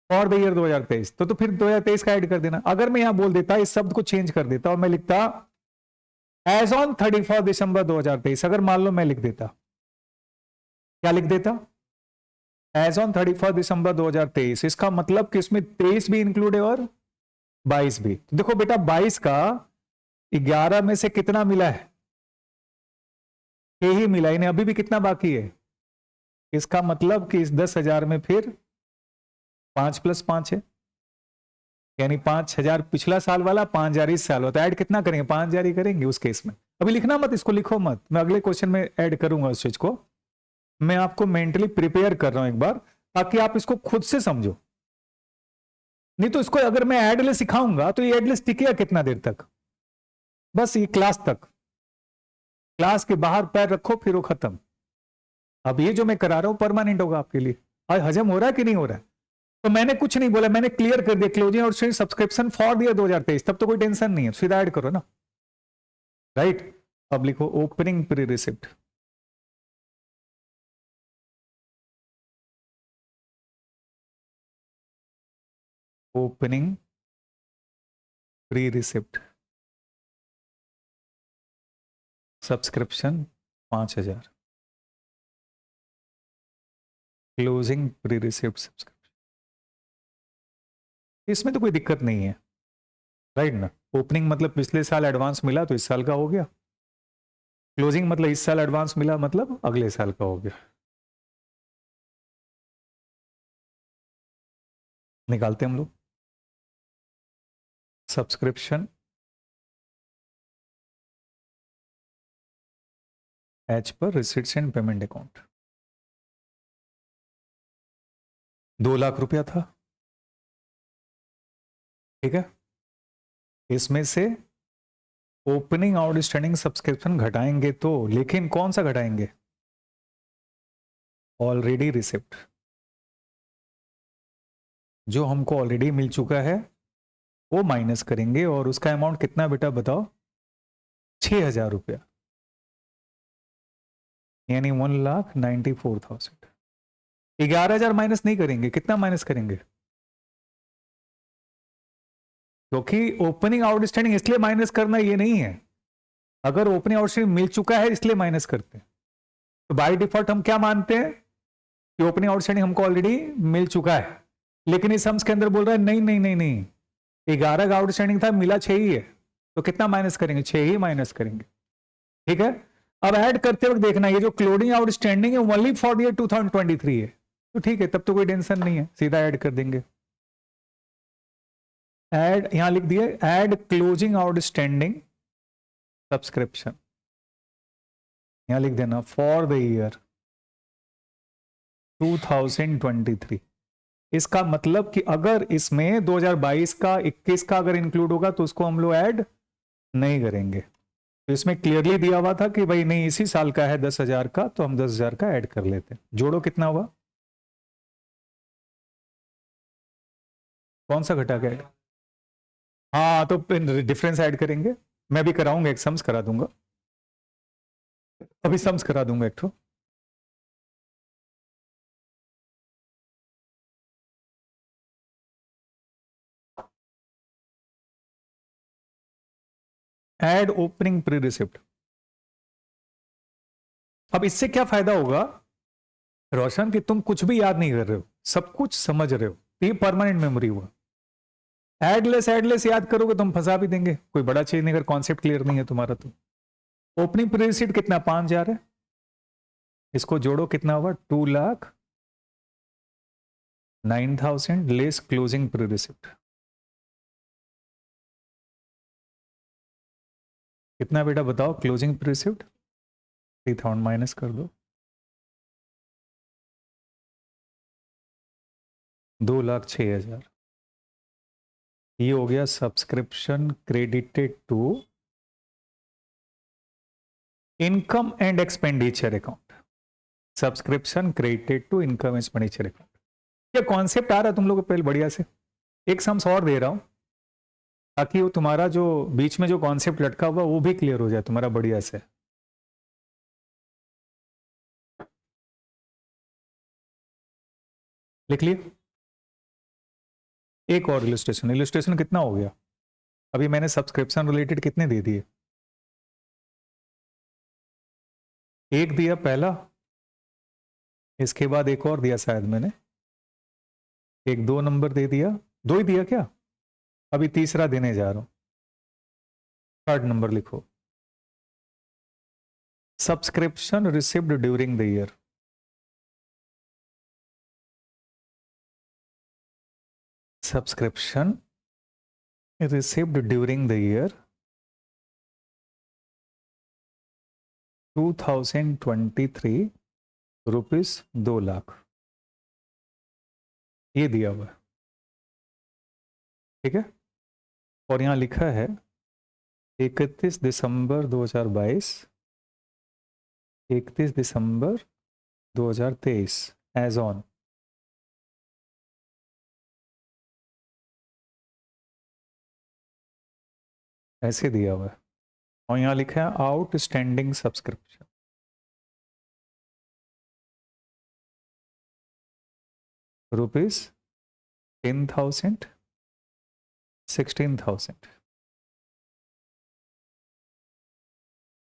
for the year 2023, तो फिर 2023 का ऐड कर देना। अगर मैं यहां बोल देता, इस शब्द को चेंज कर देता और मैं लिखता एज ऑन 31 दिसंबर 2023, अगर मान लो मैं लिख देता, क्या लिख देता? एज ऑन 31 दिसंबर 2023, इसका मतलब कि इसमें 23 भी इंक्लूड है और 22 भी। तो देखो बेटा, 22 का 11 में से कितना मिला है? 6 ही मिला, इन्हें अभी भी कितना बाकी है? इसका मतलब कि इस 10,000 में फिर 5 + 5 है, यानी 5,000 पिछला साल वाला, 5,000 इस साल वाला। तो ऐड कितना करेंगे? 5,000 ही करेंगे उस केस में। अभी लिखना मत, इसको लिखो मत, मैं अगले क्वेश्चन में ऐड करूंगा उस चीज को। मैं आपको मेंटली प्रिपेयर कर रहा हूं एक बार, ताकि आप इसको खुद से समझो। नहीं तो इसको अगर मैं एडलेस सिखाऊंगा तो ये एडलेस टिकेगा कितना देर तक? बस ये क्लास तक, क्लास के बाहर पैर रखो फिर वो खत्म। अब ये जो मैं करा रहा हूं परमानेंट होगा आपके लिए। आज हजम हो रहा है कि नहीं हो रहा है? तो मैंने कुछ नहीं बोला, मैंने क्लियर कर दिया, क्लोजिंग और सब्सक्रिप्शन फॉर दिया 2023, तब तो कोई टेंशन नहीं है, सीधा ऐड करो ना। राइट? अब लिखो opening pre receipt. Opening pre receipt subscription 5,000। Closing pre receipt subscription, इसमें तो कोई दिक्कत नहीं है। राइट ना? ओपनिंग मतलब पिछले साल एडवांस मिला तो इस साल का हो गया, क्लोजिंग मतलब इस साल एडवांस मिला मतलब अगले साल का हो गया। निकालते हम लोग सब्सक्रिप्शन एच पर रिसिट्स एंड पेमेंट अकाउंट। 2,00,000 रुपया था, ठीक है। इसमें से ओपनिंग आउटस्टैंडिंग सब्सक्रिप्शन घटाएंगे तो, लेकिन कौन सा घटाएंगे? ऑलरेडी रिसिप्ट, जो हमको ऑलरेडी मिल चुका है वो माइनस करेंगे। और उसका अमाउंट कितना बेटा बताओ? 6,000 रुपया, यानी 1,94,000। 11,000 माइनस नहीं करेंगे, कितना माइनस करेंगे? क्योंकि ओपनिंग आउटस्टैंडिंग इसलिए माइनस करना ये नहीं है, अगर ओपनिंग आउटस्टैंडिंग मिल चुका है इसलिए माइनस करते हैं। तो बाय डिफॉल्ट हम क्या मानते हैं कि ओपनिंग आउटस्टैंडिंग हमको ऑलरेडी मिल चुका है, लेकिन इस सम्स के अंदर बोल रहा है नहीं नहीं नहीं नहीं, 11 का आउटस्टैंडिंग था, मिला 6 ही है, तो कितना माइनस करेंगे? 6 ही माइनस करेंगे, ठीक है। अब ऐड करते वक्त देखना, ये जो क्लोजिंग आउटस्टैंडिंग है ओनली फॉर द ईयर 2023 है, तो ठीक है, तब तो कोई टेंशन नहीं है, सीधा ऐड कर देंगे। ऐड यहां लिख दिए, ऐड क्लोजिंग आउटस्टैंडिंग सब्सक्रिप्शन, यहां लिख देना फॉर द ईयर 2023। इसका मतलब कि अगर इसमें 2022 का 21 का अगर इंक्लूड होगा तो उसको हम लोग ऐड नहीं करेंगे। तो इसमें क्लियरली दिया हुआ था कि भाई नहीं, इसी साल का है 10,000 का, तो हम 10,000 का ऐड कर लेते हैं। जोड़ो कितना हुआ? कौन सा घटा के ऐड? हाँ, तो डिफरेंस ऐड करेंगे। मैं भी कराऊंगा, एक सम्स करा दूंगा, अभी सम्स करा दूंगा एक तो। ऐड ओपनिंग प्री रिसिप्ट, अब इससे क्या फायदा होगा रोशन कि तुम कुछ भी याद नहीं कर रहे हो, सब कुछ समझ रहे हो, ये परमानेंट मेमोरी हुआ। एडलेस याद करोगे तुम फंसा भी देंगे, कोई बड़ा चीज नहीं, अगर कॉन्सेप्ट क्लियर नहीं है तुम्हारा तो। ओपनिंग प्री रिसीट कितना 5,000 है, इसको जोड़ो कितना हुआ 2,09,000 लेस क्लोजिंग प्री रिसीट, कितना बेटा बताओ क्लोजिंग प्री रिसीट? 3,000 माइनस कर दो, 2,06,000। ये हो गया subscription credited to income and expenditure account. Subscription credited to income expenditure account. क्या कॉन्सेप्ट आ रहा है तुम लोग को पहले बढ़िया से? एक सम्स और दे रहा हूं ताकि वो तुम्हारा जो बीच में जो कॉन्सेप्ट लटका हुआ वो भी क्लियर हो जाए तुम्हारा बढ़िया से। लिख लिए? एक और इलस्ट्रेशन। इलस्ट्रेशन कितना हो गया? अभी मैंने सब्सक्रिप्शन रिलेटेड कितने दे दिए? एक दिया पहला, इसके बाद एक और दिया शायद मैंने, एक 2 नंबर दे दिया, 2 ही दिया क्या? अभी तीसरा देने जा रहा हूं, 3rd नंबर लिखो। Subscription received during the year. Subscription received during the year 2023 rupees 2 lakh, ये दिया हुआ है, ठीक है। और यहां लिखा है 31 दिसंबर 2022, 31 दिसंबर 2023 एज ऑन। ऐसे दिया हुआ है। और यहां लिखा है आउटस्टैंडिंग सब्सक्रिप्शन रुपीज 10,000, 16,000।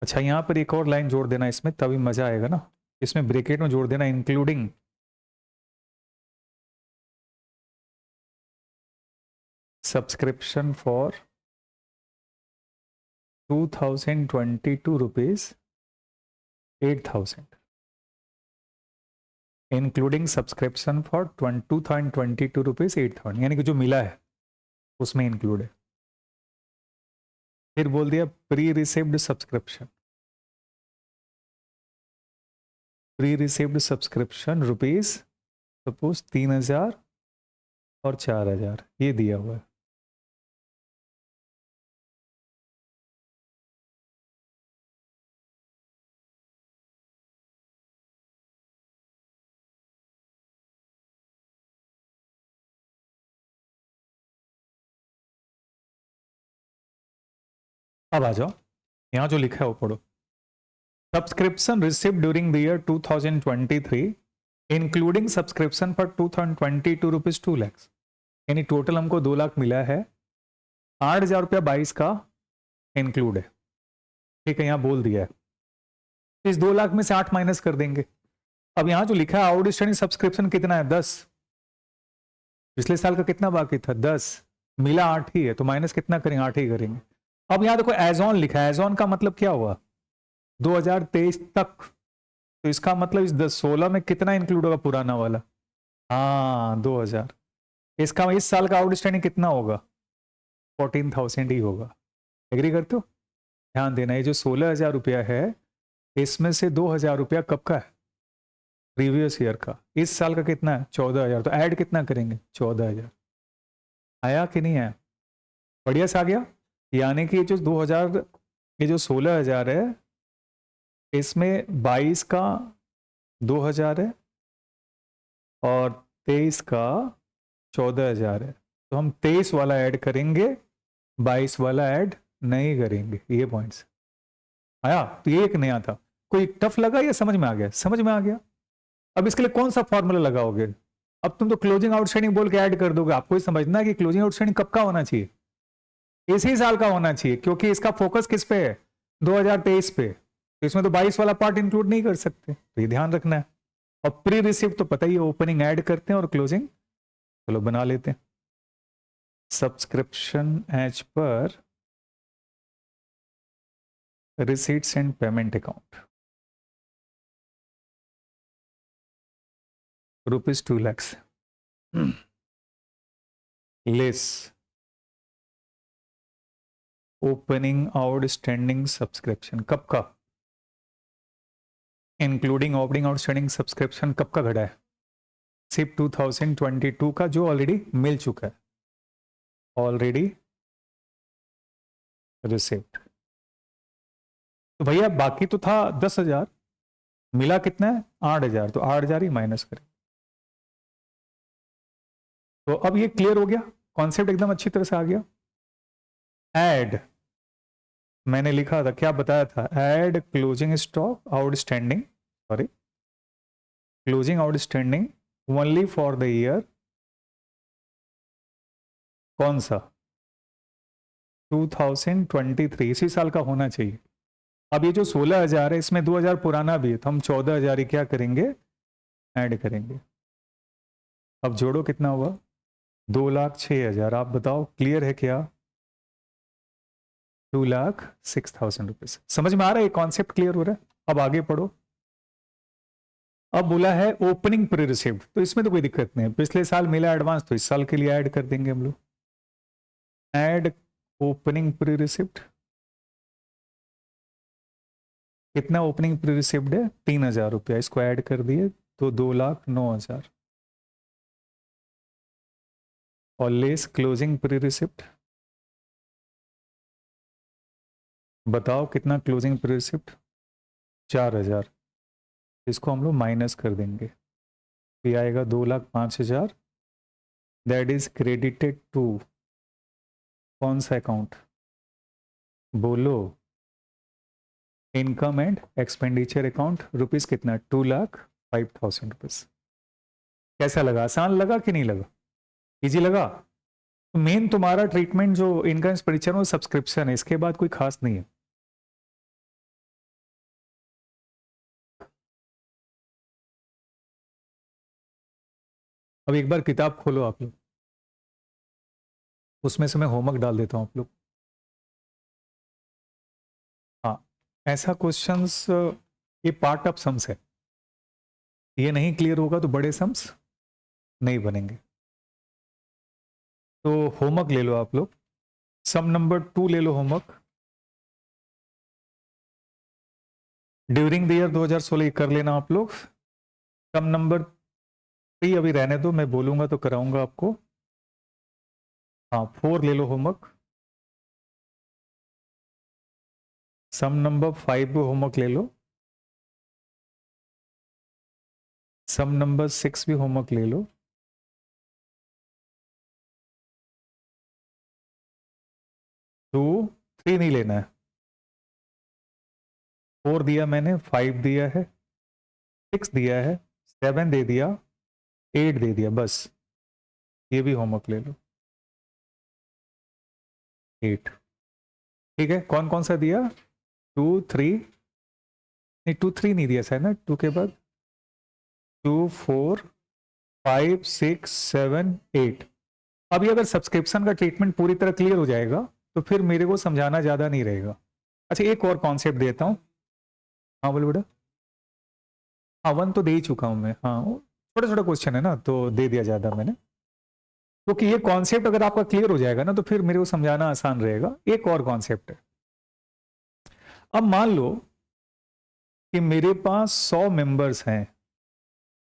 अच्छा यहां पर एक और लाइन जोड़ देना इसमें, तभी मजा आएगा ना। इसमें ब्रैकेट में जोड़ देना including subscription for 2022 rupees 8,000, including subscription for 2022 rupees 8,000, यानी कि जो मिला है उसमें इंक्लूड है। फिर बोल दिया pre received subscription, pre received subscription rupees suppose 3,000 और 4,000, ये दिया हुआ है। अब आ जाओ, यहां जो लिखा है वो पढ़ो। Subscription received during the year 2023 including subscription for 2022 rupees 2 lakh, यानी टोटल हमको 2 लाख मिला है, 8,000 रुपया 22 का इंक्लूड है, ठीक है। यहां बोल दिया है इस 2 लाख में से 8 माइनस कर देंगे। अब यहां जो लिखा है आउटस्टैंडिंग सब्सक्रिप्शन कितना है 10, पिछले साल का कितना बाकी था 10, मिला 8 ही है, तो माइनस कितना करेंगे 8 ही करेंगे। अब यहां देखो एज ऑन लिखा है, एज ऑन का मतलब क्या हुआ 2023 तक, तो इसका मतलब इस 16 में कितना इंक्लूड होगा पुराना वाला, हाँ 2,000। इसका इस साल का आउटस्टैंडिंग कितना होगा 14,000 ही होगा। एग्री करते हो? ध्यान देना, ये जो 16,000 रुपया है इसमें से 2,000 रुपया कब का है प्रीवियस ईयर का, इस साल का कितना है 14,000, तो ऐड कितना करेंगे 14,000। आया कि नहीं आया? बढ़िया से आ गया। यानी कि ये जो 2,000, ये जो 16,000 है इसमें 22 का 2,000 है और 23 का 14,000 है, तो हम 23 वाला ऐड करेंगे, 22 वाला ऐड नहीं करेंगे। ये पॉइंट्स आया? तो ये एक नया था। कोई टफ लगा या समझ में आ गया? समझ में आ गया। अब इसके लिए कौन सा फॉर्मूला लगाओगे? अब तुम तो क्लोजिंग आउटस्टैंडिंग बोल के ऐड कर दोगे, आपको ही समझना है कि क्लोजिंग आउटस्टैंडिंग कब का होना चाहिए, इसी साल का होना चाहिए, क्योंकि इसका फोकस किस पे है 2023 पे, तो इसमें तो 22 वाला पार्ट इंक्लूड नहीं कर सकते, तो ये ध्यान रखना है। और प्री रिसिप्ट तो पता ही है, ओपनिंग ऐड करते हैं और क्लोजिंग चलो बना लेते हैं। Subscription as per receipts and payment account rupees 2 lakhs less opening outstanding subscription कब का, इंक्लूडिंग ओपनिंग आउटस्टैंडिंग सब्सक्रिप्शन कब का घटा है, सिर्फ 2022 का जो ऑलरेडी मिल चुका है, ऑलरेडी रिसिप्ट। तो भैया बाकी तो था 10,000, मिला कितना है 8,000, तो 8,000 ही माइनस करें। तो अब ये क्लियर हो गया, कॉन्सेप्ट एकदम अच्छी तरह से आ गया। ऐड मैंने लिखा था, क्या बताया था, add closing stock outstanding, sorry closing outstanding only for the year कौन सा 2023, इसी साल का होना चाहिए। अब ये जो 16,000 है इसमें 2,000 पुराना भी है, तो हम 14,000 ही क्या करेंगे, ऐड करेंगे। अब जोड़ो कितना हुआ, 2,06,000। आप बताओ क्लियर है क्या, 2,06,000 रुपीज। समझ में आ रहा है, कॉन्सेप्ट क्लियर हो रहा है। अब आगे पढ़ो। अब बोला है ओपनिंग प्री रिसिप्ट, तो इसमें तो कोई दिक्कत नहीं है, पिछले साल मिला एडवांस तो इस साल के लिए ऐड कर देंगे हम लोग। ऐड ओपनिंग प्री रिसिप्ट, कितना ओपनिंग प्री रिसिप्ट है, 3,000 रुपया, इसको ऐड कर दिए तो 2,09,000। और लेस क्लोजिंग प्री रिसिप्ट, बताओ कितना क्लोजिंग प्री रिसिप्ट, 4,000, इसको हम लोग माइनस कर देंगे, ये आएगा 2,05,000। दैट इज क्रेडिटेड टू कौन सा अकाउंट, बोलो, income and expenditure account. Rupees कितना, 2,05,000 रुपीज। कैसा लगा, आसान लगा कि नहीं लगा, इजी लगा। मेन तुम्हारा ट्रीटमेंट जो इनकम एक्सपेंडिचर और सब्सक्रिप्शन है, इसके बाद कोई खास नहीं है। अब एक बार किताब खोलो आप लोग, उसमें से मैं होमवर्क डाल देता हूं आप लोग। हाँ, ऐसा क्वेश्चंस, ये पार्ट ऑफ सम्स है, ये नहीं क्लियर होगा तो बड़े सम्स नहीं बनेंगे। तो होमवर्क ले लो आप लोग, सम नंबर 2 ले लो होमवर्क। ड्यूरिंग द ईयर 2016 कर लेना आप लोग। सम नंबर 3 अभी रहने दो, मैं बोलूंगा तो कराऊंगा आपको। हाँ 4 ले लो होमवर्क। सम नंबर 5 भी होमवर्क ले लो। सम नंबर 6 भी होमवर्क ले लो। 2 3 नहीं लेना है, 4 दिया मैंने, 5 दिया है, 6 दिया है, 7 दे दिया, 8 दे दिया, बस ये भी होमवर्क ले लो, 8। ठीक है, कौन कौन सा दिया, 2 3 नहीं, 2 3 नहीं दिया शायद ना, 2 के बाद 2 4 5 6 7 8। अभी अगर सब्सक्रिप्शन का ट्रीटमेंट पूरी तरह क्लियर हो जाएगा तो फिर मेरे को समझाना ज्यादा नहीं रहेगा। अच्छा एक और कॉन्सेप्ट देता हूँ। हाँ बोलो बेटा। हाँ 1 तो दे ही चुका हूं मैं, हाँ छोटा छोटा क्वेश्चन है ना तो दे दिया ज्यादा मैंने, क्योंकि ये कॉन्सेप्ट अगर आपका क्लियर हो जाएगा ना तो फिर मेरे को समझाना आसान रहेगा। एक और कॉन्सेप्ट है, अब मान लो कि मेरे पास 100 मेंबर्स हैं,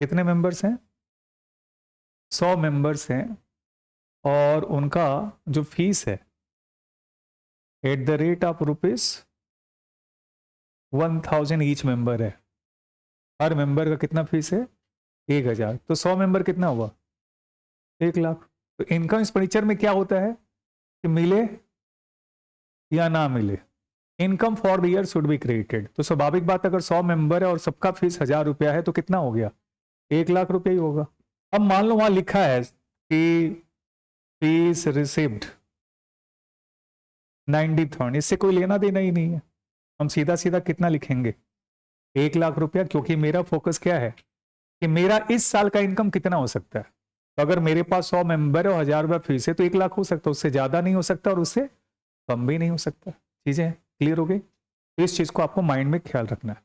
कितने मेंबर्स हैं, 100 मेंबर्स हैं, और उनका जो फीस है at the rate of ₹1,000 each member है। हर मेंबर का कितना फीस है, 1,000, तो 100 मेंबर कितना हुआ, 1,00,000। तो इनकम एक्सपेंडिचर में क्या होता है कि मिले या ना मिले, income for the year should be credited. तो स्वाभाविक बात, अगर 100 मेंबर है और सबका फीस 1,000 रुपया है तो कितना हो गया, 1,00,000 रुपया ही होगा। अब मान लो वहां लिखा है कि फीस रिसिव्ड 90,000, इससे कोई लेना देना ही नहीं है। हम सीधा सीधा कितना लिखेंगे, 1 लाख रुपया, क्योंकि मेरा फोकस क्या है कि मेरा इस साल का इनकम कितना हो सकता है। तो अगर मेरे पास 100 मेंबर है और 1000 रुपया फीस है तो 1 लाख हो सकता है, उससे ज्यादा नहीं हो सकता और उससे कम भी नहीं हो सकता। चीजें क्लियर हो गई, तो इस चीज को आपको माइंड में ख्याल रखना है।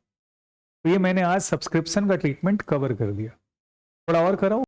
तो ये मैंने आज सब्सक्रिप्शन का ट्रीटमेंट कवर कर दिया। थोड़ा और कराओ।